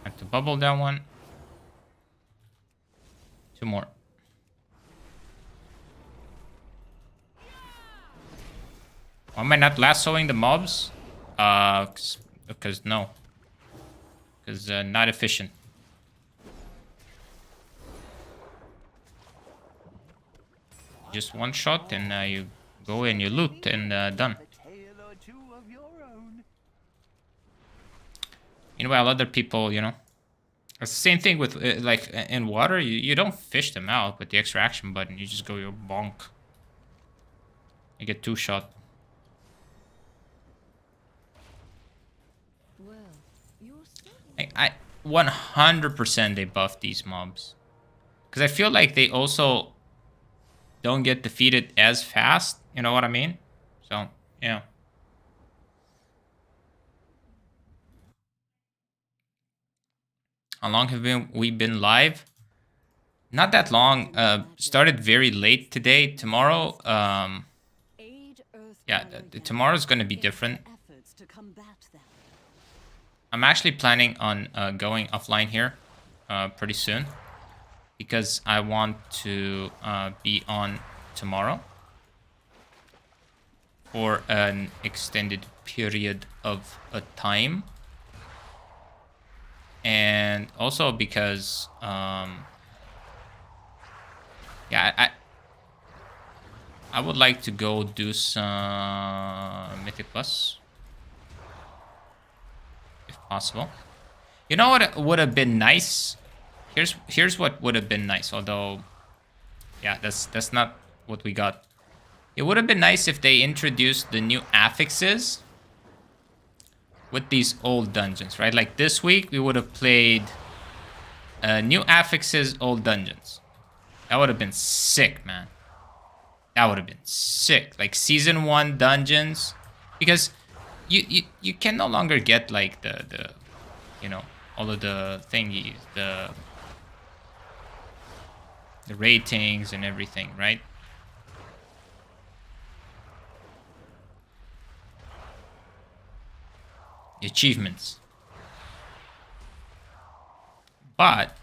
Have to bubble that one. 2 more. Why am I not lassoing the mobs? Because no. Because not efficient. Just one shot and you go and you loot and done. Meanwhile, other people, you know, it's the same thing with like in water. You don't fish them out with the extraction button. You just go your bonk. You get 2 shot. I 100% they buff these mobs, because I feel like they also don't get defeated as fast. You know what I mean? So, yeah. How long have we been live? Not that long. Started very late today. Tomorrow, yeah, tomorrow's gonna be different. I'm actually planning on going offline here pretty soon because I want to be on tomorrow for an extended period of time. And also because, yeah, I would like to go do some Mythic Plus, if possible. You know what would have been nice? Here's what would have been nice. Although, yeah, that's not what we got. It would have been nice if they introduced the new affixes with these old dungeons, right? Like this week, we would have played new affixes, old dungeons. That would have been sick, man. That would have been sick. Like season 1 dungeons, because you can no longer get like the you know, all of the thingies, the ratings and everything, right? The achievements. But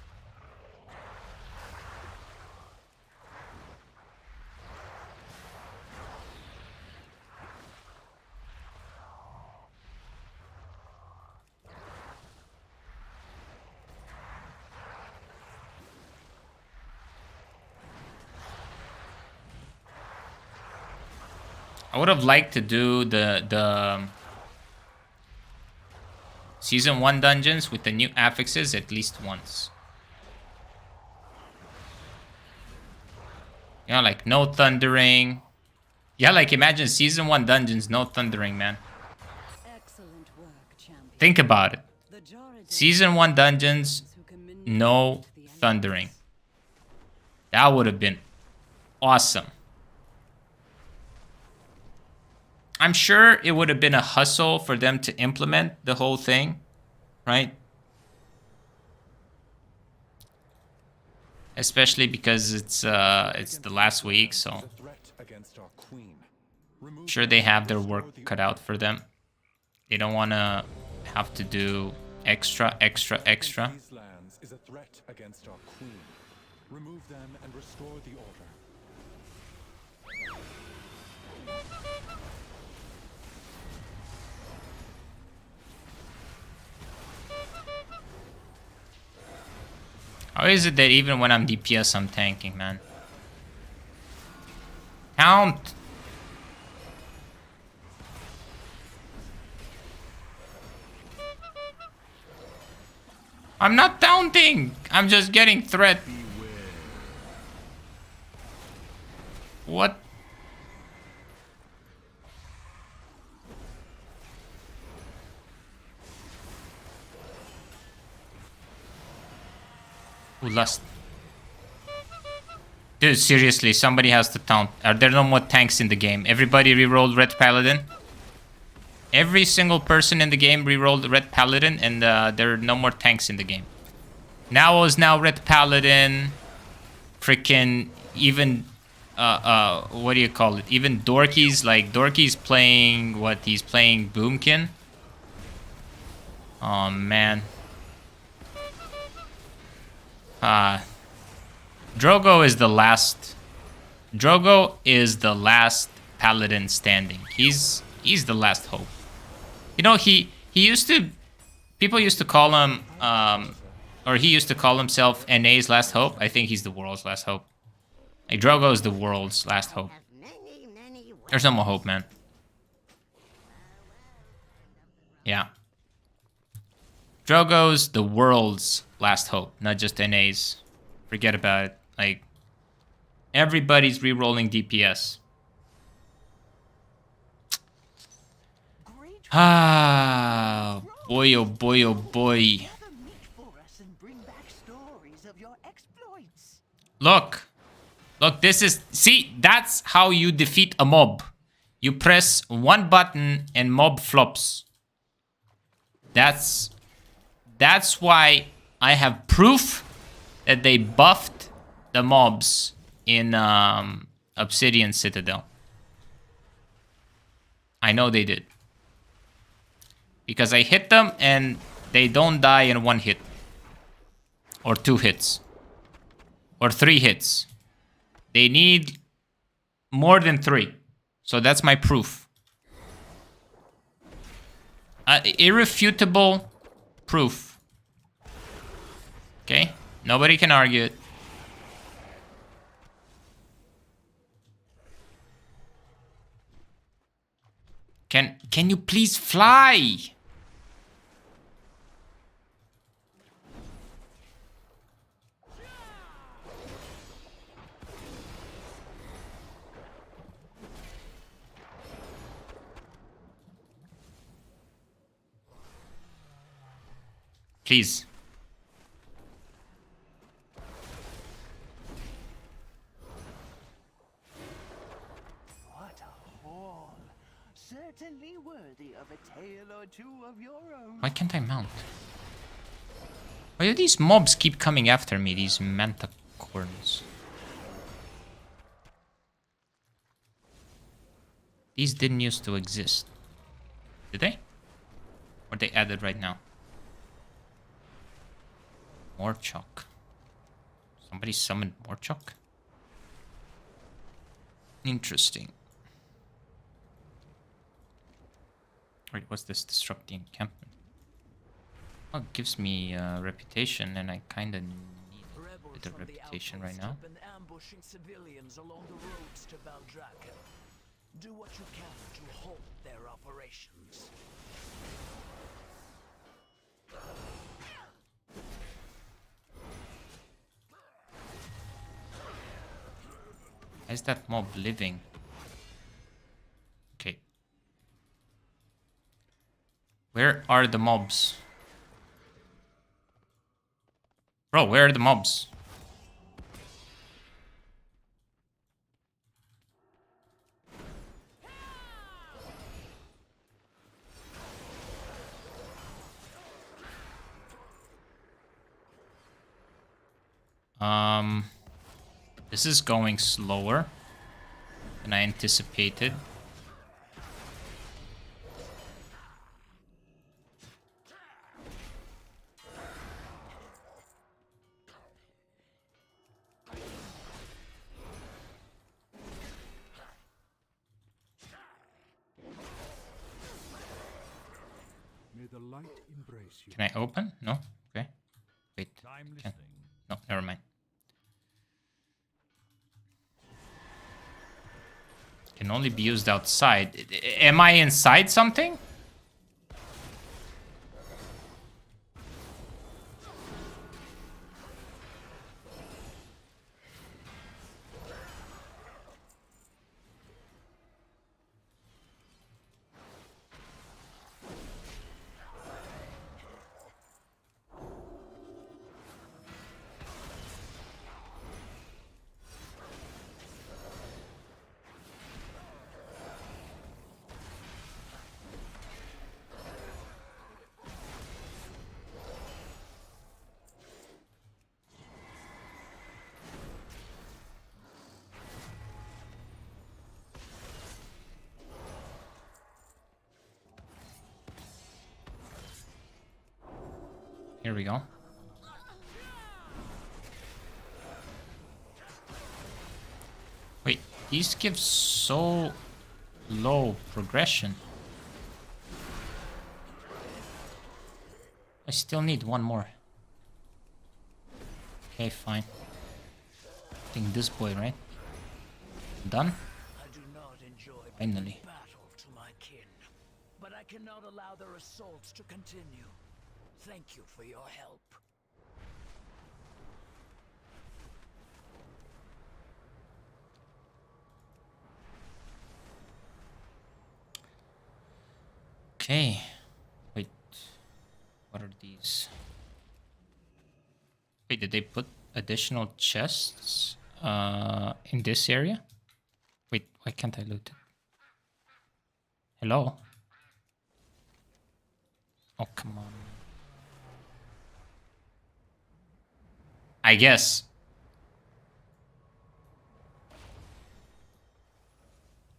I would have liked to do the season 1 dungeons with the new affixes at least once. You know, like no thundering. Yeah, like imagine season 1 dungeons, no thundering, man. Excellent work, champion. Think about it. Season 1 dungeons, no thundering. That would have been awesome. I'm sure it would have been a hustle for them to implement the whole thing, right? Especially because it's the last week, so I'm sure they have their work cut out for them. They don't want to have to do extra. These lands is a threat against our queen. Remove them and restore the order. How is it that even when I'm DPS, I'm tanking, man? Count! I'm not taunting! I'm just getting threat. What? Who lost? Dude, seriously, somebody has to taunt. Are there no more tanks in the game? Everybody rerolled Red Paladin? Every single person in the game rerolled Red Paladin, and there are no more tanks in the game. Now is now Red Paladin. Freaking even what do you call it? Even Dorky's, like Dorky's playing what? He's playing Boomkin. Oh man. Drogo is the last. Drogo is the last paladin standing. He's the last hope. You know, he used to. People used to call him, or he used to call himself NA's last hope. I think he's the world's last hope. Like Drogo is the world's last hope. There's no more hope, man. Yeah. Drogo's the world's last hope, not just NA's. Forget about it. Like, everybody's re-rolling DPS. Ah, boy, oh boy, oh boy. Look. Look, this is... See, that's how you defeat a mob. You press one button and mob flops. That's why I have proof that they buffed the mobs in Obsidian Citadel. I know they did. Because I hit them and they don't die in one hit. Or 2 hits. Or 3 hits. They need more than 3. So that's my proof. Irrefutable proof. Okay? Nobody can argue it. Can you please fly? Please. What a haul. Certainly worthy of a tale or two of your own. Why can't I mount? Why do these mobs keep coming after me, these manticorns? These didn't used to exist. Did they? Or they added right now? Morchok. Somebody summoned Morchok? Interesting. Wait, what's this? Disrupt the encampment. Oh, it gives me reputation, and I kinda need a bit of reputation right now. Ambushing civilians along the roads to Valdraken. Do what you can to halt their operations. Is that mob living? Okay. Where are the mobs? Bro, where are the mobs? This is going slower than I anticipated. May the light embrace you. Can I open? No? Okay. Wait. Can. No, never mind. Can only be used outside. Am I inside something? Here we go. Wait, these give so low progression. I still need one more. Okay, fine. I think this boy, right? Done? I do not enjoy Finally. battle to my kin, but I cannot allow their assaults to continue. Thank you for your help. Okay. Wait. What are these? Wait, did they put additional chests? in this area. Wait, why can't I loot it? Hello? Oh, come on. I guess.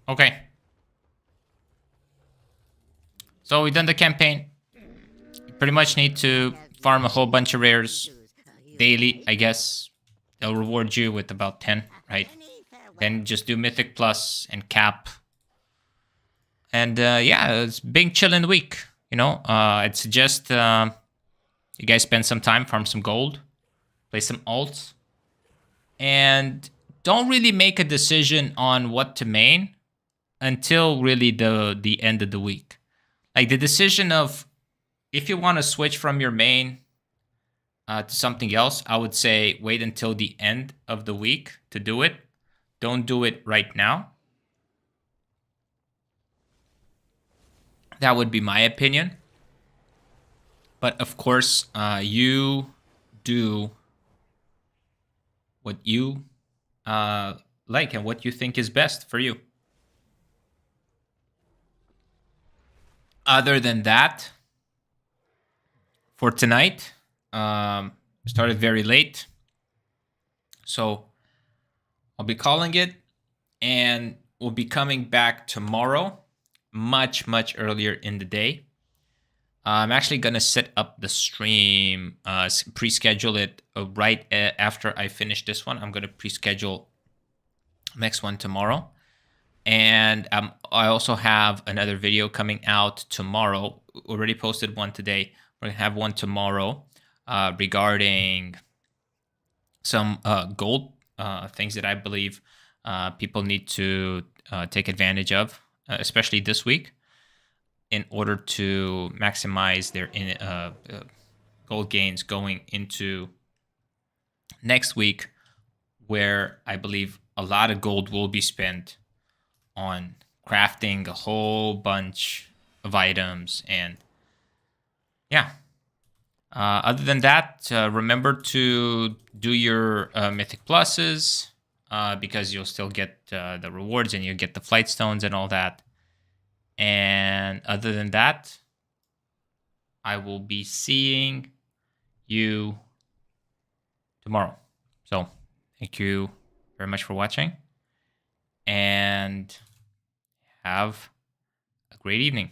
Okay. So we done the campaign. You pretty much need to farm a whole bunch of rares daily, I guess. They'll reward you with about 10, right? Then just do Mythic Plus and cap. And yeah, it's big chillin' week. You know, I'd suggest you guys spend some time, farm some gold, play some alts, and don't really make a decision on what to main until really the end of the week. Like the decision of if you want to switch from your main to something else, I would say wait until the end of the week to do it. Don't do it right now. That would be my opinion. But of course, you do what you like and what you think is best for you. Other than that, for tonight, started very late. So I'll be calling it, and we'll be coming back tomorrow, much earlier in the day. I'm actually going to set up the stream, pre-schedule it right after I finish this one. I'm going to pre-schedule next one tomorrow. And I also have another video coming out tomorrow. Already posted one today. We're going to have one tomorrow regarding some gold things that I believe people need to take advantage of, especially this week, in order to maximize their gold gains going into next week, where I believe a lot of gold will be spent on crafting a whole bunch of items. And yeah, other than that, remember to do your Mythic Pluses, because you'll still get the rewards and you'll get the flight stones and all that. And other than that, I will be seeing you tomorrow. So thank you very much for watching, and have a great evening.